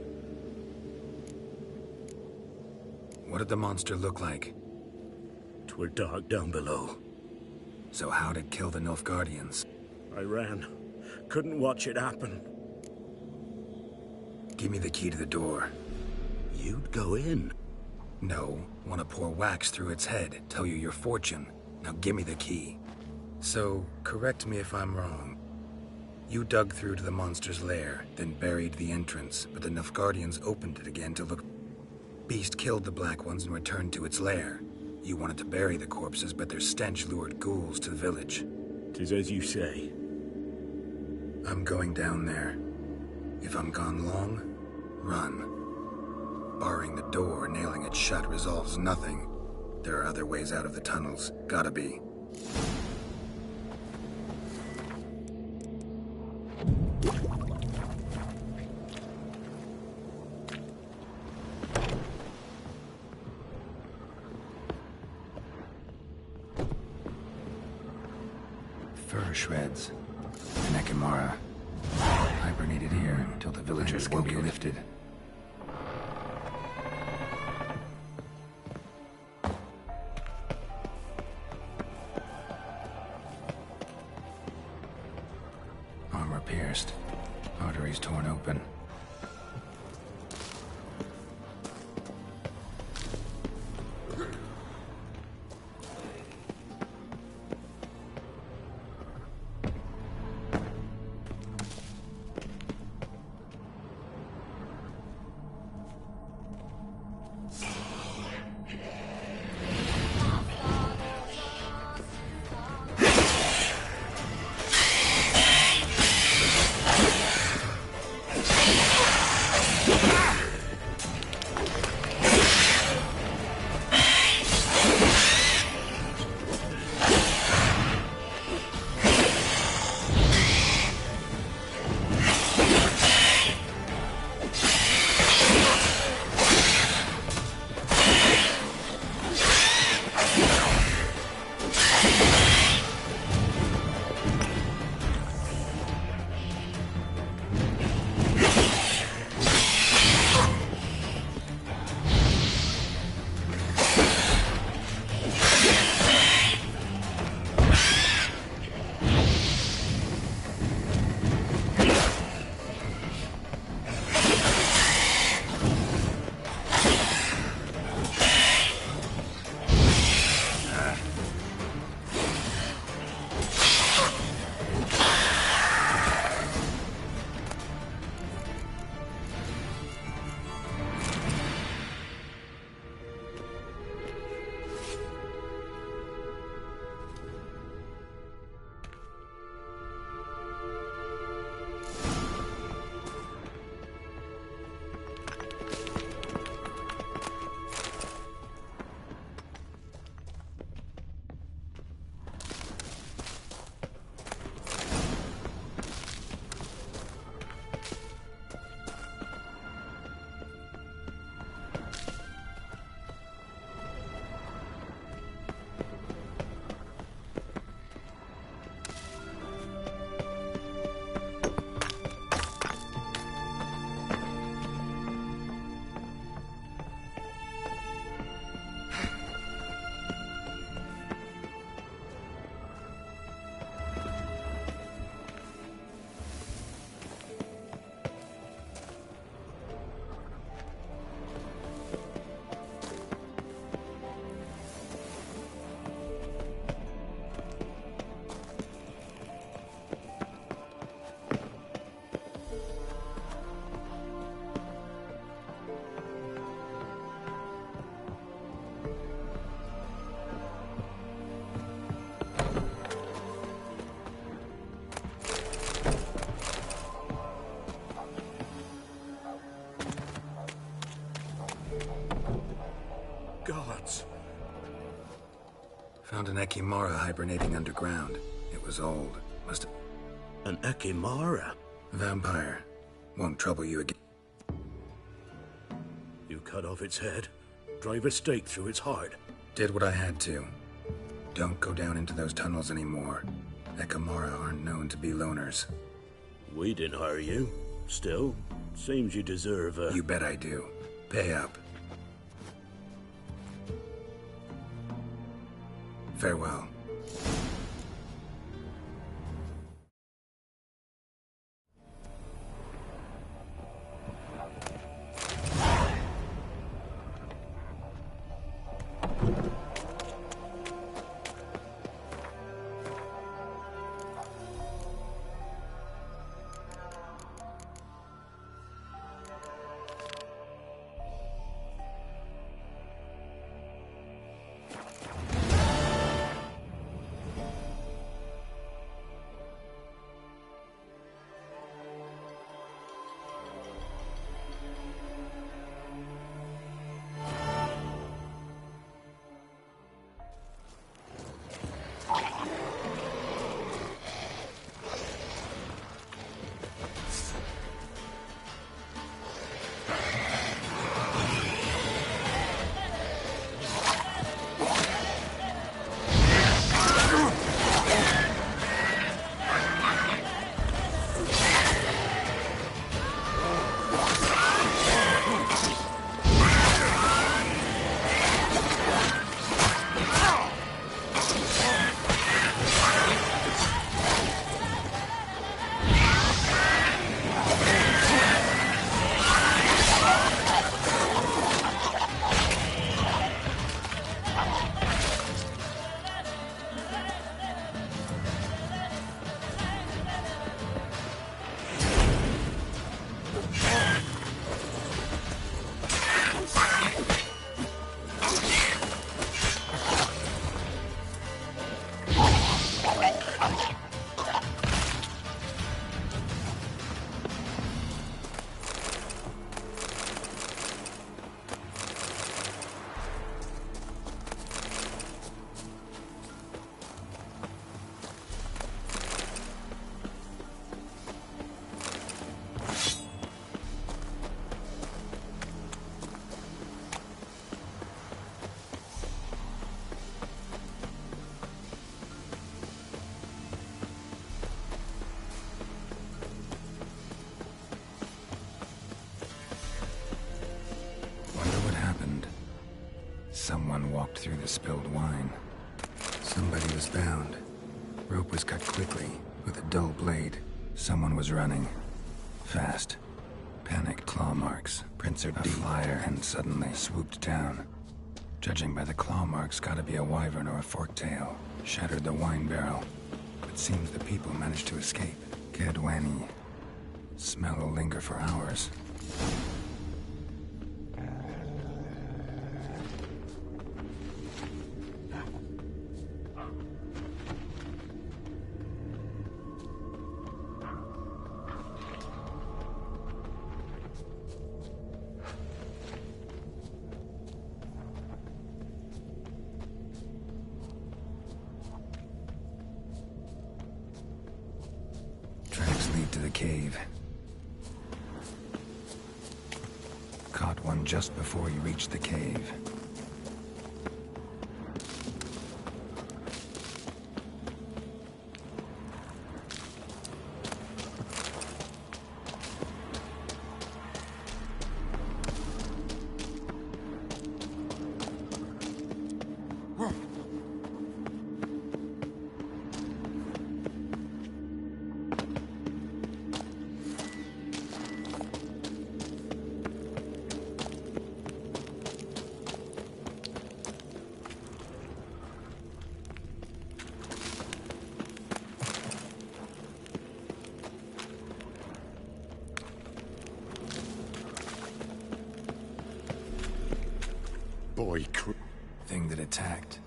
What did the monster look like? 'Twere dark down below. So how'd it kill the Nilfgaardians? I ran. Couldn't watch it happen. Give me the key to the door. You'd go in? No. Want to pour wax through its head, tell you your fortune. Now give me the key. So, correct me if I'm wrong. You dug through to the monster's lair, then buried the entrance, but the Nilfgaardians opened it again to look... Beast killed the Black Ones and returned to its lair. You wanted to bury the corpses, but their stench lured ghouls to the village. 'Tis as you say. I'm going down there. If I'm gone long, run. Barring the door, nailing it shut resolves nothing. There are other ways out of the tunnels. Gotta be. Fur shreds. An Ekimara. Hibernated here until the villagers can be lifted. Floor pierced. Arteries torn open. Gods. Found an Ekimara hibernating underground. It was old. Must have... An Ekimara? Vampire. Won't trouble you again. You cut off its head, drive a stake through its heart. Did what I had to. Don't go down into those tunnels anymore. Ekimara aren't known to be loners. We didn't hire you. Still, seems you deserve a... You bet I do. Pay up. Farewell. walked through the spilled wine. Somebody was bound. Rope was cut quickly, with a dull blade. Someone was running. Fast. Panicked claw marks. Prints are deep. A flyer and suddenly swooped down. Judging by the claw marks, gotta be a wyvern or a forktail. Shattered the wine barrel. It seems the people managed to escape. Kedwani. Smell will linger for hours. Tracks lead to the cave. Caught one just before you reached the cave. Thing that attacked.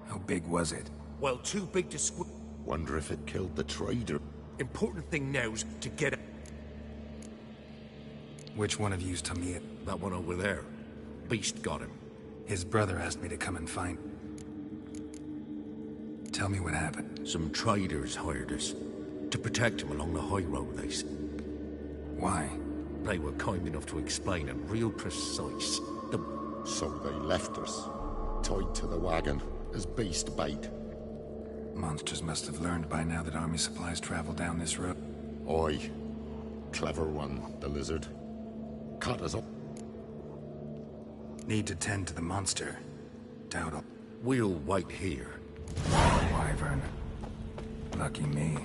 How big was it? Well, too big to squeeze. Wonder if it killed the trader. Important thing now's to get it. Which one of you's Tamir? That one over there. Beast got him. His brother asked me to come and find. Tell me what happened. Some traders hired us. To protect him along the high road, they said. Why? They were kind enough to explain it real precise. So they left us, tied to the wagon, as beast bait. Monsters must have learned by now that army supplies travel down this road. Oi. Clever one, the lizard. Caught us up. Need to tend to the monster. Doubt I'll... We'll wait here. Wyvern. Lucky me.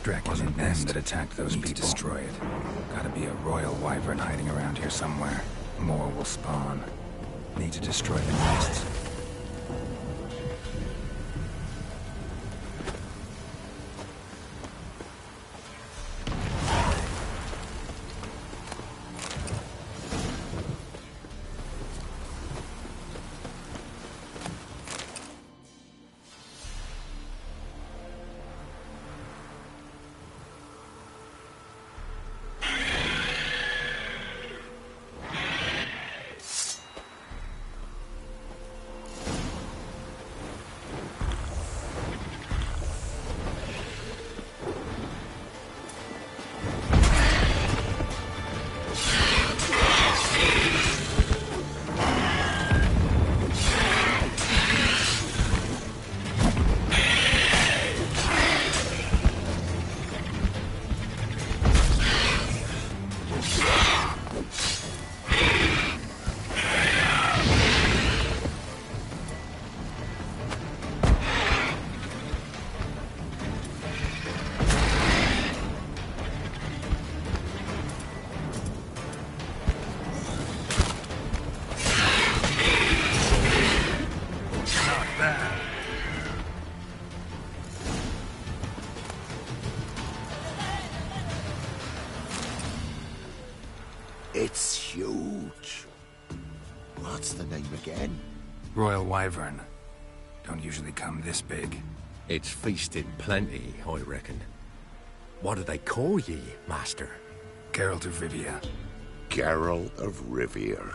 Dragon's and men that attacked those people. Destroy it. Gotta be a royal wyvern hiding around here somewhere. More will spawn. Need to destroy the nests. It's huge. What's the name again? Royal Wyvern. Don't usually come this big. It's feasted plenty, I reckon. What do they call ye, Master? Geralt of Rivia. Geralt of Rivia.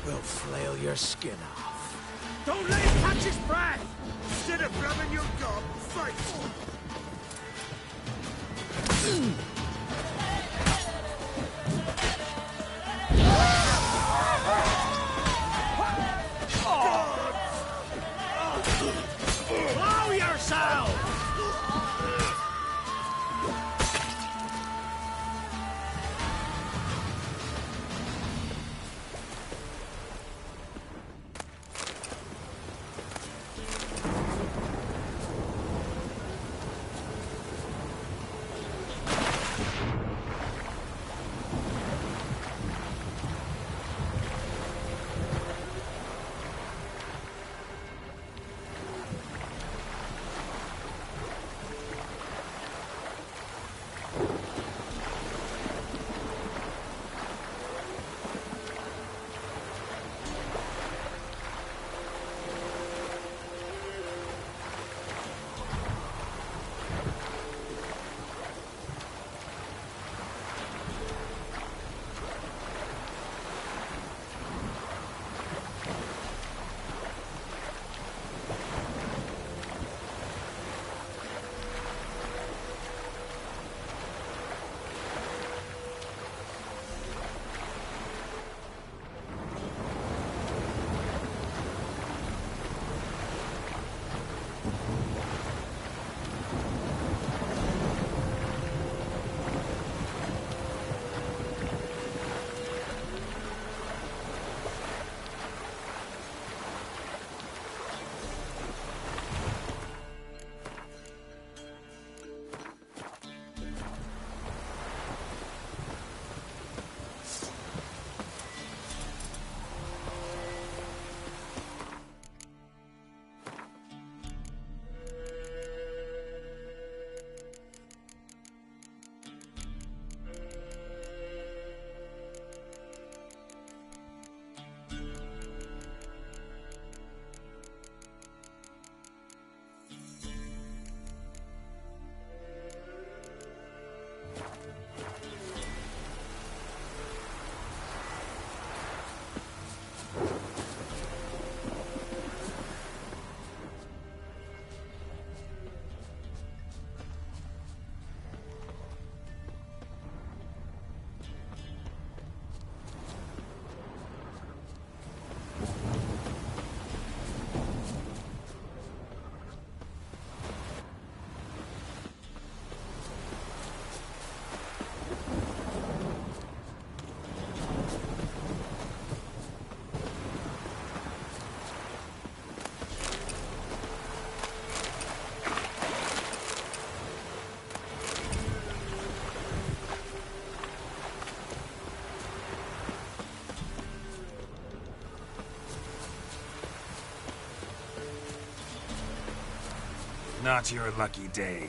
We'll flail your skin off. Don't let him catch his breath! Instead of grabbing your gob, fight! Blow yourself! Not your lucky day.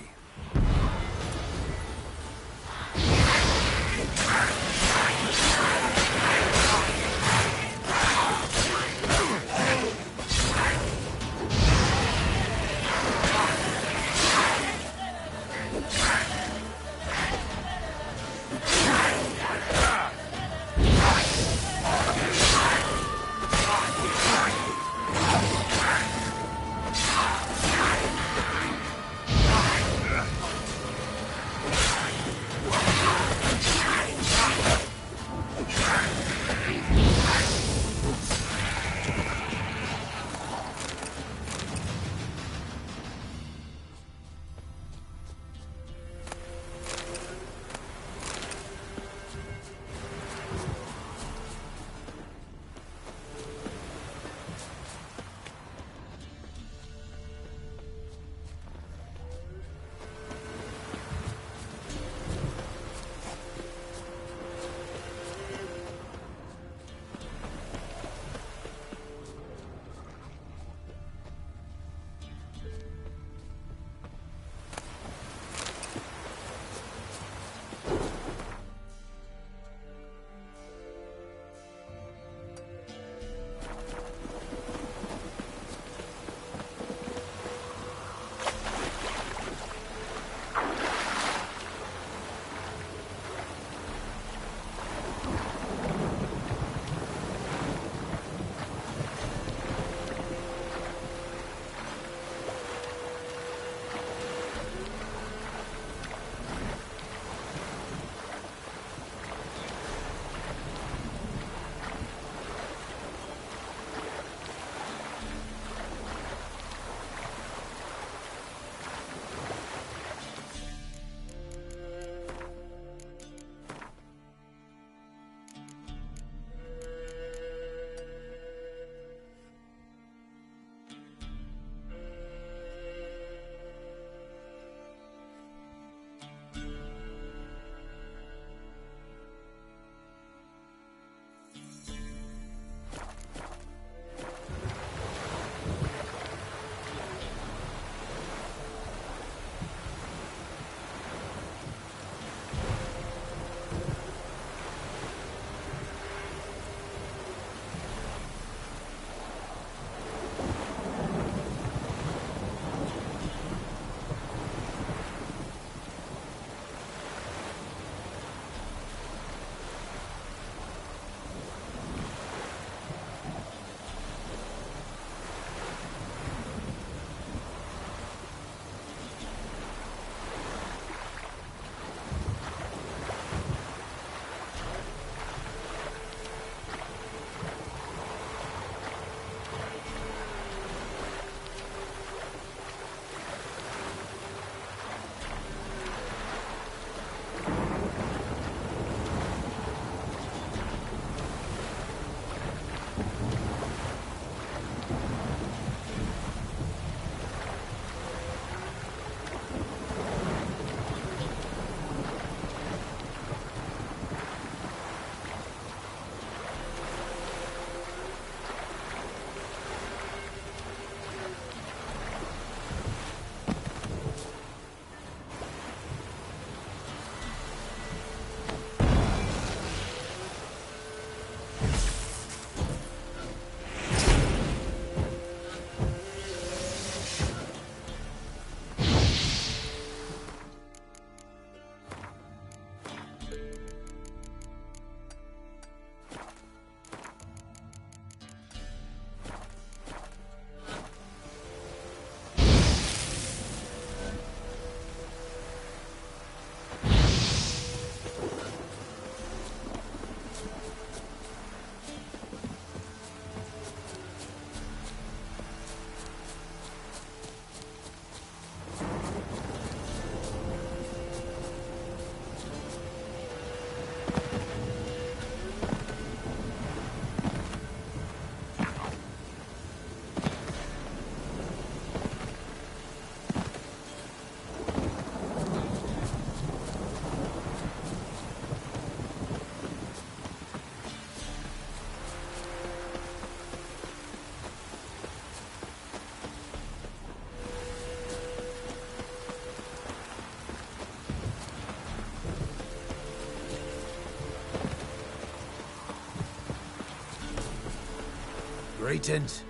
Greetings.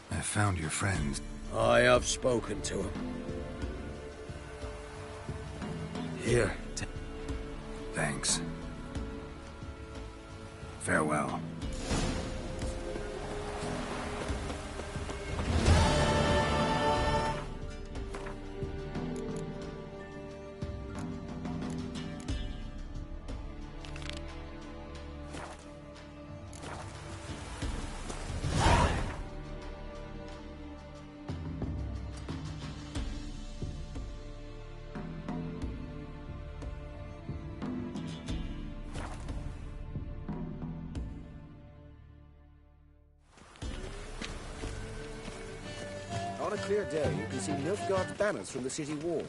I found your friends. I have spoken to him. Here. Thanks. Farewell. On a clear day, you can see Novigrad's banners from the city walls.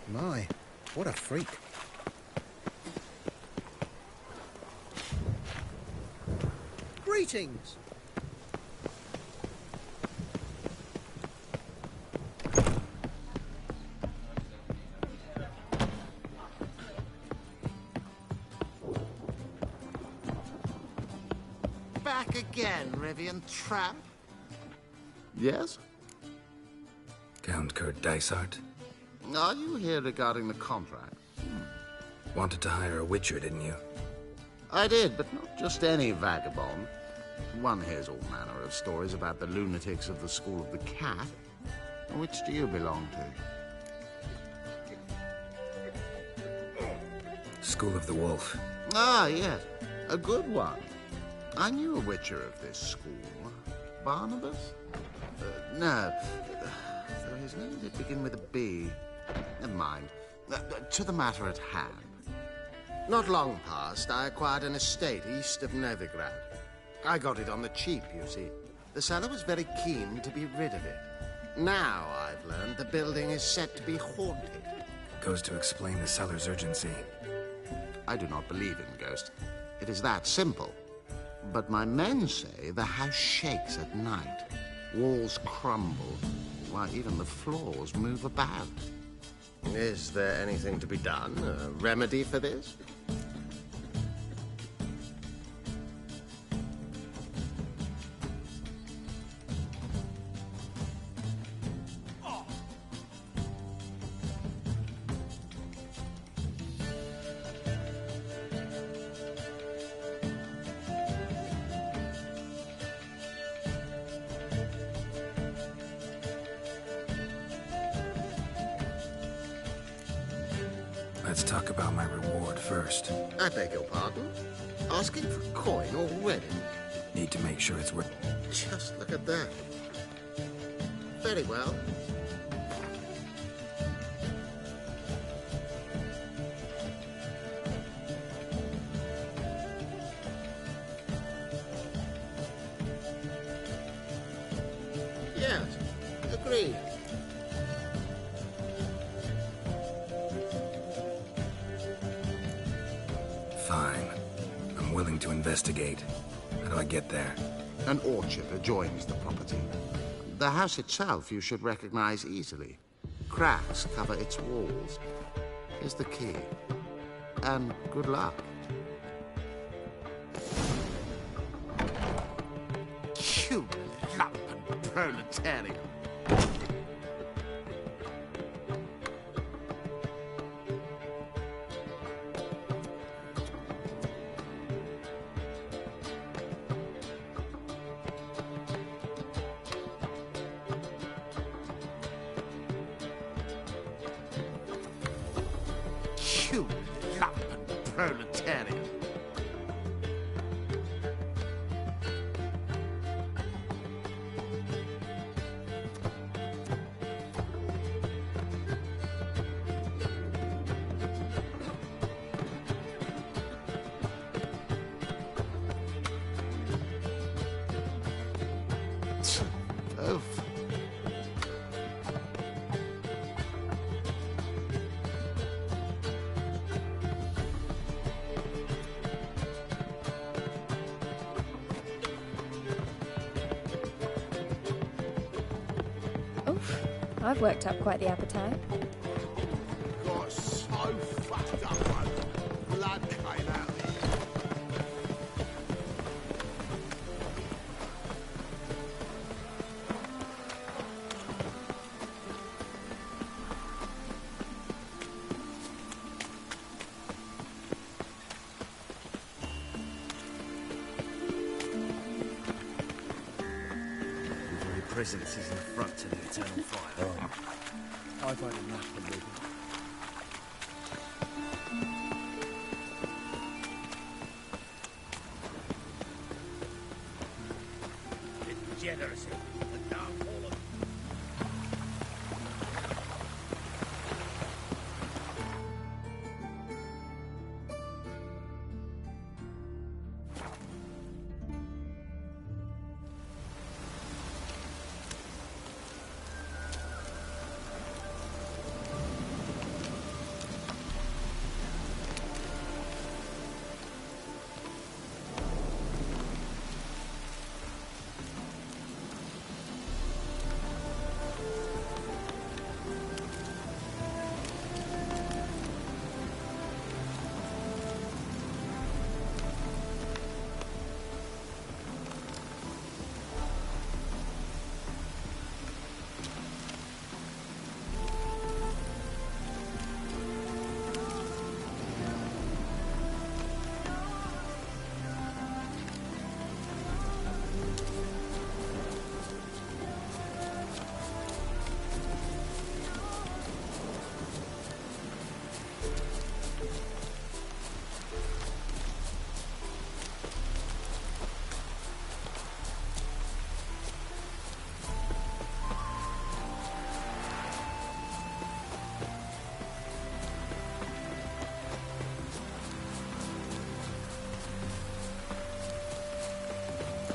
My, what a freak. Greetings! Back again, Rivian tramp. Yes? Count Kurt Dysart? Are you here regarding the contract? Wanted to hire a witcher, didn't you? I did, but not just any vagabond. One hears all manner of stories about the lunatics of the School of the Cat. Which do you belong to? School of the Wolf. Ah, yes. A good one. I knew a witcher of this school. Barnabas? No. Though his name did begin with a B. Never mind. To the matter at hand. Not long past, I acquired an estate east of Novigrad. I got it on the cheap, you see. The seller was very keen to be rid of it. Now, I've learned the building is said to be haunted. Goes to explain the seller's urgency. I do not believe in ghosts. It is that simple. But my men say the house shakes at night. Walls crumble, while even the floors move about. Is there anything to be done? A remedy for this? Let's talk about my reward first. I beg your pardon? Asking for coin already? Need to make sure it's worth... Just look at that. Very well. Yes, agreed. Fine. I'm willing to investigate. How do I get there? An orchard adjoins the property. The house itself you should recognize easily. Cracks cover its walls. Here's the key. And good luck. You lumpen proletarian. You lumpen proletarian. I've worked up quite the appetite. Got so fucked up, man. Blood came out of me. Presence is in front to the eternal fire. Oh. I've had enough of living. Degeneracy. The downfall of...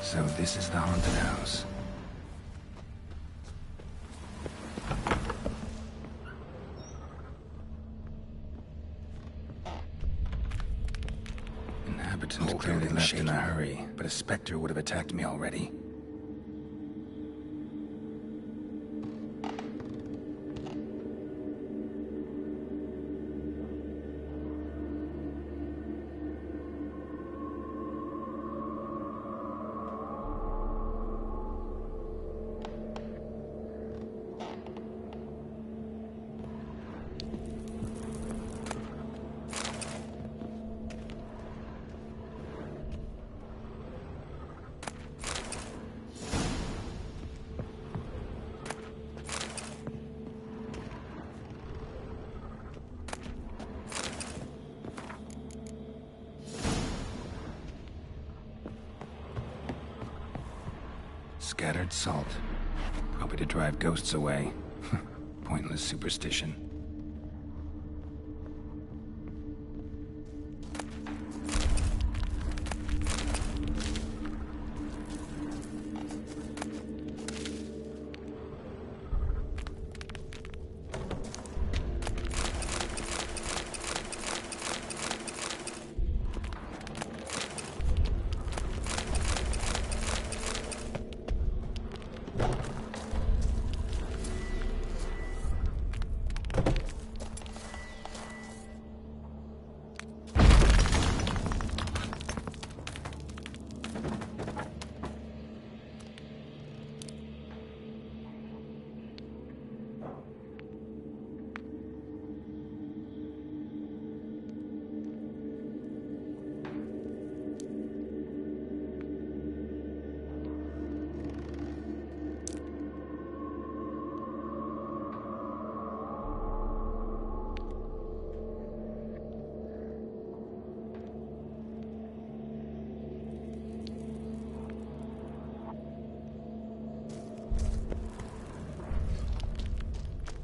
So this is the haunted house. Inhabitants clearly left in a hurry, but a specter would have attacked me already. Scattered salt. Probably to drive ghosts away. Pointless superstition.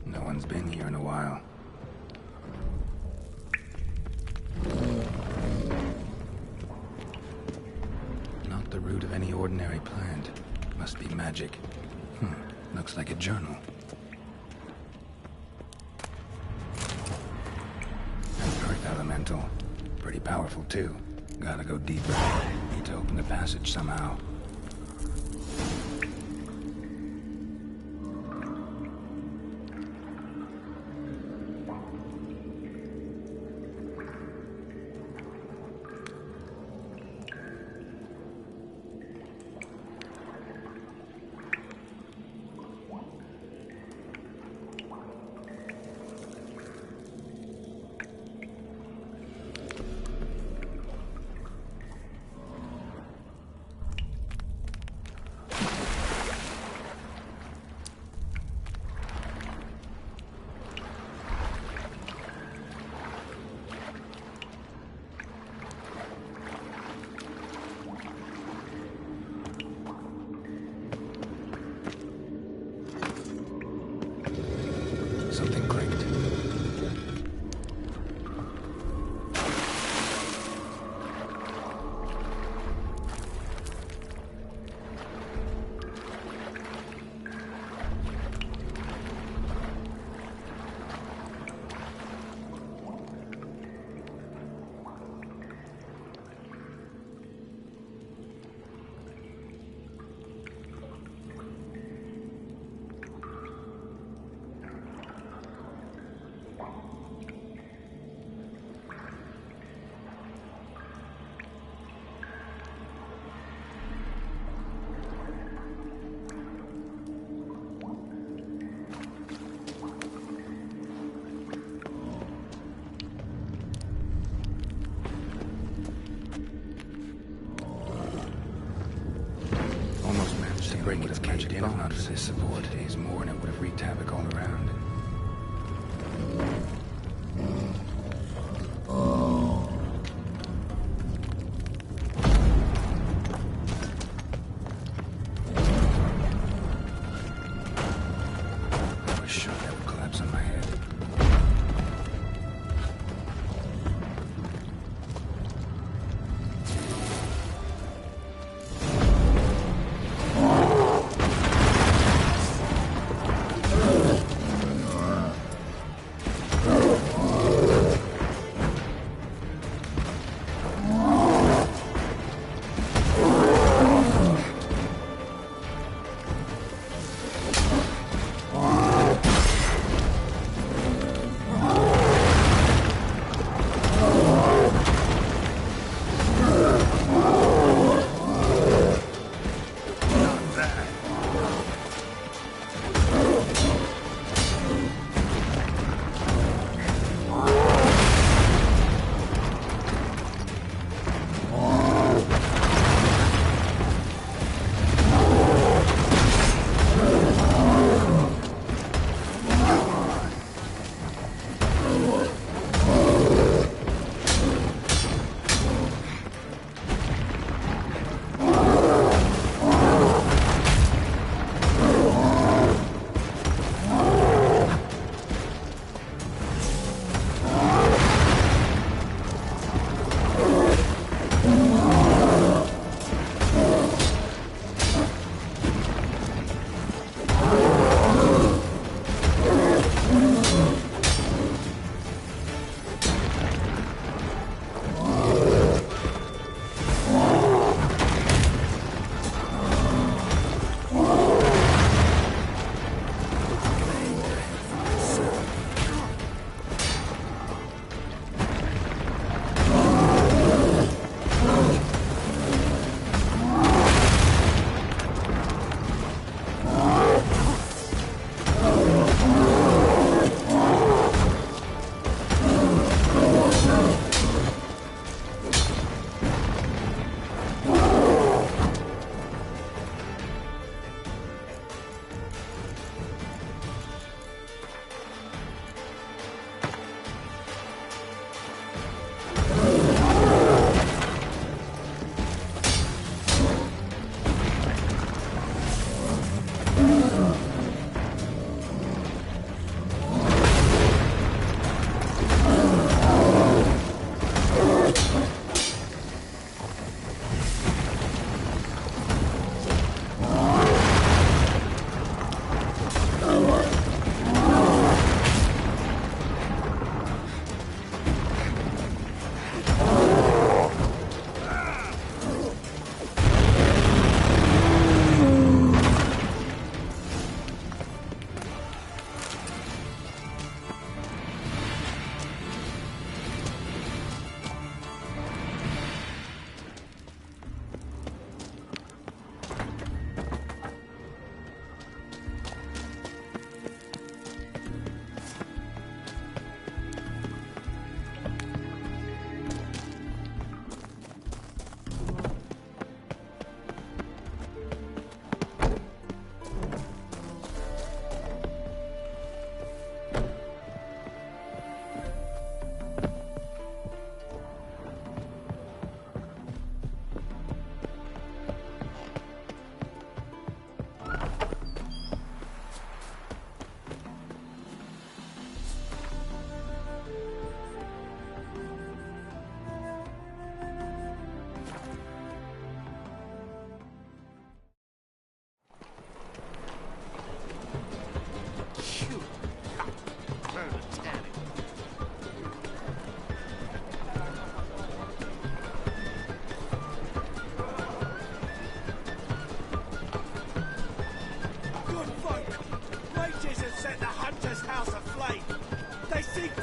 No one's been here in a while. Not the root of any ordinary plant. Must be magic. Looks like a journal. An earth elemental. Pretty powerful, too. Gotta go deeper. Need to open the passage somehow. break its magic in if not for this support. Days more and it would have wreaked havoc all around. I was sure that would collapse on my head.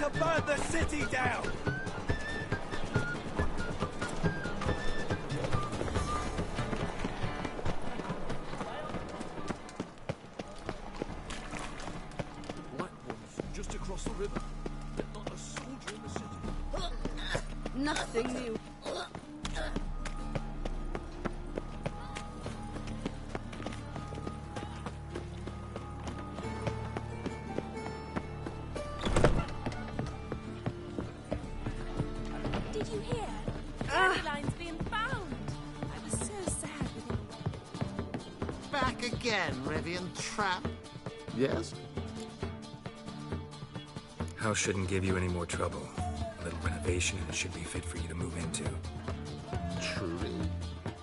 to burn the city down! Black ones, just across the river. Not a soldier in the city. Nothing new. again, Rivian tramp. Yes? House shouldn't give you any more trouble. A little renovation and it should be fit for you to move into. Truly?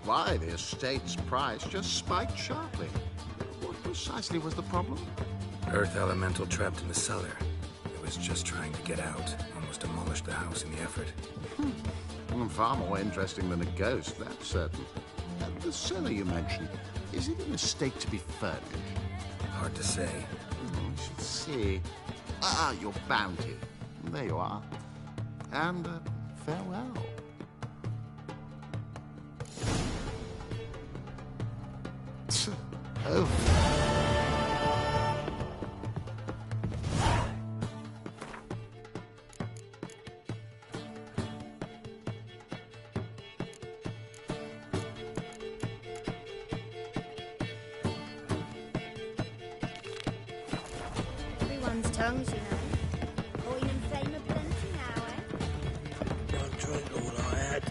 Why, the estate's price just spiked sharply. What precisely was the problem? Earth elemental trapped in the cellar. It was just trying to get out. Almost demolished the house in the effort. Far more interesting than a ghost, that's certain. The cellar you mentioned, is it in a state to be furnished? Hard to say. I should see. Ah, your bounty. There you are. And farewell. Oh. Everyone's tongues, you know. Coin and fame are plenty now, eh? Don't drink all I had.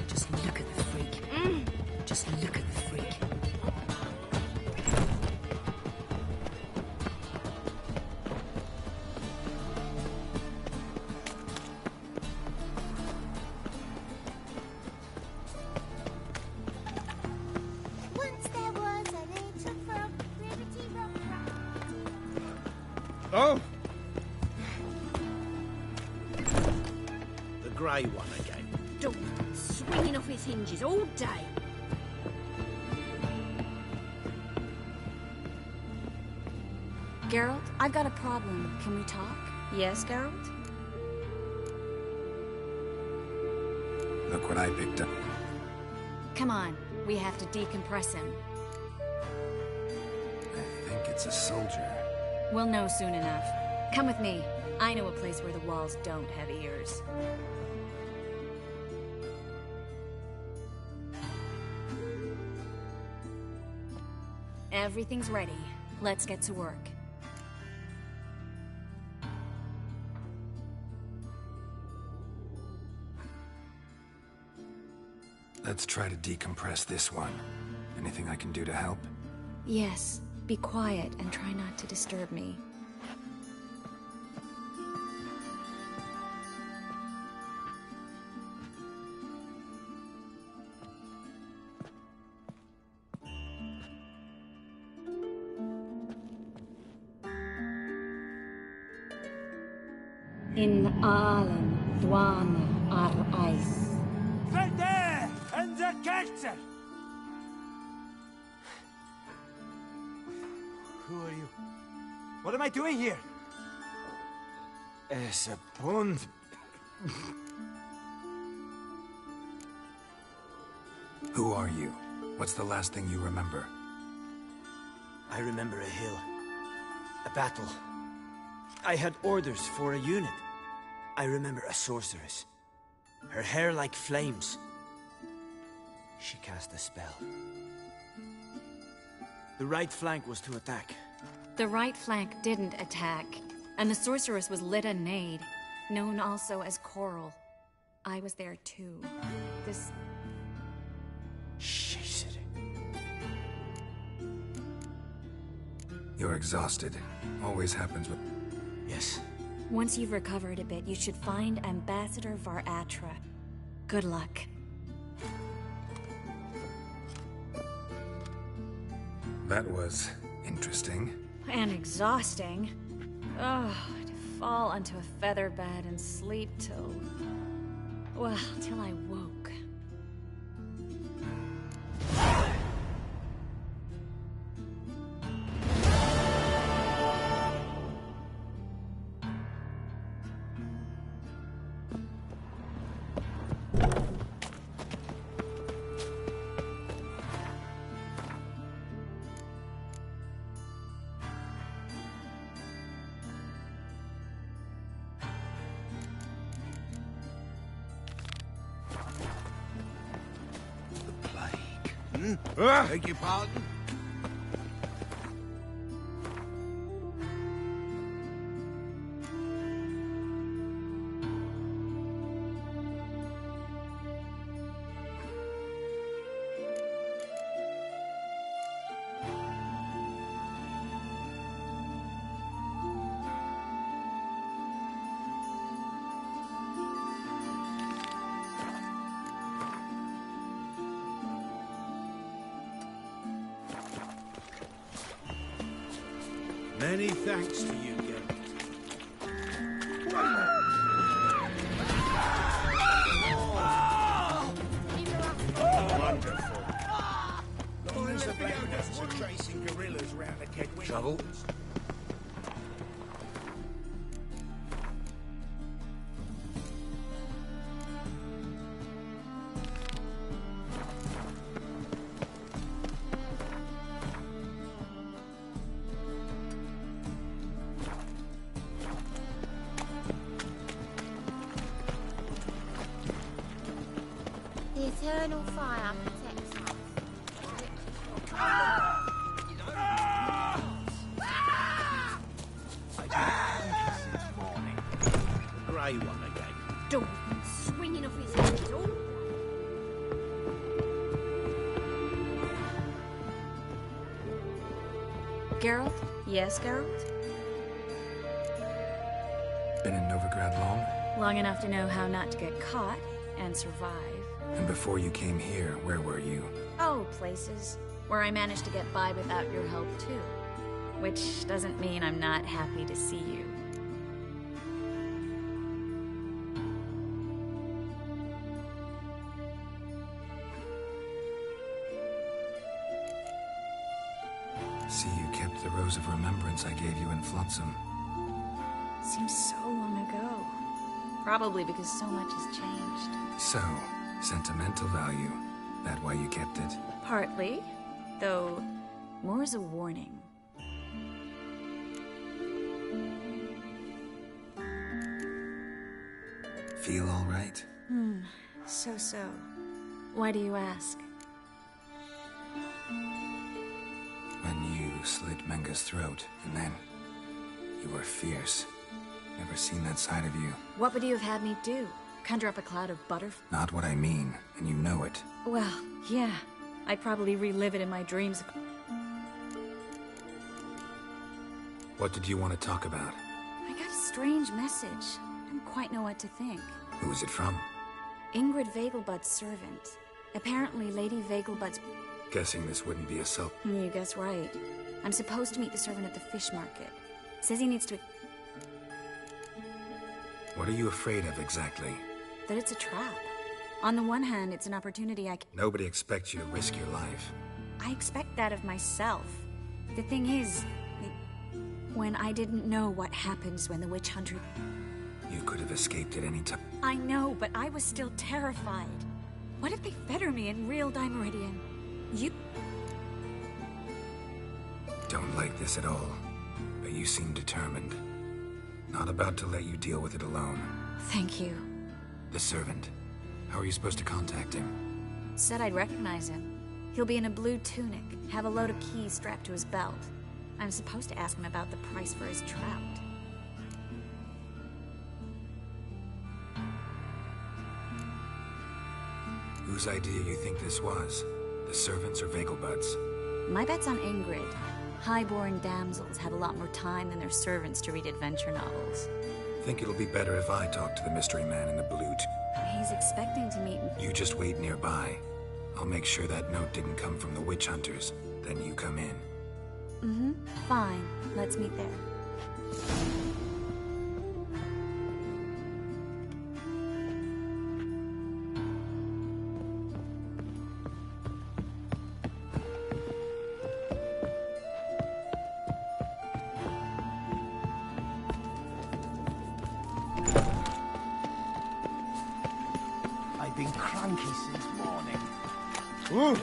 Just look at the freak. Just look at the freak. Once there was a little frog, ribbity rock rock. Oh! The grey one again. Dog swinging off his hinges all day. Geralt, I've got a problem. Can we talk? Yes, Geralt? Look what I picked up. Come on, we have to decompress him. I think it's a soldier. We'll know soon enough. Come with me. I know a place where the walls don't have ears. Everything's ready. Let's get to work. Let's try to decompress this one. Anything I can do to help? Yes, be quiet and try not to disturb me. In allen dwane ar eis. Verder and the Kerzer! Who are you? What am I doing here? Es a pond. Who are you? What's the last thing you remember? I remember a hill. A battle. I had orders for a unit. I remember a sorceress. Her hair like flames. She cast a spell. The right flank was to attack. The right flank didn't attack, and the sorceress was Lyda Nade, known also as Coral. I was there too. This... You're exhausted. Always happens with... Yes. Once you've recovered a bit, you should find Ambassador Varatra. Good luck. That was interesting. And exhausting. Oh, to fall onto a feather bed and sleep till... well, till I woke. Beg your pardon? Many thanks to you, Geralt. Wonderful. Lines of bandits are chasing guerrillas round the Kedwin. Trouble? The eternal fire protects us. Grey one again. Don't swinging off his head all. Geralt? Yes, Geralt? Been in Novigrad long? Long enough to know how not to get caught and survive. And before you came here, where were you? Oh, places where I managed to get by without your help, too. Which doesn't mean I'm not happy to see you. See, you kept the Rose of Remembrance I gave you in Flotsam. Seems so long ago. Probably because so much has changed. So, sentimental value. That why you kept it? Partly, though more as a warning. Feel all right? So. Why do you ask? When you slit Menga's throat, and then you were fierce. Never seen that side of you. What would you have had me do? Conjure up a cloud of butterflies? Not what I mean, and you know it. Well, yeah. I'd probably relive it in my dreams. What did you want to talk about? I got a strange message. Didn't quite know what to think. Who was it from? Ingrid Vegelbud's servant. Apparently Lady Vegelbud's... Guessing this wouldn't be a self... You guess right. I'm supposed to meet the servant at the fish market. Says he needs to... What are you afraid of, exactly? That it's a trap. On the one hand, it's an opportunity I can... Nobody expects you to risk your life. I expect that of myself. The thing is... when I didn't know what happens when the witch hunter... You could have escaped at any time. I know, but I was still terrified. What if they fetter me in real Dimeridian? You... Don't like this at all, but you seem determined. Not about to let you deal with it alone. Thank you. The servant. How are you supposed to contact him? Said I'd recognize him. He'll be in a blue tunic, have a load of keys strapped to his belt. I'm supposed to ask him about the price for his trout. Whose idea you think this was? The servants or Vegelbud's? My bet's on Ingrid. High-born damsels have a lot more time than their servants to read adventure novels. Think it'll be better if I talk to the mystery man in the blue He's expecting to meet... You just wait nearby. I'll make sure that note didn't come from the witch hunters. Then you come in. Fine. Let's meet there. I've been cranky since morning. Well,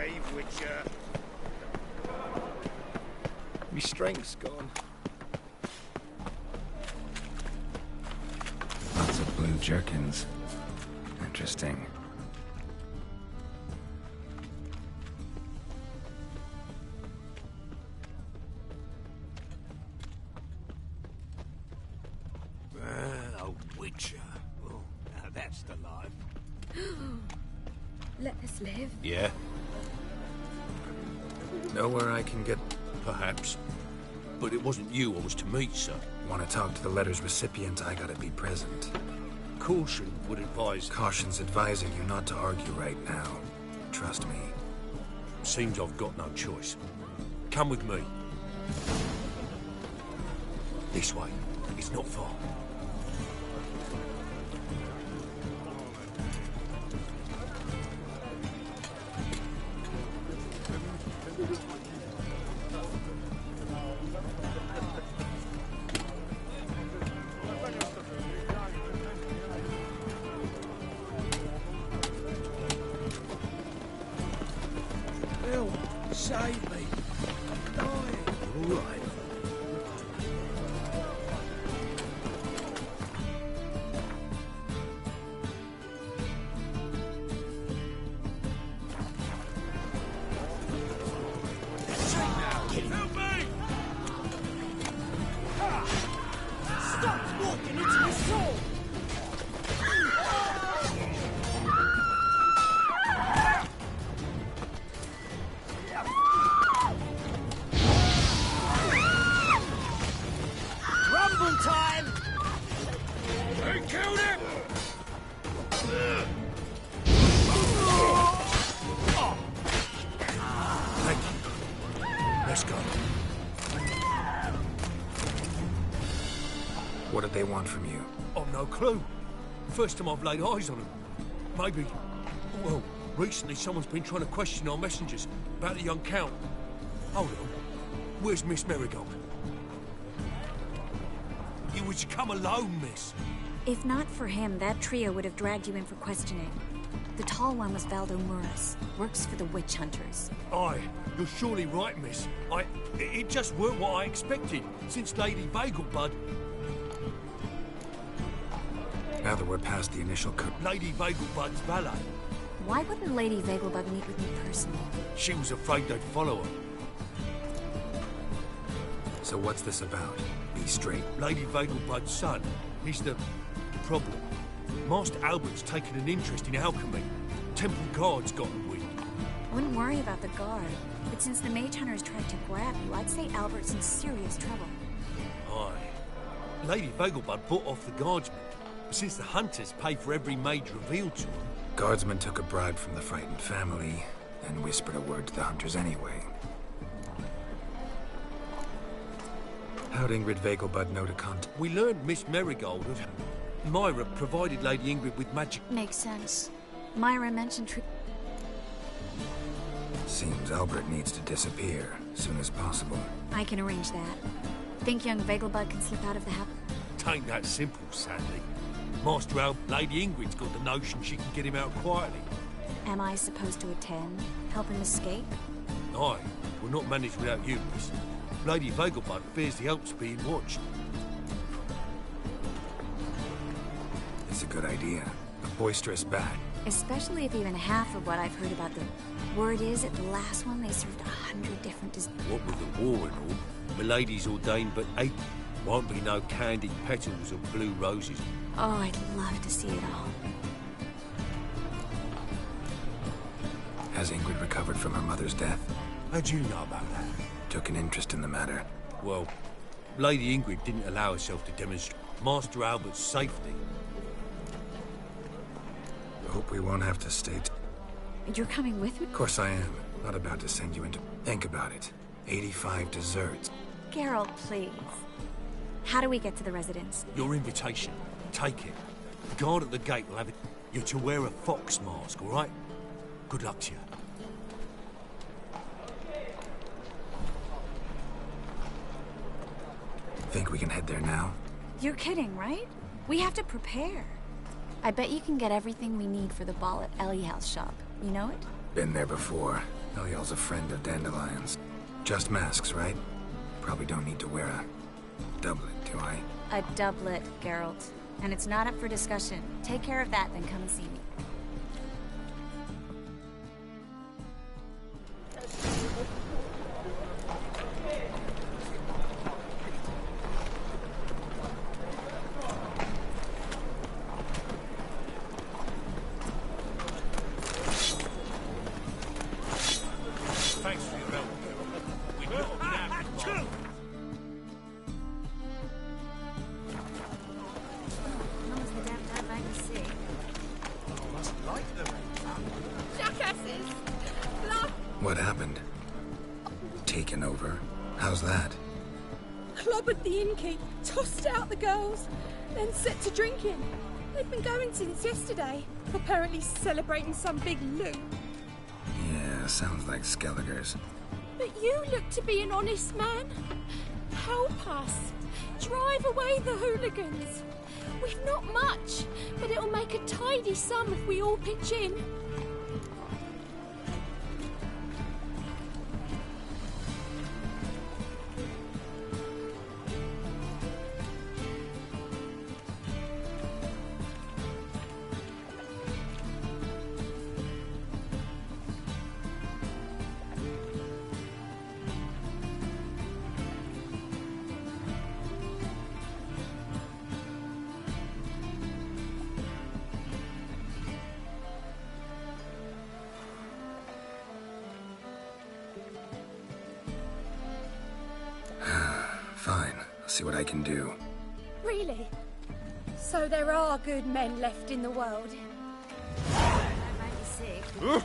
behave, Witcher. My strength's gone. Lots of blue jerkins. Interesting. A Witcher. Oh, now that's the life. Let us live. Yeah. Know where I can get... Perhaps. But it wasn't you I was to meet, sir. Want to talk to the letter's recipient, I gotta be present. Caution would advise... Caution's advising you not to argue right now. Trust me. Seems I've got no choice. Come with me. This way. It's not far. Bill, save me. I'm dying. All right. Help me! Stop walking into the soul! Rumble time! They killed him! Thank you. Let's go. What did they want from you? I've no clue. First time I've laid eyes on them. Maybe... Well, recently someone's been trying to question our messengers about the young Count. Hold on. Where's Miss Marigold? You was to come alone, miss. If not for him, that trio would have dragged you in for questioning. The tall one was Valdo Muras. Works for the witch hunters. Aye, you're surely right, miss. It just weren't what I expected, since Lady Vegelbud... Now that we're past the initial Lady Vegelbud's valet. Why wouldn't Lady Vegelbud meet with me personally? She was afraid they'd follow her. So what's this about? Be straight. Lady Vegelbud's son. He's the problem. Master Albert's taken an interest in alchemy. Temple guards got him wind. I wouldn't worry about the guard, but since the mage hunters tried to grab you, I'd say Albert's in serious trouble. Aye. Lady Vegelbud bought off the guardsmen, since the hunters pay for every mage revealed to them. Guardsmen took a bribe from the frightened family and whispered a word to the hunters anyway. How'd Ingrid Vegelbud know to contact? We learned Miss Marigold of Myra provided Lady Ingrid with magic. Makes sense. Myra mentioned Seems Albert needs to disappear as soon as possible. I can arrange that. Think young Vegelbud can slip out of the house? Tain't that simple, sadly. Master Albert, Lady Ingrid's got the notion she can get him out quietly. Am I supposed to attend? Help him escape? Aye, we'll not manage without you, miss. Lady Vegelbud fears the Alps being watched. It's a good idea. A boisterous bat. Especially if even half of what I've heard about them. Word is, at the last one, they served 100 different What with the war and all, Milady's ordained but 8. Won't be no candied petals or blue roses. Oh, I'd love to see it all. Has Ingrid recovered from her mother's death? How'd you know about that? Took an interest in the matter. Well, Lady Ingrid didn't allow herself to demonstrate Master Albert's safety. Hope we won't have to stay. You're coming with me? Of course I am. Not about to send you into... Think about it. 85 desserts. Geralt, please. How do we get to the residence? Your invitation. Take it. The guard at the gate will have it. You're to wear a fox mask, all right? Good luck to you. Think we can head there now? You're kidding, right? We have to prepare. I bet you can get everything we need for the ball at Eliel's shop. You know it? Been there before. Eliel's a friend of Dandelion's. Just masks, right? Probably don't need to wear a doublet, do I? A doublet, Geralt. And it's not up for discussion. Take care of that, then come and see me. Thanks for your help, Geralt. What happened? Taken over? How's that? Clobbered the innkeep, tossed out the girls, then set to drinking. They've been going since yesterday, apparently celebrating some big loot. Yeah, sounds like Skelligers. But you look to be an honest man. Help us. Drive away the hooligans. We've not much, but it'll make a tidy sum if we all pitch in. Fine. I'll see what I can do. Really? So there are good men left in the world? That made me sick.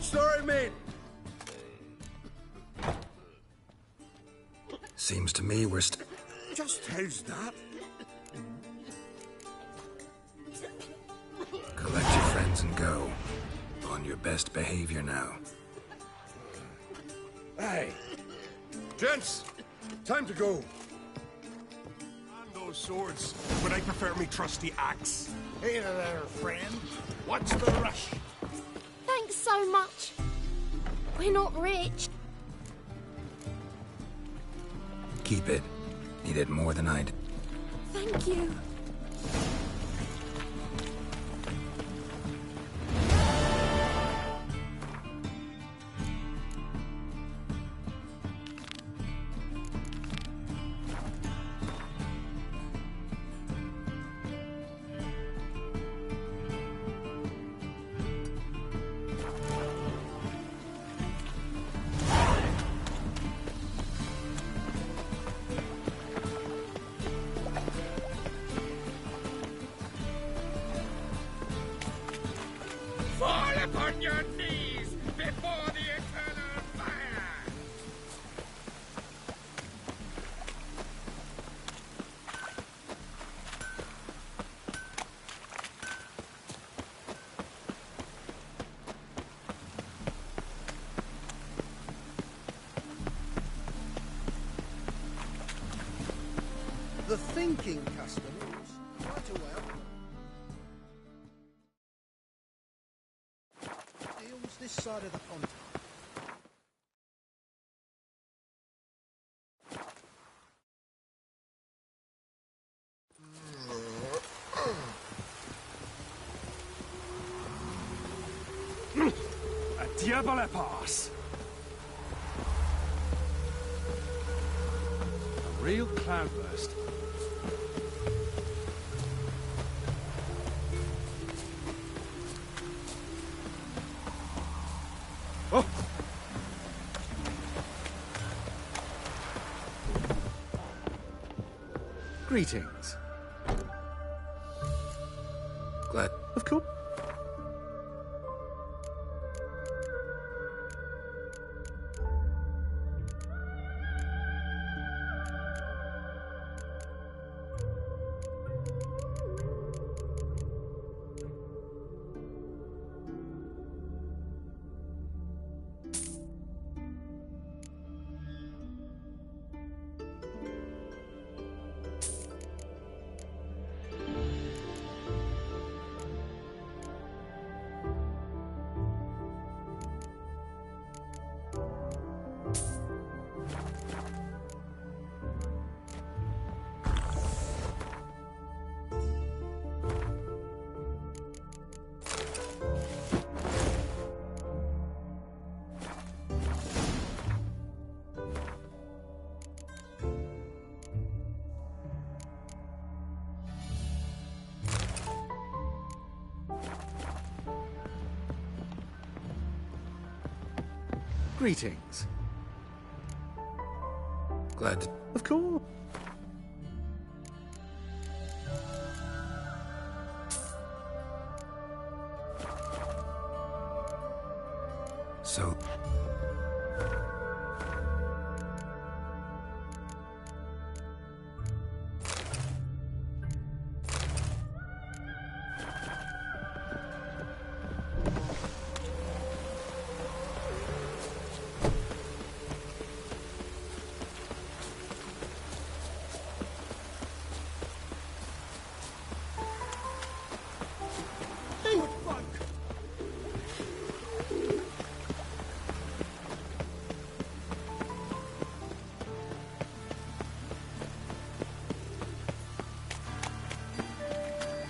Sorry, mate. Seems to me we're Just how's that? Collect your friends and go. On your best behavior now. Hey, gents, time to go. And those swords, but I prefer me trusty axe. Hey there, friend. What's the rush? Thanks so much. We're not rich. Keep it. Need it more than I do. Thank you. Fall upon your knees before the eternal fire! The thinking customs, quite a well. Deals this side of the pond. A diable pass. A real cloudburst. Oh! Greetings. Glad. Of course. Greetings. Glad to... Of course. So...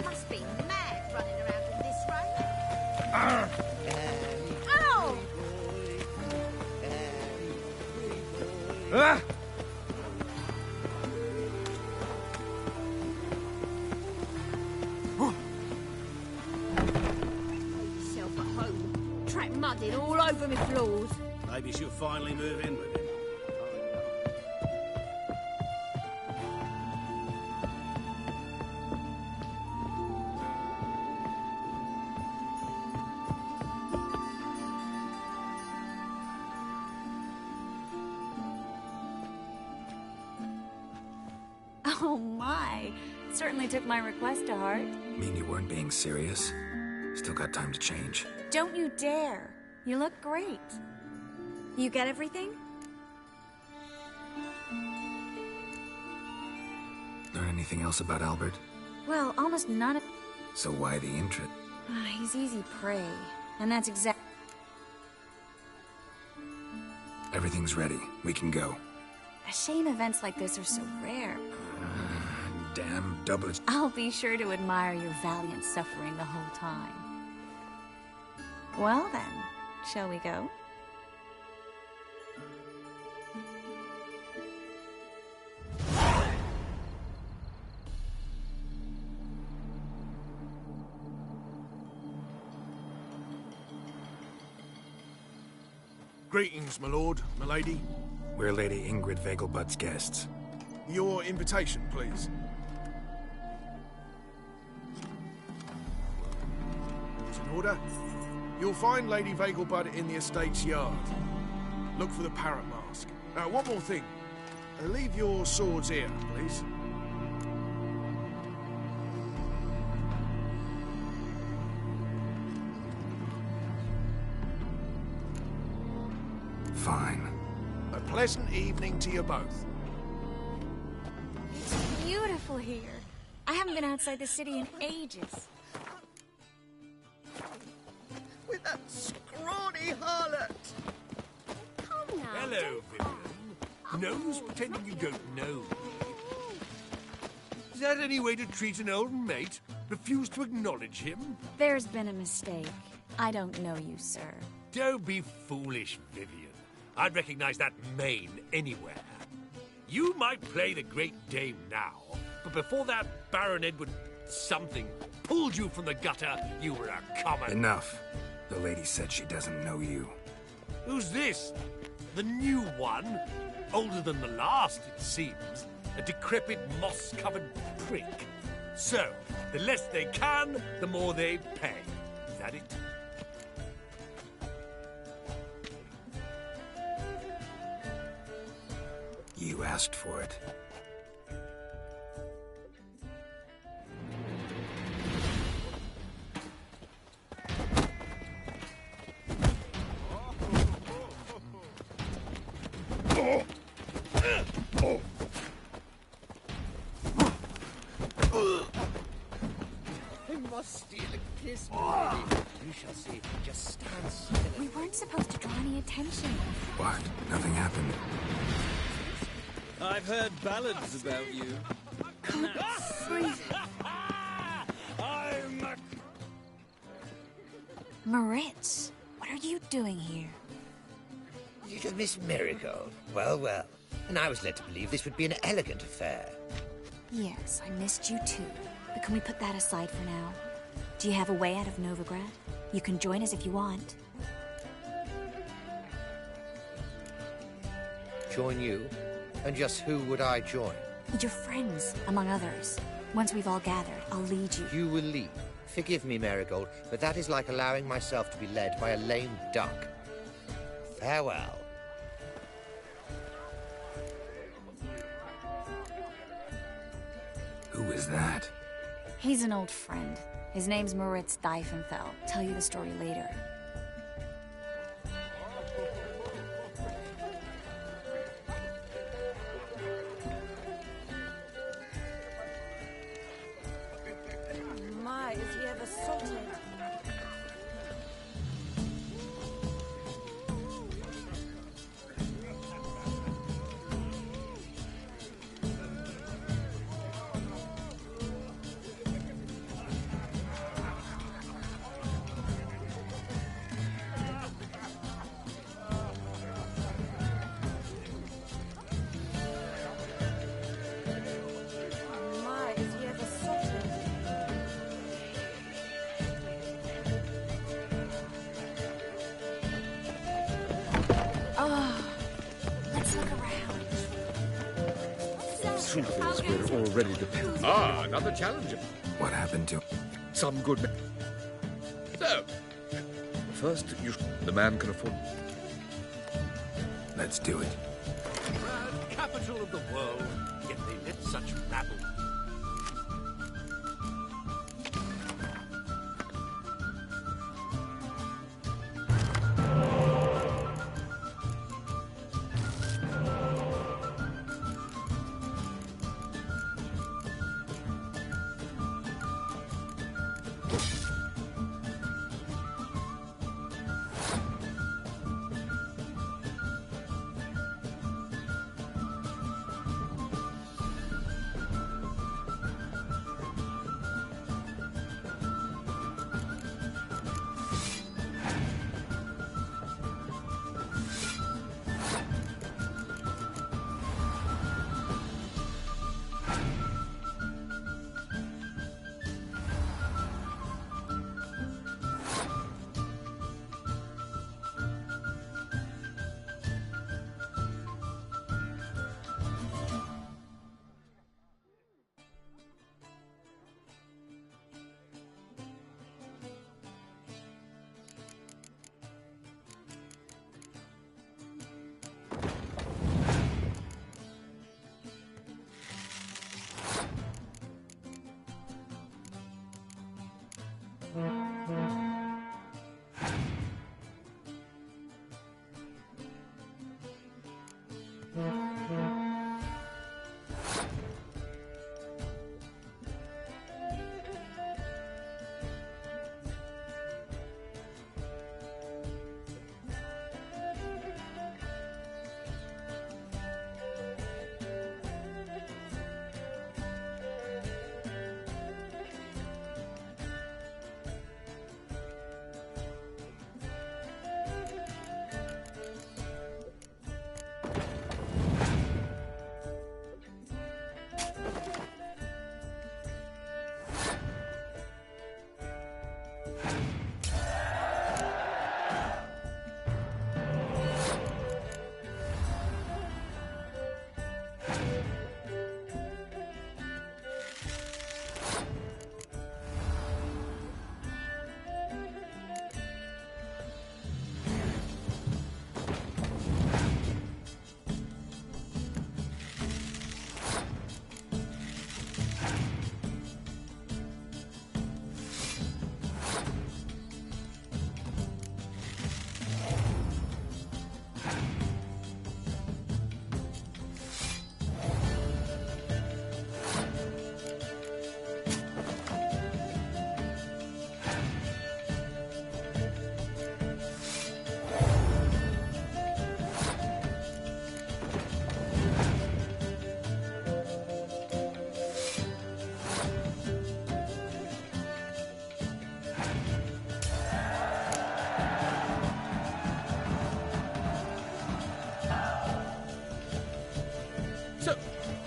Must be mad running around in this rain. Ow! Ah! Yourself at home. Track mudded all over me floors. Maybe she'll finally move in with him. Oh my. Certainly took my request to heart. Mean you weren't being serious? Still got time to change. Don't you dare. You look great. You get everything? Learn anything else about Albert? Well, almost none of... So why the interest? He's easy prey. And that's exact... Everything's ready. We can go. A shame events like this are so rare. Damn doublets. I'll be sure to admire your valiant suffering the whole time. Well then, shall we go? Greetings, my lord, my lady. We're Lady Ingrid Vegelbud's guests. Your invitation, please. It's in order. You'll find Lady Vegelbud in the estate's yard. Look for the parrot mask. One more thing. Leave your swords here, please. Fine. A pleasant evening to you both. It's beautiful here. I haven't been outside the city in ages. With that scrawny harlot! Come now. Hello, Vivian. No use pretending you don't know me. Is that any way to treat an old mate? Refuse to acknowledge him? There's been a mistake. I don't know you, sir. Don't be foolish, Vivian. I'd recognize that mane anywhere. You might play the Great Dame now, but before that Baron Edward something pulled you from the gutter, you were a common... Enough. The lady said she doesn't know you. Who's this? The new one? Older than the last, it seems. A decrepit, moss-covered prick. So, the less they can, the more they pay. Is that it? You asked for it. You must steal a kiss, my lady. You shall see. Just stand still. We weren't supposed to draw any attention. What? Nothing happened. I've heard ballads about you. Moritz, what are you doing here? Little Miss Miracle. Well, well. And I was led to believe this would be an elegant affair. Yes, I missed you too. But can we put that aside for now? Do you have a way out of Novigrad? You can join us if you want. Join you? And just who would I join? Your friends, among others. Once we've all gathered, I'll lead you. You will lead. Forgive me, Marigold, but that is like allowing myself to be led by a lame duck. Farewell. Who is that? He's an old friend. His name's Moritz Diefenfeld. Tell you the story later. My, is he ever salted? My, is he ever salted? Oh, let's look around. Truth is, we're already dependent. Ah, another challenger. What happened to... Some good man. So, first, the man can afford... Let's do it. Proud capital of the world, yet they let such rabble.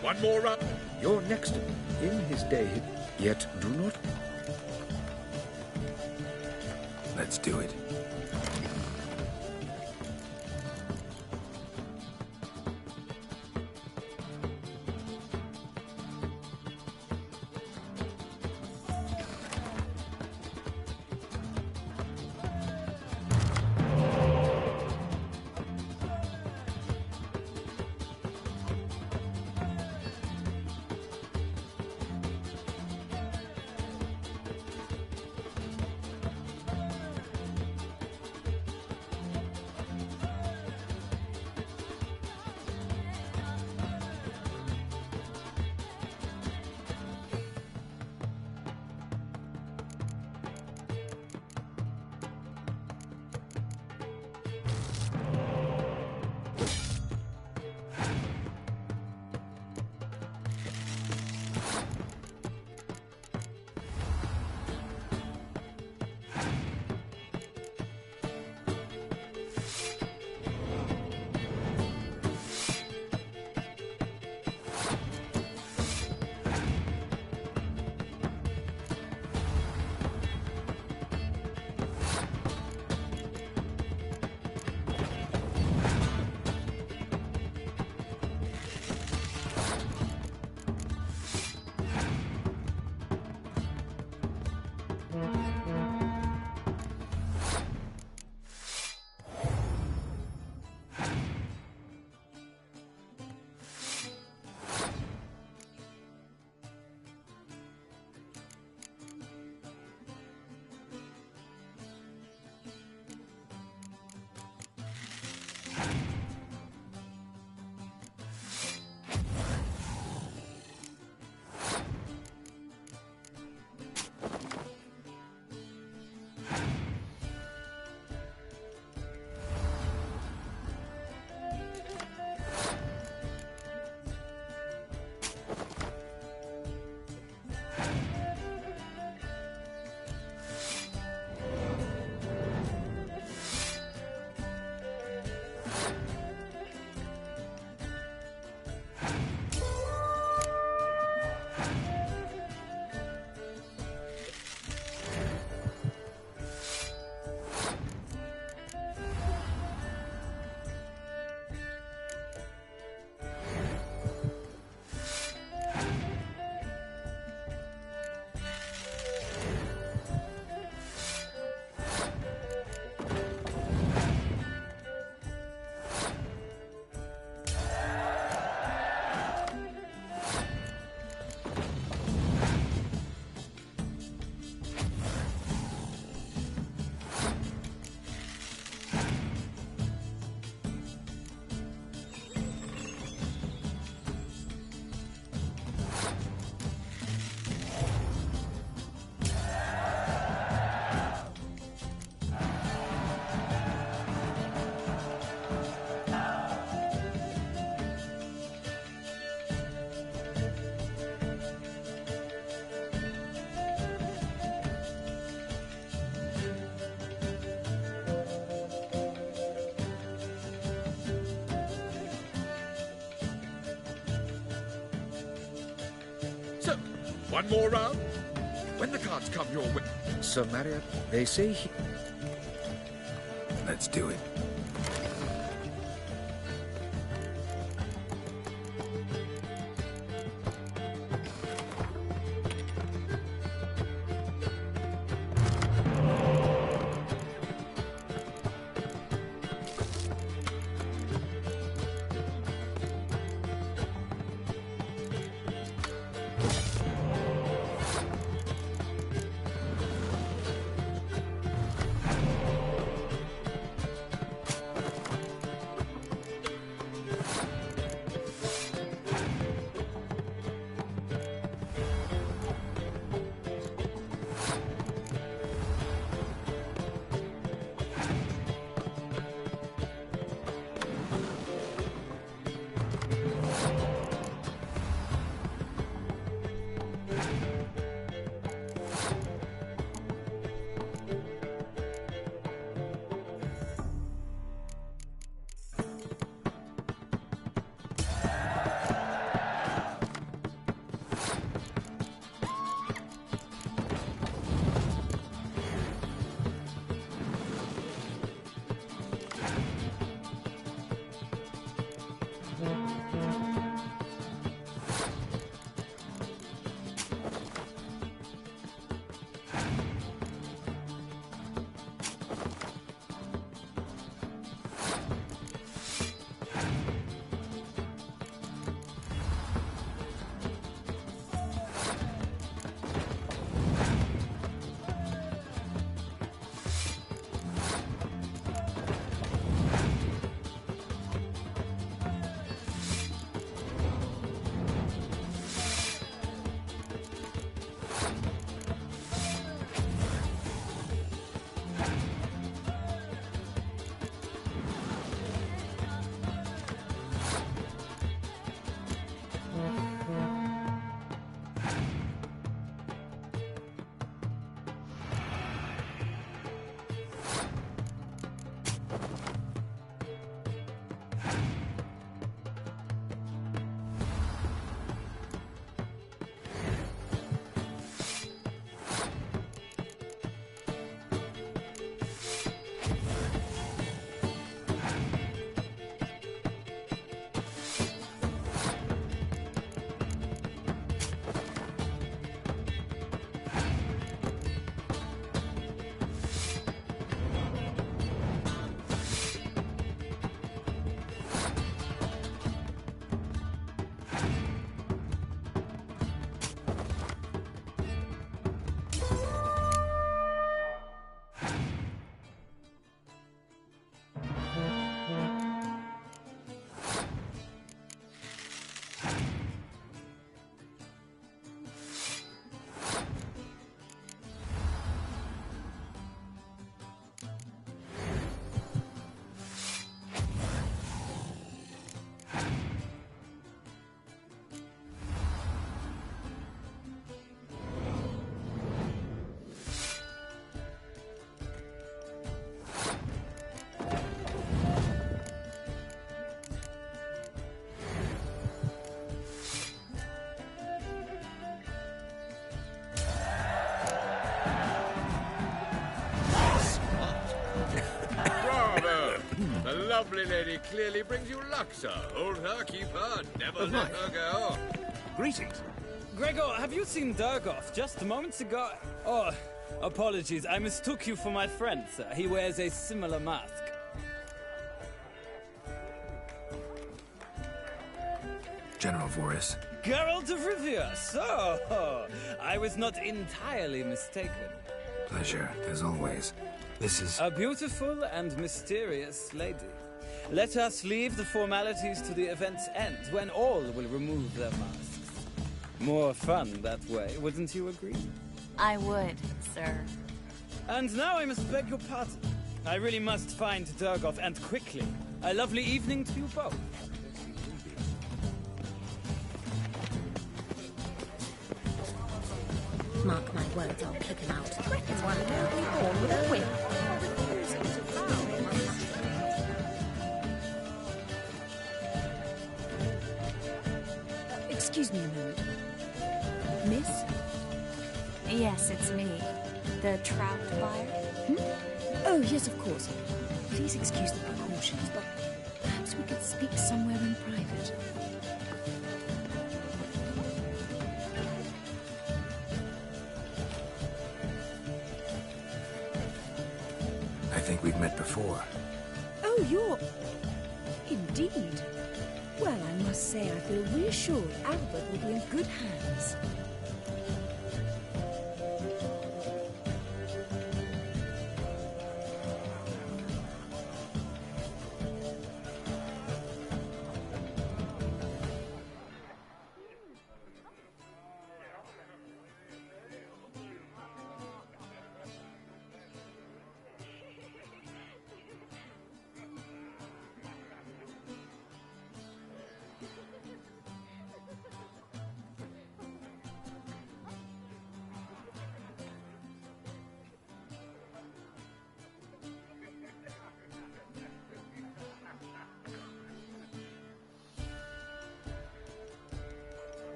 One more round. You're next in his day, yet do not... Let's do it. One more round? When the cards come your way... So, Marriott, they say Let's do it. The lovely lady clearly brings you luck, sir. Hold her, keep her, never let her go. Greetings. Gregor, have you seen Durgoff just moments ago? Oh, apologies. I mistook you for my friend, sir. He wears a similar mask. General Voris. Geralt of Rivia, so I was not entirely mistaken. Pleasure, as always. This is... A beautiful and mysterious lady. Let us leave the formalities to the event's end, when all will remove their masks. More fun that way, wouldn't you agree? I would, sir. And now I must beg your pardon. I really must find Durgoff, and quickly. A lovely evening to you both. Mark my words, I'll pick him out. It's one nobly born with a whip. Excuse me a moment. Miss? Yes, it's me. The trout buyer? Oh, yes, of course. Please excuse the precautions, but perhaps we could speak somewhere in private. I think we've met before. Oh, you're... Indeed. Well, I must say I feel reassured Albert will be in good hands.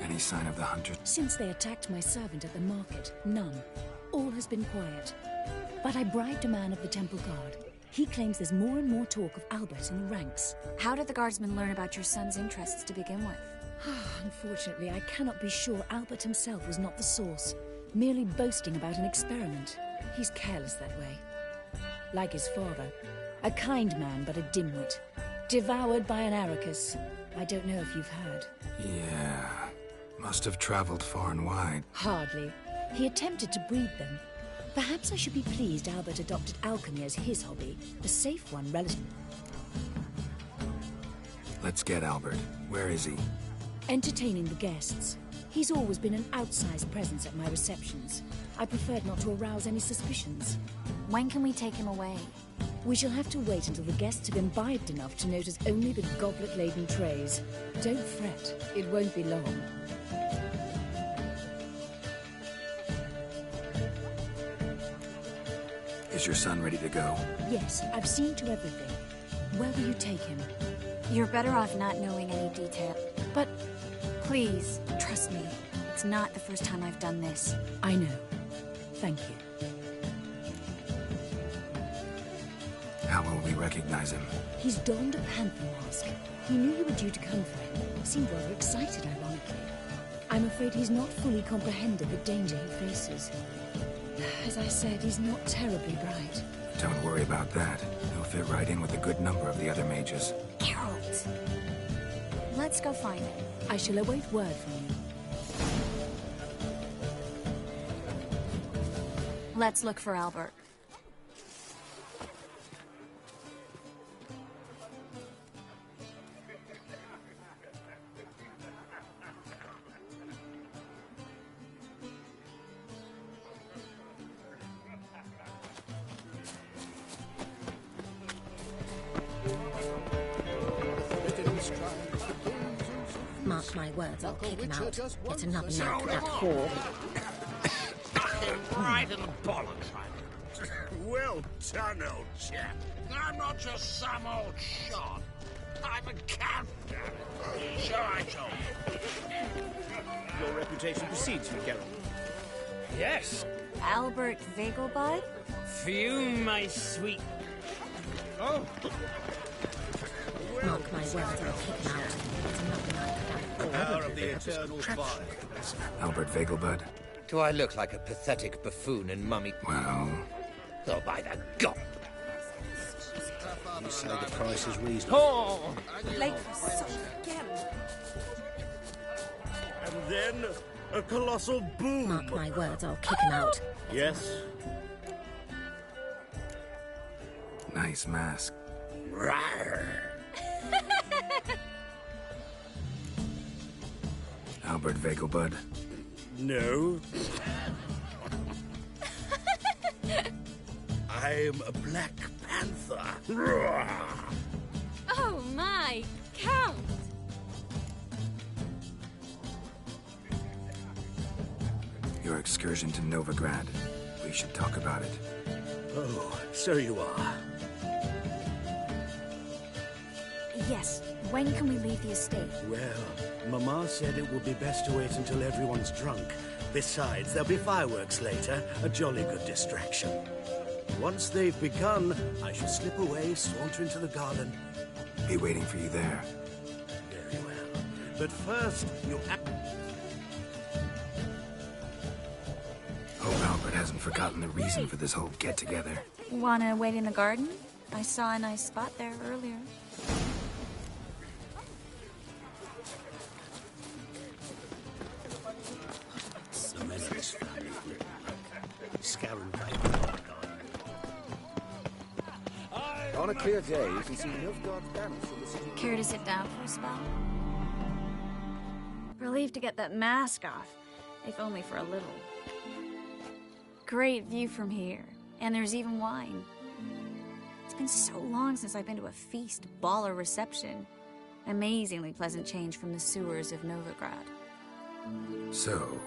Any sign of the hunters? Since they attacked my servant at the market, none. All has been quiet. But I bribed a man of the Temple Guard. He claims there's more and more talk of Albert in the ranks. How did the guardsmen learn about your son's interests to begin with? Unfortunately, I cannot be sure Albert himself was not the source, merely boasting about an experiment. He's careless that way. Like his father. A kind man, but a dimwit. Devoured by an Arrakis. I don't know if you've heard. Yeah. Must have traveled far and wide. Hardly. He attempted to breed them. Perhaps I should be pleased Albert adopted alchemy as his hobby. A safe one, relative. Let's get Albert. Where is he? Entertaining the guests. He's always been an outsized presence at my receptions. I preferred not to arouse any suspicions. When can we take him away? We shall have to wait until the guests have imbibed enough to notice only the goblet-laden trays. Don't fret. It won't be long. Is your son ready to go? Yes, I've seen to everything. Where will you take him? You're better off not knowing any detail. But... Please, trust me. It's not the first time I've done this. I know. Thank you. How will we recognize him? He's donned a panther mask. He knew you were due to come for him. Seemed rather excited, ironically. I'm afraid he's not fully comprehended the danger he faces. As I said, he's not terribly bright. Don't worry about that. He'll fit right in with a good number of the other mages. Geralt! Let's go find him. I shall await word from you. Let's look for Albert. Mark my words, I'll kick him out. Get another knife for that whore. Right in the bollocks, Well done, old chap. I'm not just some old shot. I'm a count, damn it. So I told you. Your reputation precedes you, Geralt. Yes. Albert Vegelbud? Fume, my sweet. Oh. Mark my words, I'll kick him out. Get another knife for that whore. Power of the eternal fire. Albert Vegelbud? Do I look like a pathetic buffoon and mummy? Well... Oh, by the God! You say the price is reasonable. Oh! Late for supper again. And then a colossal boom. Mark my words, I'll kick him out. Yes. Nice mask. Albert Vegelbud? No. I'm a Black Panther. Oh my, Count! excursion to Novigrad. We should talk about it. Oh, so you are. Yes. When can we leave the estate? Well, Mama said it would be best to wait until everyone's drunk. Besides, there'll be fireworks later, a jolly good distraction. Once they've begun, I shall slip away, saunter into the garden. Be waiting for you there. Very well. But first, you have... Hope Albert hasn't forgotten the reason for this whole get-together. Wanna wait in the garden? I saw a nice spot there earlier. The men of this family grip. Scouring paper. On a clear day, you can see Novigrad's banners from the city. Care to sit down for a spell? Relieved to get that mask off, if only for a little. Great view from here, and there's even wine. It's been so long since I've been to a feast, ball, or reception. Amazingly pleasant change from the sewers of Novigrad. So,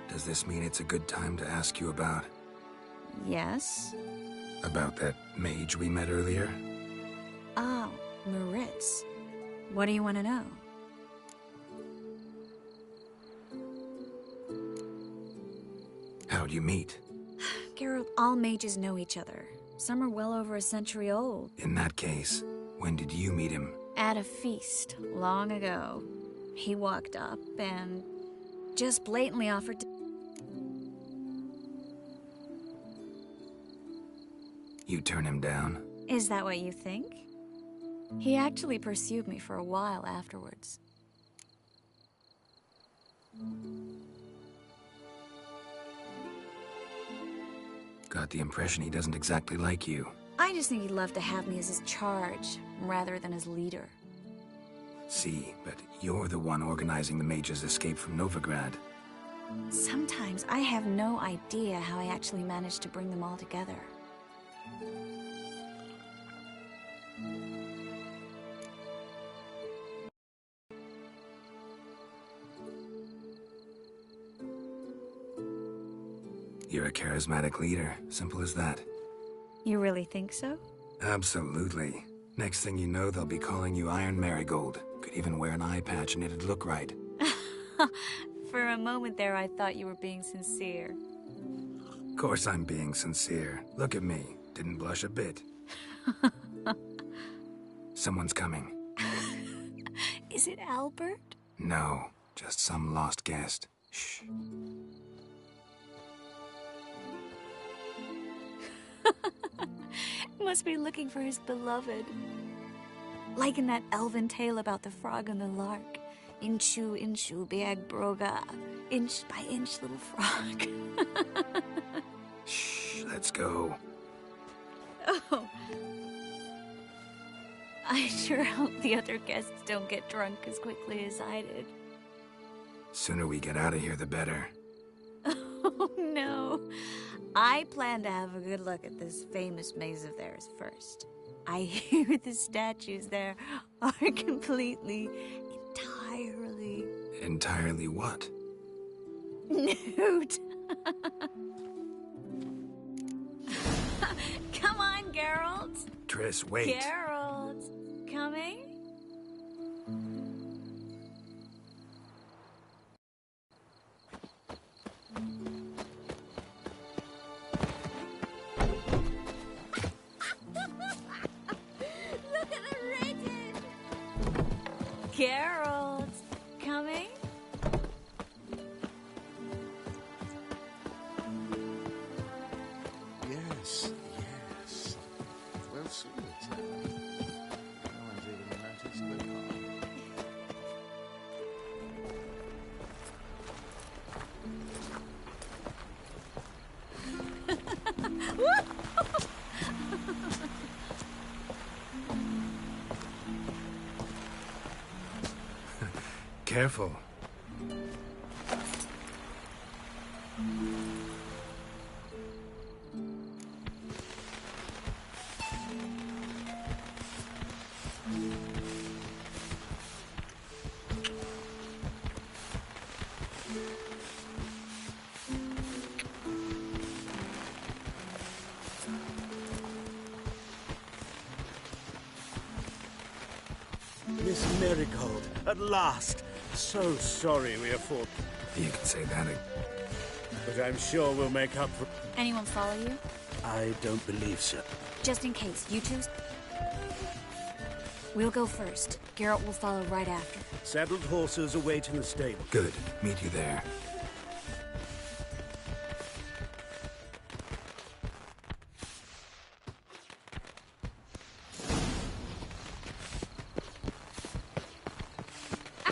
does this mean it's a good time to ask you about... Yes? About that mage we met earlier? Oh, Moritz. What do you want to know? How'd you meet? Geralt, all mages know each other. Some are well over a century old. In that case, when did you meet him? At a feast, long ago. He walked up and just blatantly offered to... You turn him down? Is that what you think? He actually pursued me for a while afterwards. Got the impression he doesn't exactly like you. I just think he'd love to have me as his charge, rather than his leader. See, but you're the one organizing the mage's escape from Novigrad. Sometimes I have no idea how I actually managed to bring them all together. You're a charismatic leader. Simple as that. You really think so? Absolutely. Next thing you know, they'll be calling you Iron Marigold. Could even wear an eye patch and it'd look right. For a moment there, I thought you were being sincere. Of course I'm being sincere. Look at me. Didn't blush a bit. Someone's coming. Is it Albert? No, just some lost guest. Shh. Must be looking for his beloved. Like in that elven tale about the frog and the lark. Inchu, inchu, beag broga. Inch by inch, little frog. Shh, let's go. Oh. I sure hope the other guests don't get drunk as quickly as I did. Sooner we get out of here, the better. Oh, no. I plan to have a good look at this famous maze of theirs first. I hear the statues there are completely, entirely... Entirely what? Nude. Come on, Geralt. Triss, wait. Geralt, coming? Look at the rating. Geralt, coming? Yes, yes. Well said. No one's even noticed the car. Careful. Miss Marigold, at last. So sorry we are forced. You can say that again. But I'm sure we'll make up for... Anyone follow you? I don't believe so. Just in case, you two... We'll go first. Geralt will follow right after. Saddled horses await in the stable. Good. Meet you there.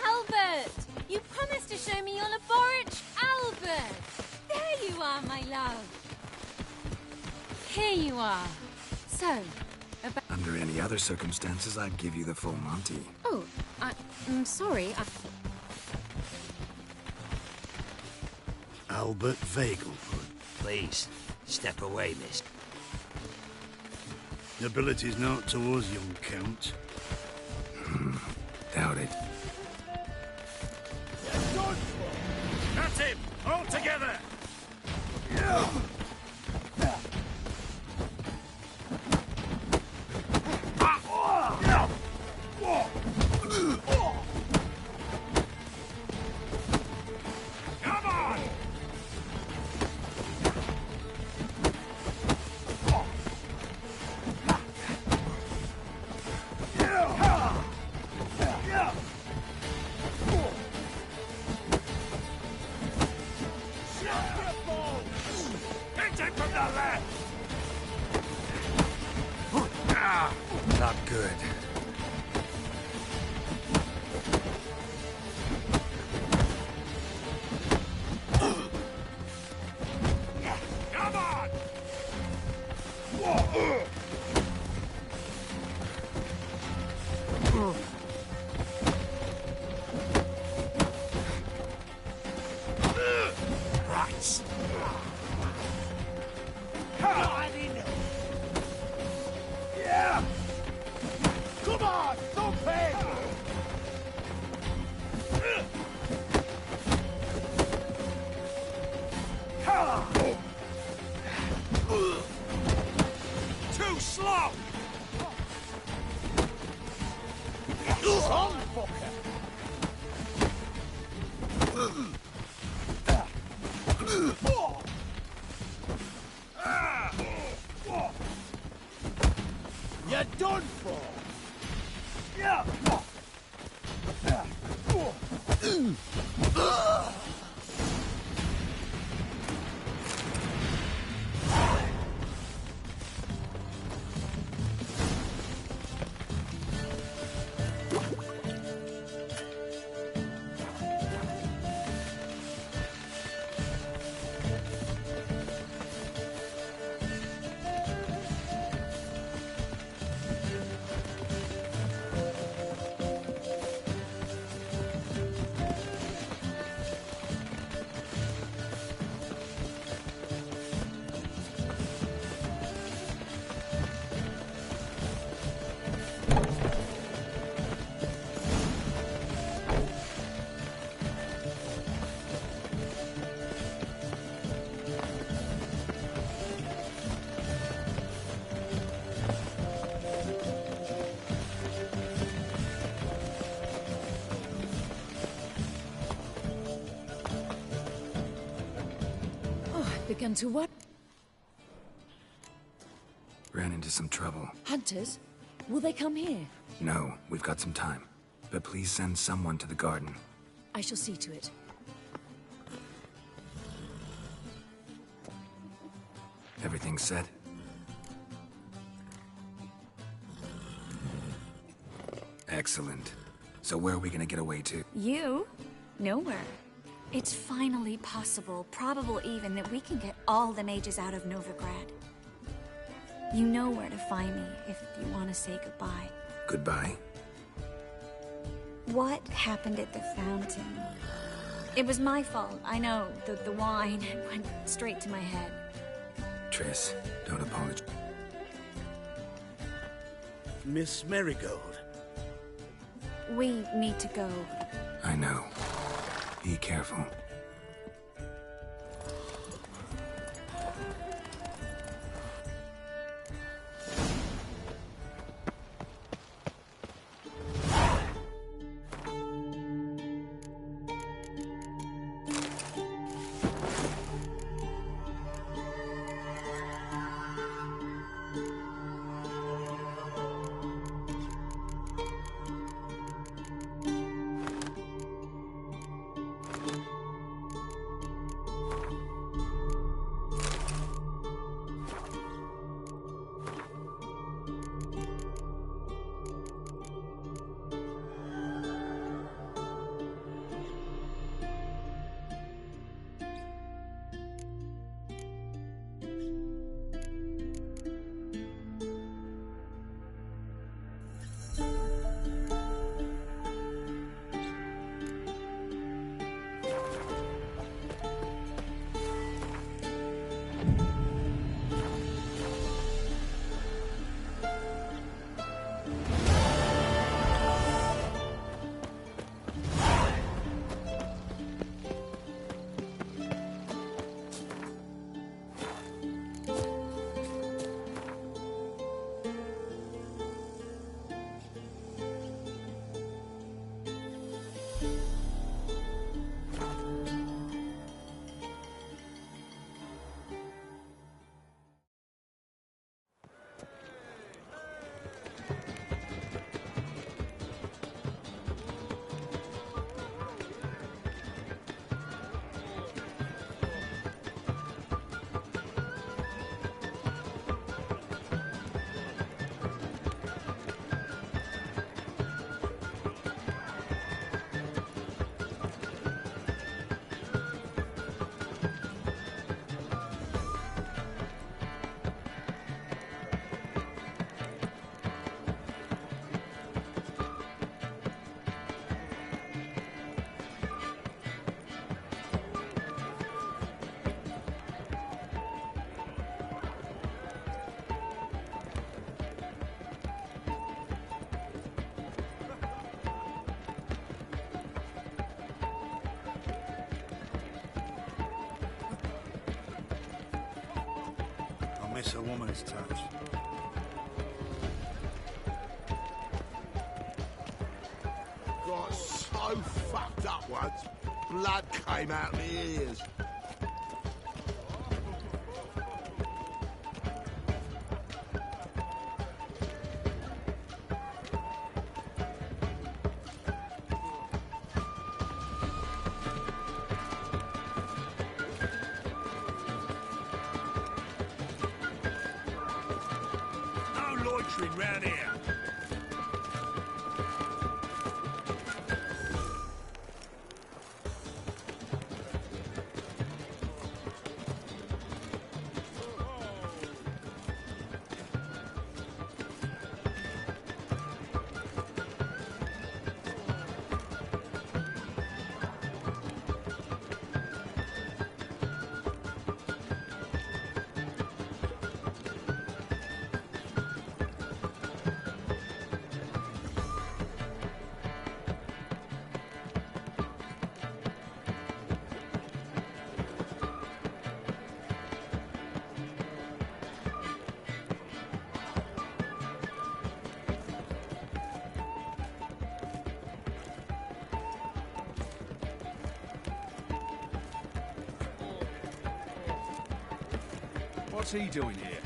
Albert! You promised to show me your laboratory. Albert! There you are, my love. Here you are. So, about... Under any other circumstances, I'd give you the full Monty. Oh, I'm sorry. Albert Vegelbud. Please, step away, miss. Ability's not towards young Count. Doubt it. That's him! All together! Come on! Hit him from the left! Not good. Come on! Rats. Yeah! Come on, don't pay! Too slow! Son, fucker! You're done for! Yeah! Begun to what? Ran into some trouble. Hunters? Will they come here? No, we've got some time. But please send someone to the garden. I shall see to it. Everything set? Excellent. So where are we gonna get away to? You? Nowhere. It's finally possible, probable even, that we can get all the mages out of Novigrad. You know where to find me if you want to say goodbye. Goodbye? What happened at the fountain? It was my fault, I know. The wine went straight to my head. Triss, don't apologize. Miss Marigold. We need to go. I know. Be careful. miss a woman's touch. Got so fucked up once, blood came out my ears. No loitering round here. What's he doing here?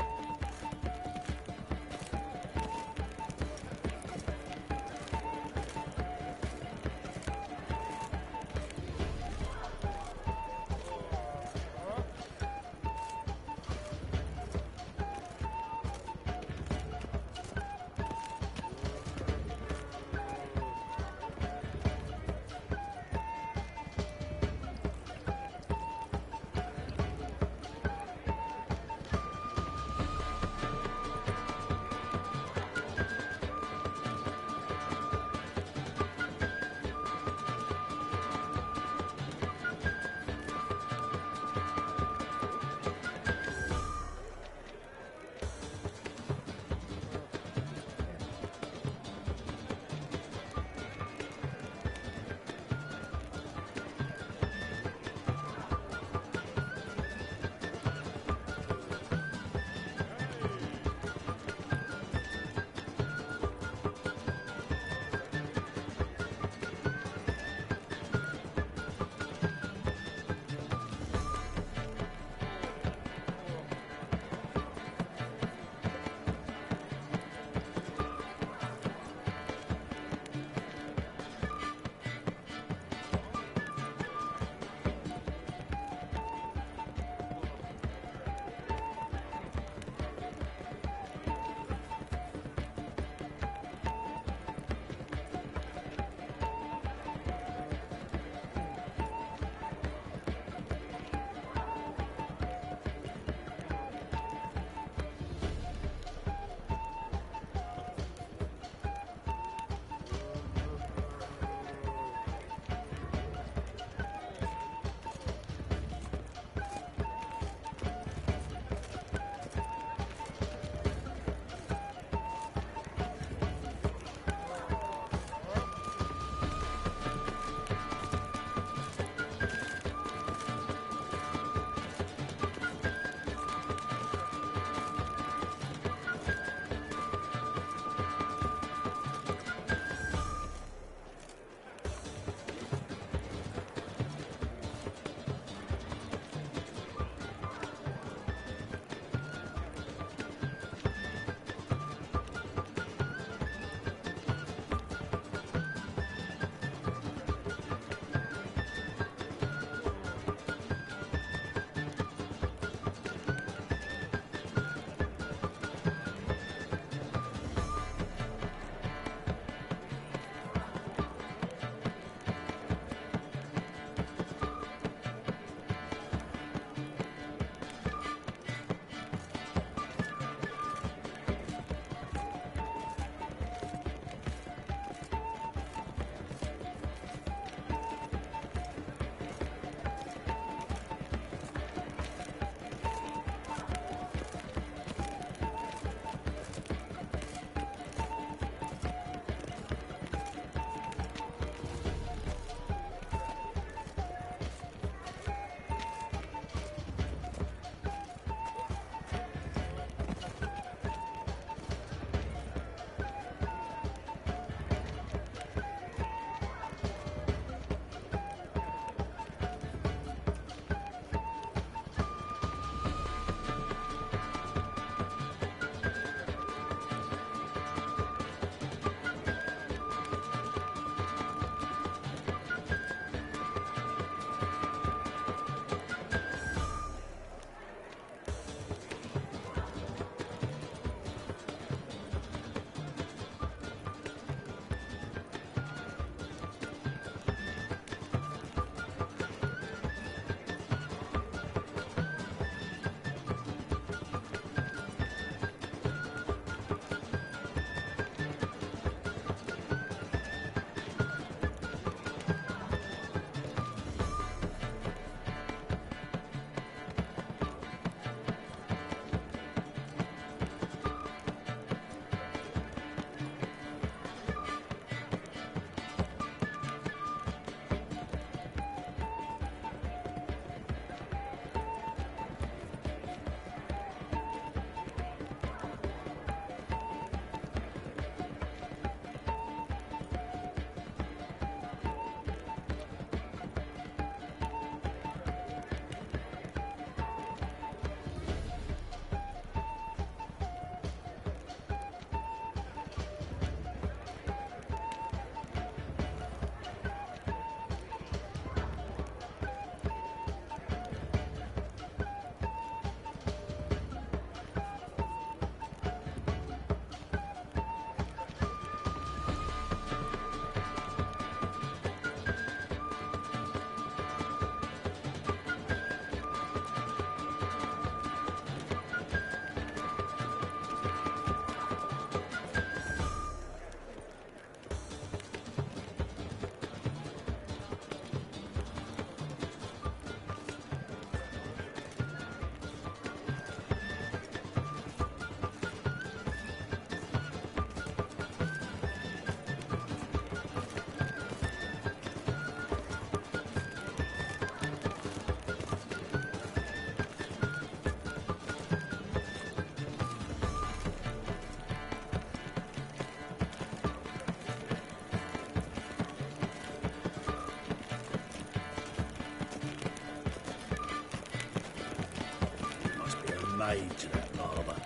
age, that barber.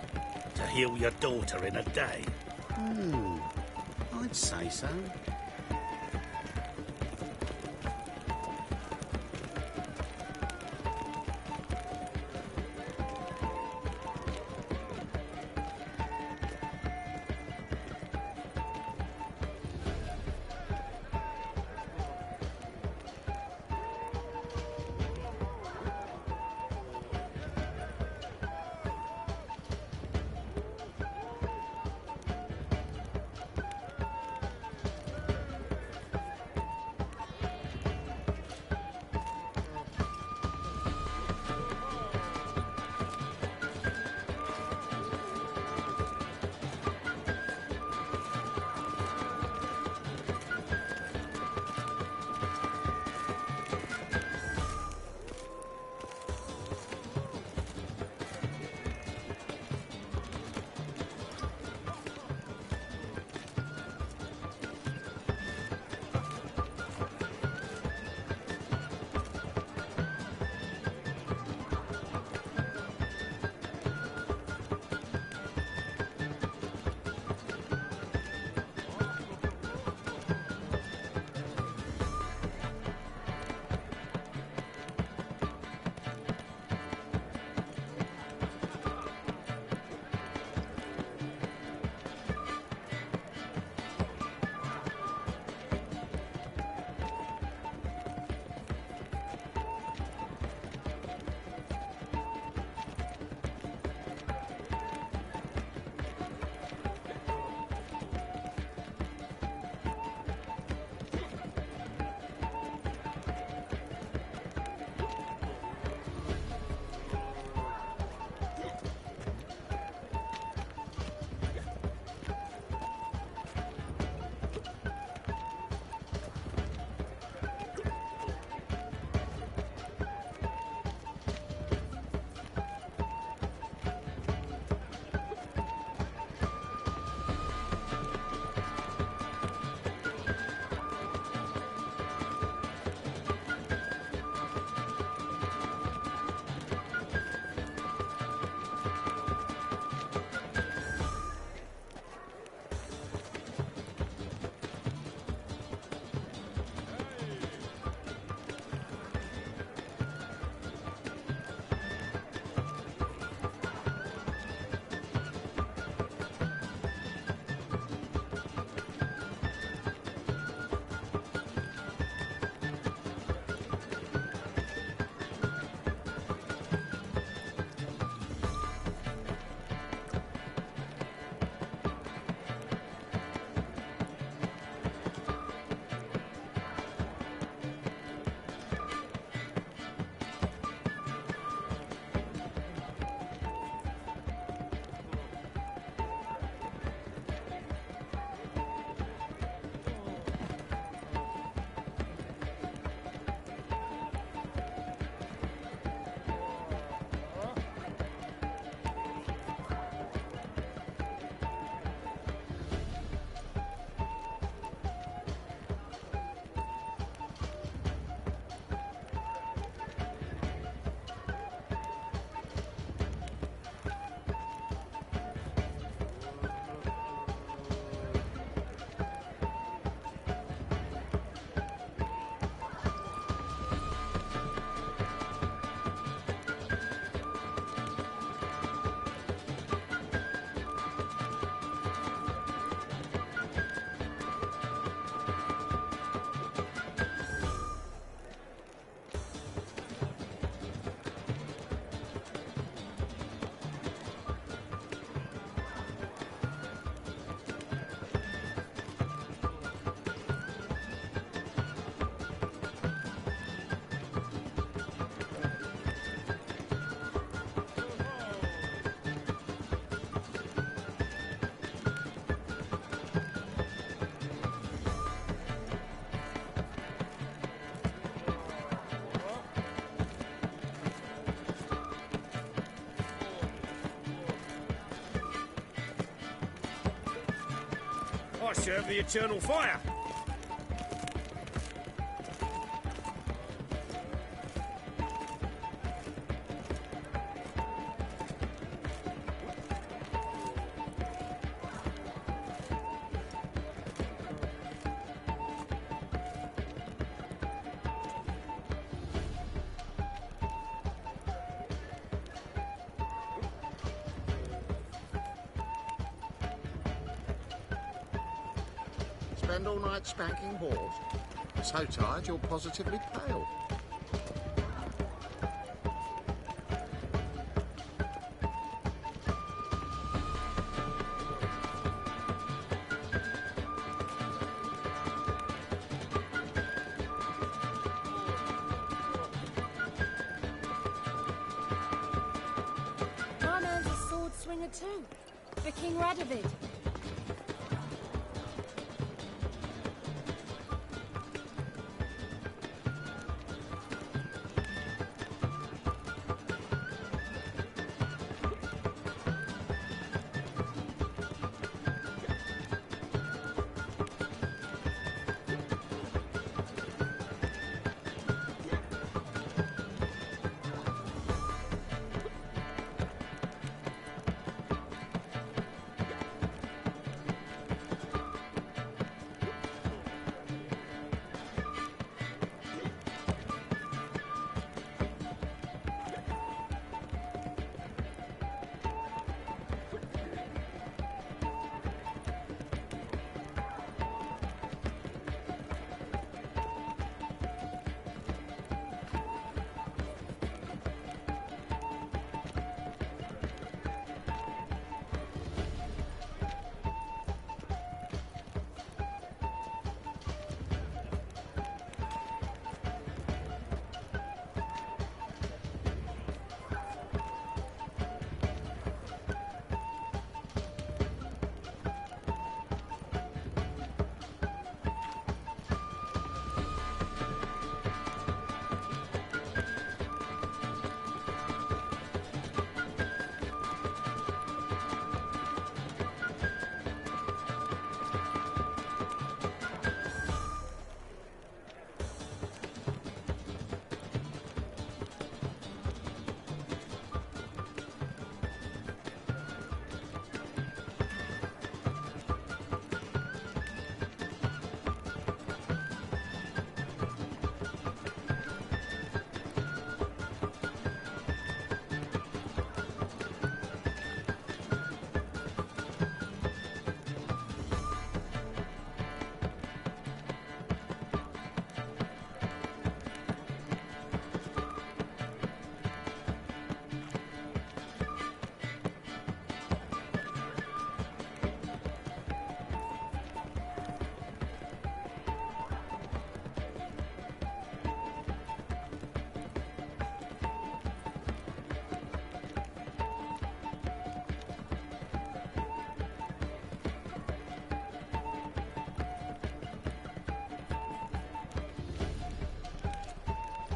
To heal your daughter in a day. I'd say so. I serve the eternal fire. spend all night spanking whores? So tired you're positively pale. My man's a sword swinger too, for King Radovid.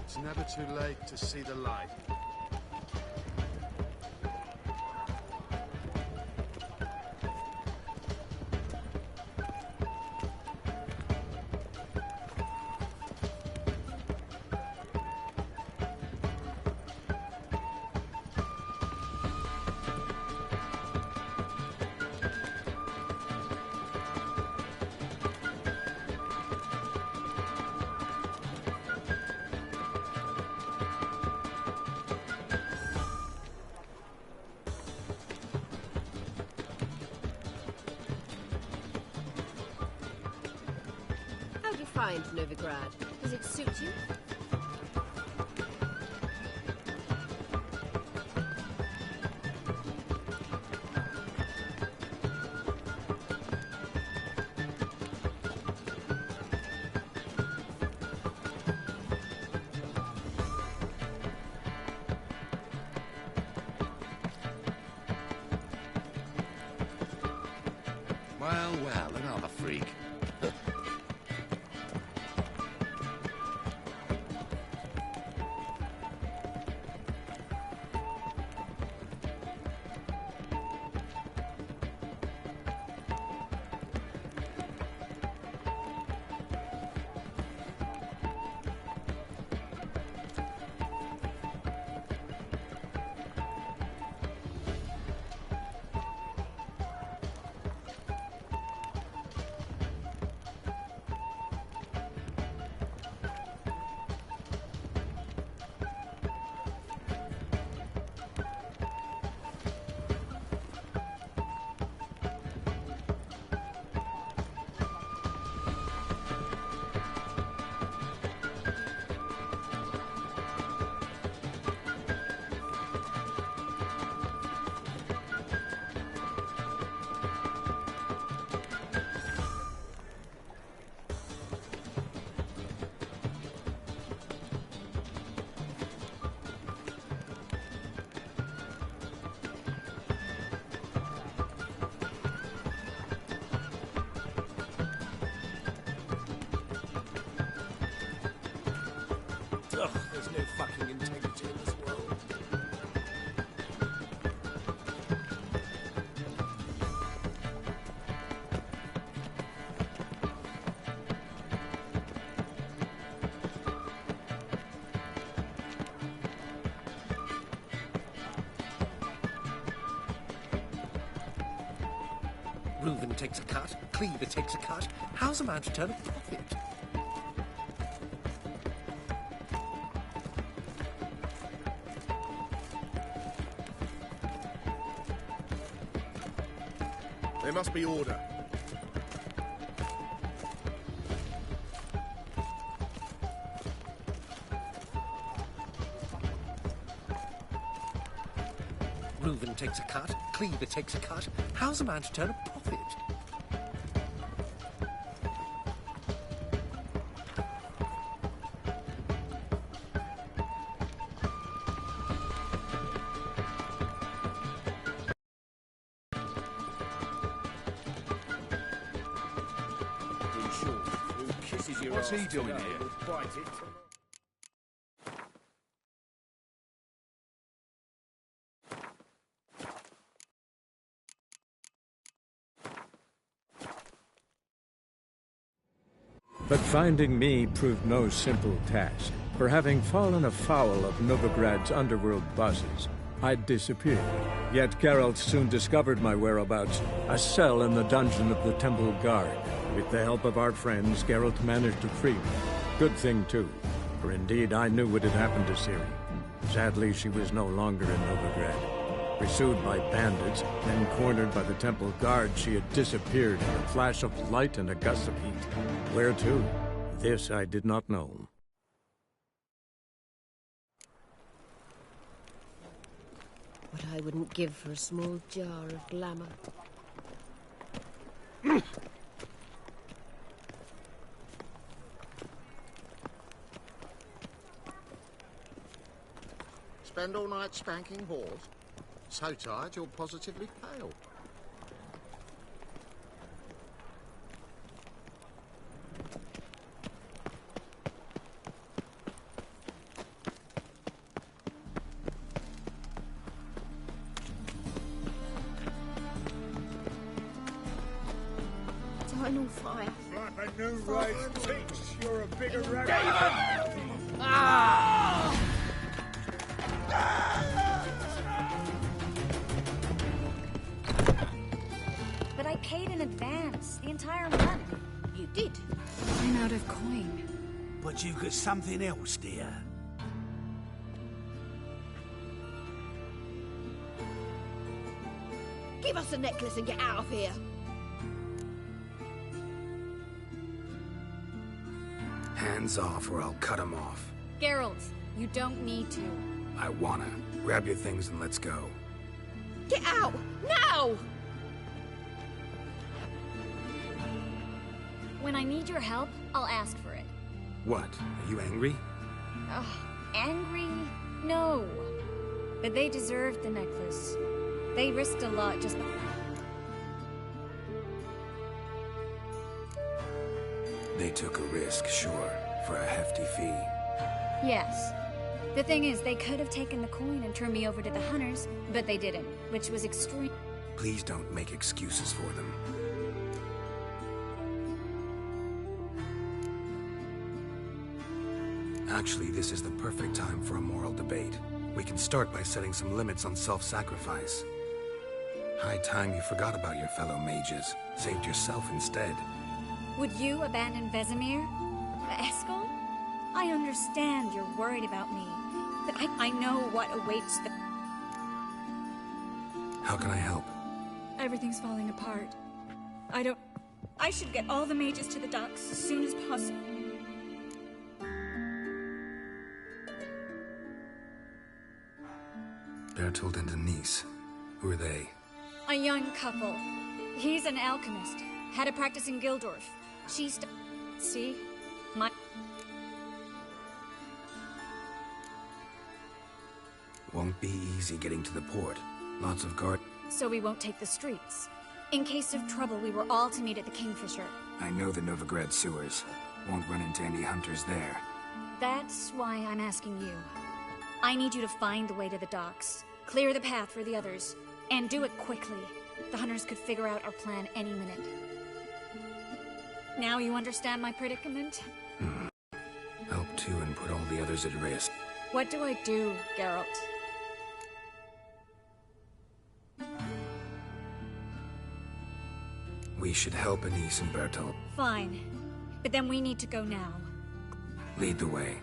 It's never too late to see the light. How do you find Novigrad? Does it suit you? Well, well, another freak. there's no fucking integrity in this world. Reuven takes a cut, Cleaver takes a cut. How's a man to turn a profit? There must be order. Reuven takes a cut, Cleaver takes a cut. How's a man to turn a profit? In short, who kisses your What's he ass doing today here? will bite it tomorrow. But finding me proved no simple task. For having fallen afoul of Novigrad's underworld bosses, I'd disappeared. Yet Geralt soon discovered my whereabouts, a cell in the dungeon of the Temple Guard. With the help of our friends, Geralt managed to free me. Good thing, too, for indeed I knew what had happened to Ciri. Sadly, she was no longer in Novigrad. Pursued by bandits, then cornered by the Temple Guard, she had disappeared in a flash of light and a gust of heat. Where to? This I did not know. What I wouldn't give for a small jar of glamour. Spend all night spanking whores? So tired you're positively pale. Dino fire. Like a new right thinks you're a bigger rabbit. Ah! But I paid in advance, the entire month. You did? I'm out of coin. But you got something else, dear. Give us the necklace and get out of here. Hands off or I'll cut him off. Geralt, you don't need to. I wanna. Grab your things and let's go. Get out! Now! When I need your help, I'll ask for it. What? Are you angry? Ugh, angry? No. But they deserved the necklace. They risked a lot just... They took a risk, sure, for a hefty fee. Yes. The thing is, they could have taken the coin and turned me over to the hunters, but they didn't, which was extreme. Please don't make excuses for them. Actually, this is the perfect time for a moral debate. We can start by setting some limits on self-sacrifice. High time you forgot about your fellow mages, saved yourself instead. Would you abandon Vesemir? Eskel? I understand you're worried about me, but I know what awaits the... How can I help? Everything's falling apart. I should get all the mages to the docks as soon as possible. Bertold and Denise. Who are they? A young couple. He's an alchemist. Had a practice in Gildorf. She's... See? My... Won't be easy getting to the port. Lots of guard... So we won't take the streets. In case of trouble, we were all to meet at the Kingfisher. I know the Novigrad sewers. Won't run into any hunters there. That's why I'm asking you. I need you to find the way to the docks, clear the path for the others, and do it quickly. The hunters could figure out our plan any minute. Now you understand my predicament? Help too and put all the others at risk. What do I do, Geralt? We should help Anise and Bertolt. Fine. But then we need to go now. Lead the way.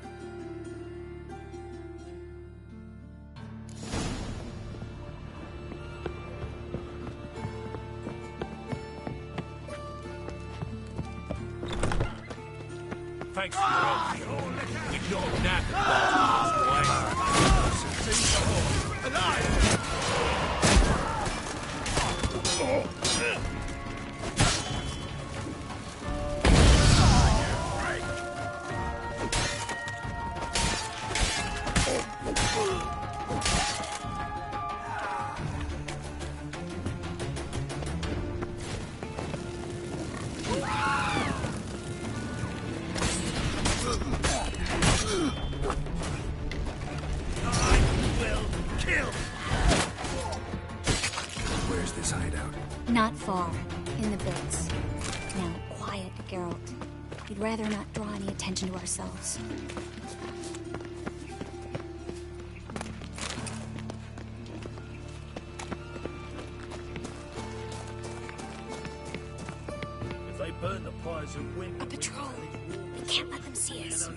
Thanks for your help. We've got a nap Where's this hideout? Not far. In the bits. Now, quiet, Geralt. We'd rather not draw any attention to ourselves. If they burn the pyres of wind... A patrol. We can't let them see us.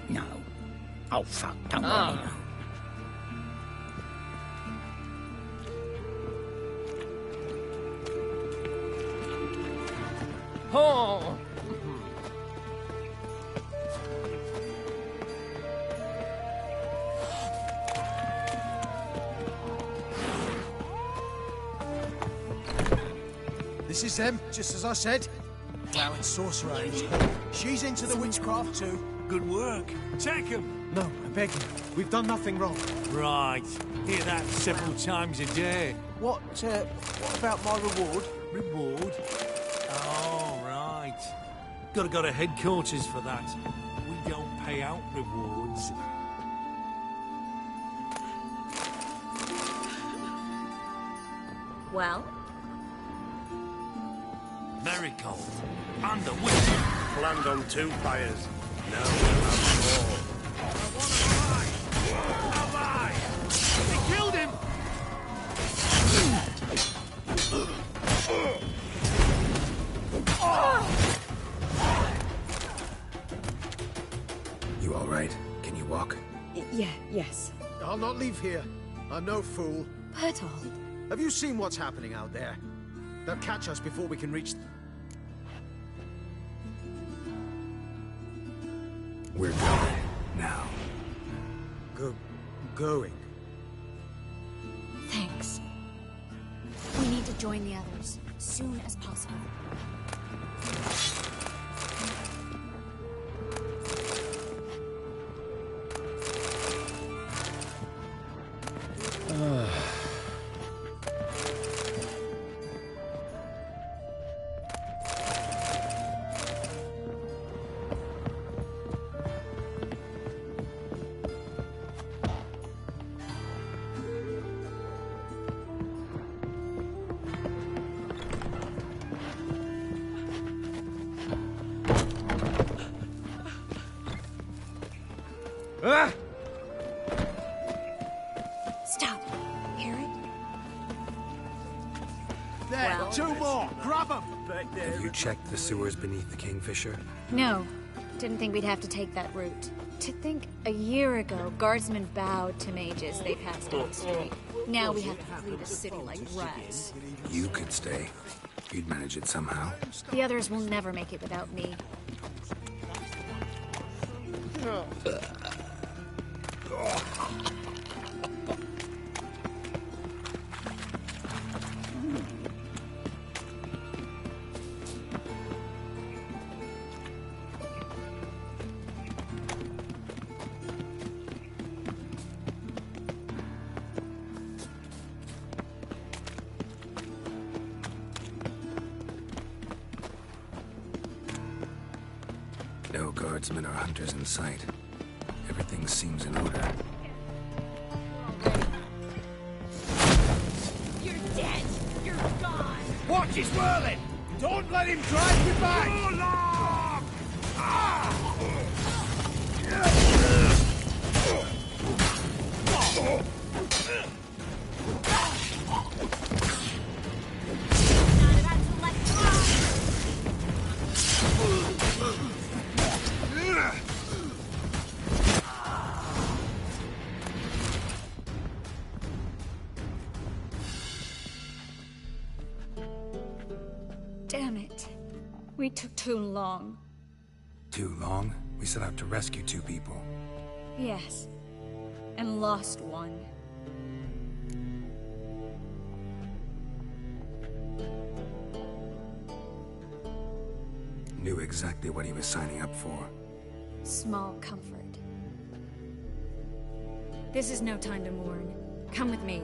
No. Oh, fuck, don't worry. Oh. Oh! This is them, just as I said. Flowering sorcerer. She's into the witchcraft too. Good work. Take him. No, I beg you. We've done nothing wrong. Right. Hear that several times a day. What about my reward? Reward? Oh, right. Gotta go to headquarters for that. We don't pay out rewards. Well? Marigold. And the witch. Planned on 2 pyres. Now They killed him! You all right? Can you walk? Yes. I'll not leave here. I'm no fool. Bertolt. Have you seen what's happening out there? They'll catch us before we can reach... We're going. Now. Going? Thanks. We need to join the others, soon as possible. Stop. Hear it? There, Well, 2 more. Grab them. Have you checked the sewers beneath the Kingfisher? No. Didn't think we'd have to take that route. To think a year ago, guardsmen bowed to mages they passed on the street. Now we have to flee the city like rats. You could stay. You'd manage it somehow. The others will never make it without me. No guardsmen or hunters in sight. Everything seems in order. You're dead! You're gone! Watch his whirling! Don't let him drive you back! Too long! Damn it. We took too long. Too long? We set out to rescue 2 people. Yes. And lost one. Knew exactly what he was signing up for. Small comfort. This is no time to mourn. Come with me.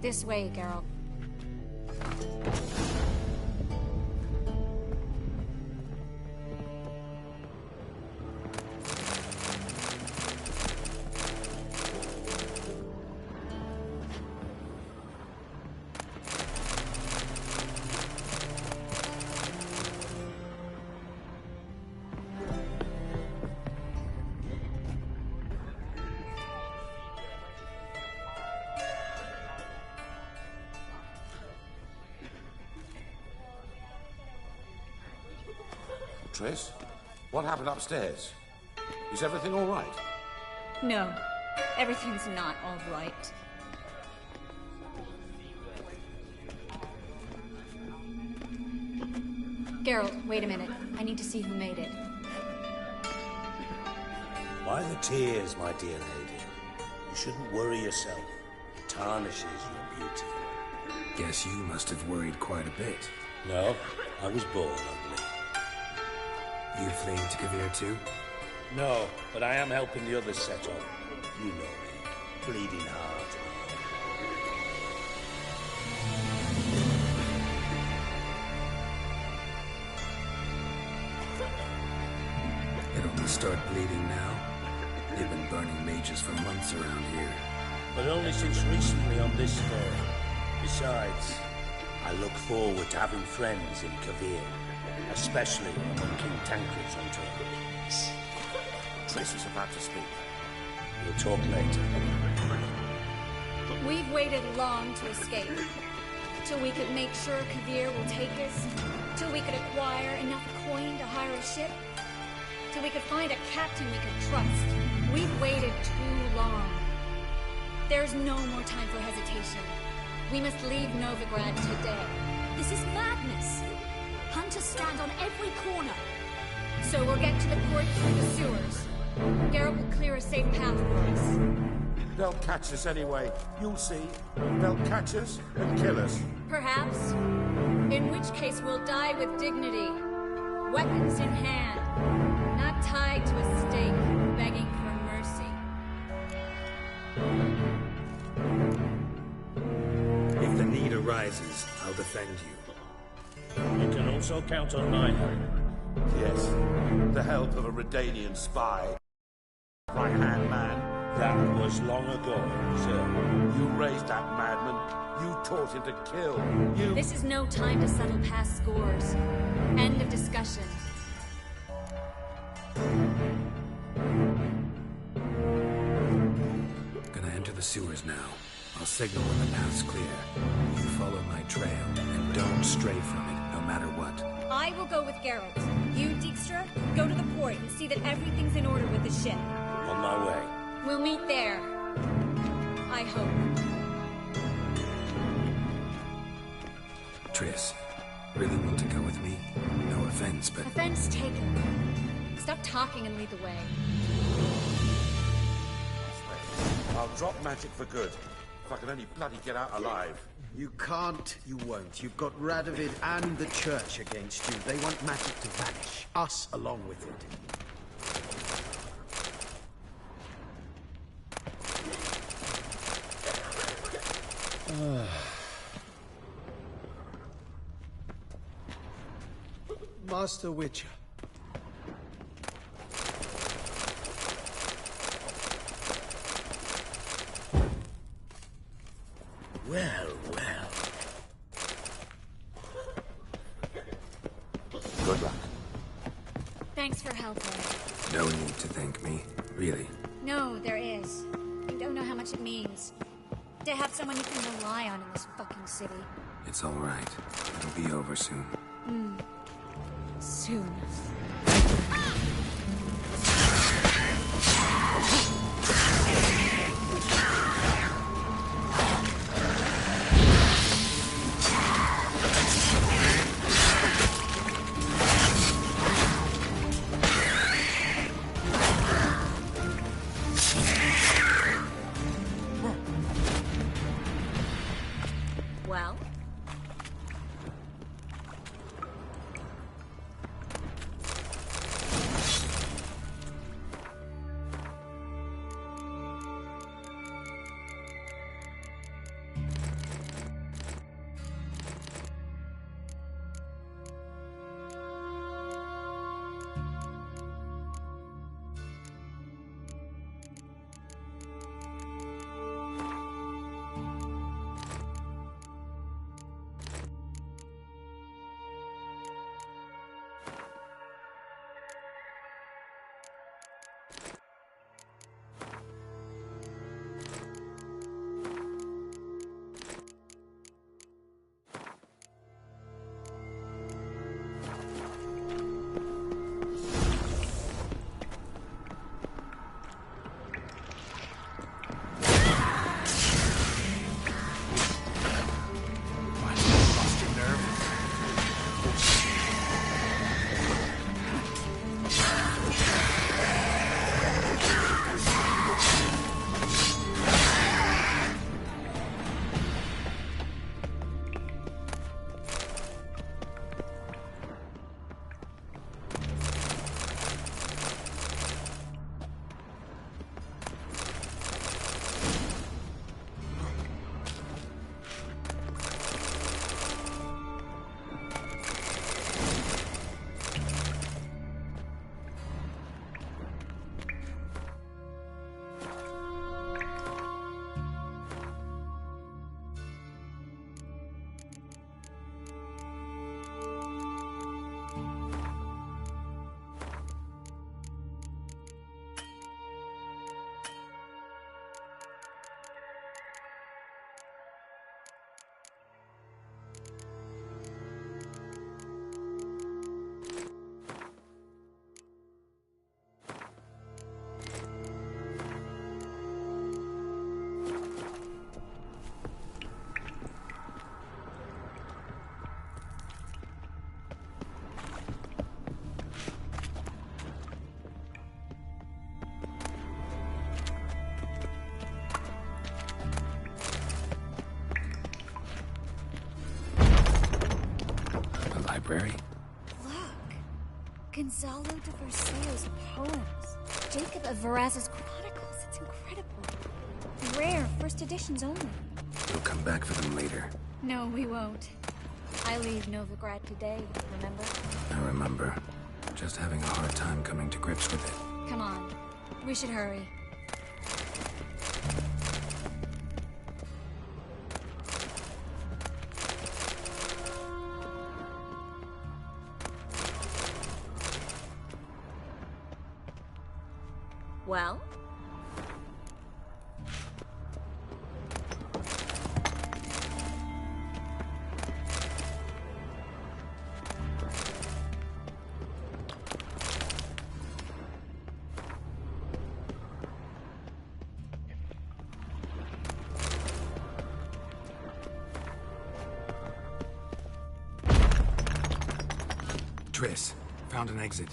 This way, Geralt. Triss, what happened upstairs? Is everything all right? No, everything's not all right. Geralt, wait a minute. I need to see who made it. Why the tears, my dear lady? You shouldn't worry yourself. It tarnishes your beauty. Guess you must have worried quite a bit. No, I was born ugly. You fleeing to Kavir too? No, but I am helping the others set up. You know me, bleeding heart. It only start bleeding now. They've been burning mages for months around here. But only since recently on this score. Besides, I look forward to having friends in Kavir, especially among King Tancred's entourage. Triss is about to speak. We'll talk later. We've waited long to escape. Till we could make sure Kavir will take us. Till we could acquire enough coin to hire a ship. Till we could find a captain we could trust. We've waited too long. There's no more time for hesitation. We must leave Novigrad today. This is madness. Hunters stand on every corner. So we'll get to the port through the sewers. Geralt will clear a safe path for us. They'll catch us anyway. You'll see. They'll catch us and kill us. Perhaps. In which case we'll die with dignity. Weapons in hand. Not tied to a stake, begging for mercy. If the need arises, I'll defend you. You can also count on my help. Yes, the help of a Redanian spy. Right-hand man. That was long ago, sir. You raised that madman. You taught him to kill. You... This is no time to settle past scores. End of discussion. Gonna enter the sewers now. I'll signal when the path's clear. You follow my trail, and don't stray from it, no matter what. I will go with Geralt. You, Dijkstra, go to the port and see that everything's in order with the ship. On my way. We'll meet there. I hope. Triss, really want to go with me? No offense, but... Offense taken. Stop talking and lead the way. I'll drop magic for good. If I can only bloody get out alive. You can't, you won't. You've got Radovid and the Church against you. They want magic to vanish. Us along with it. Master Witcher. Well, well. Good luck. Thanks for helping. No need to thank me, really. No, there is. You don't know how much it means. To have someone you can rely on in this fucking city. It's all right. It'll be over soon. Soon. Well? Library? Look. Gonzalo de Versailles' poems. Jacob of Varaz's chronicles. It's incredible. Rare, first editions only. We'll come back for them later. No, we won't. I leave Novigrad today, remember? I remember. Just having a hard time coming to grips with it. Come on. We should hurry. Well? Triss, found an exit.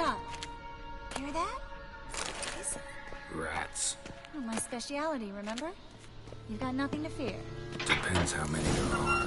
stop. Hear that? Is it? Rats. Oh, my speciality, remember? You've got nothing to fear. Depends how many there are.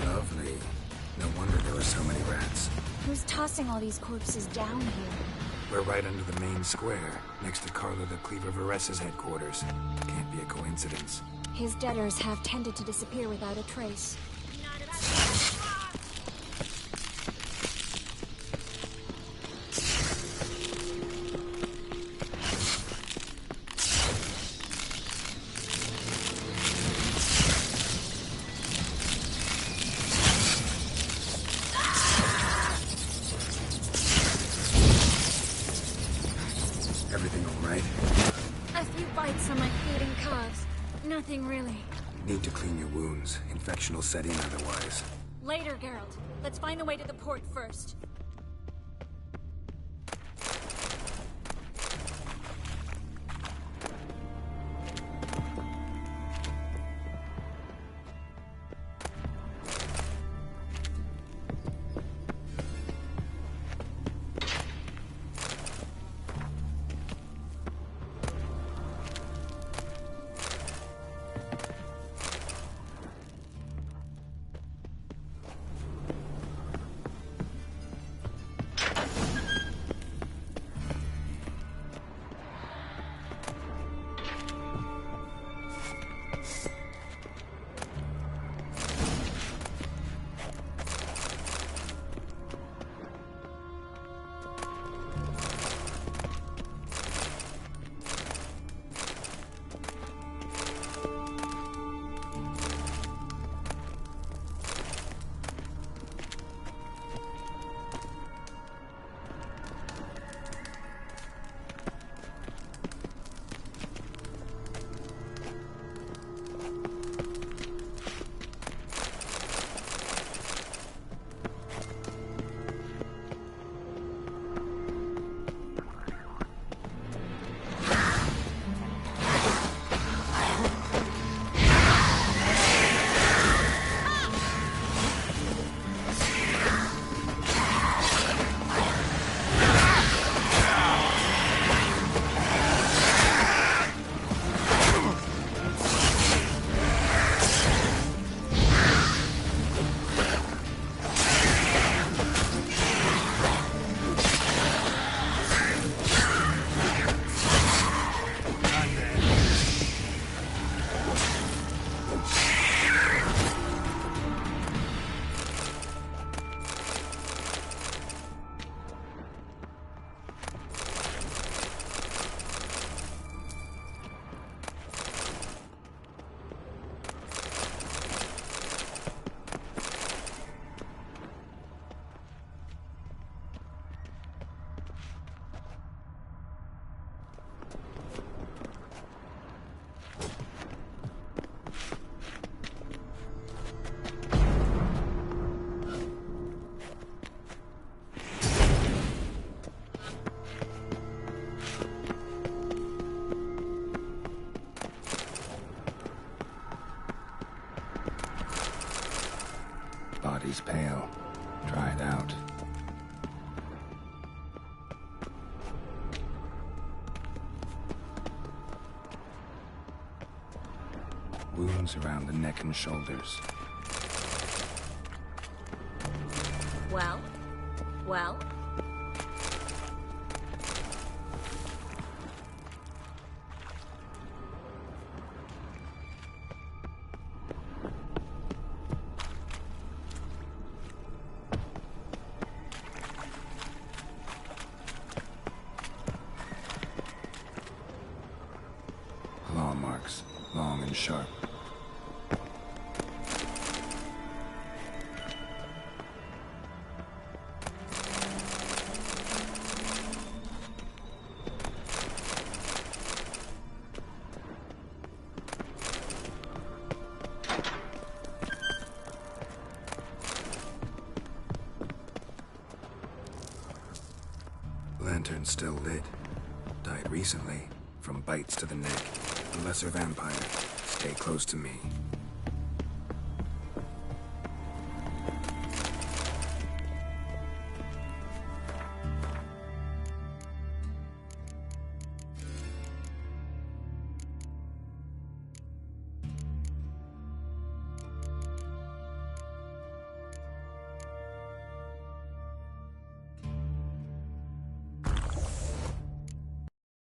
Lovely. No wonder there were so many rats. Who's tossing all these corpses down here? We're right under the main square, next to Carlo the Cleaver Varessa's headquarters. Can't be a coincidence. His debtors have tended to disappear without a trace. Everything all right? A few bites on my feet and calves. Nothing really. Need to clean your wounds. Infection will set in otherwise. Later, Geralt. Let's find the way to the port first. Body's pale. Dried out. Wounds around the neck and shoulders. Well? Well? marks, long and sharp. Lantern still lit. Died recently, from bites to the neck. A lesser vampire. Stay close to me.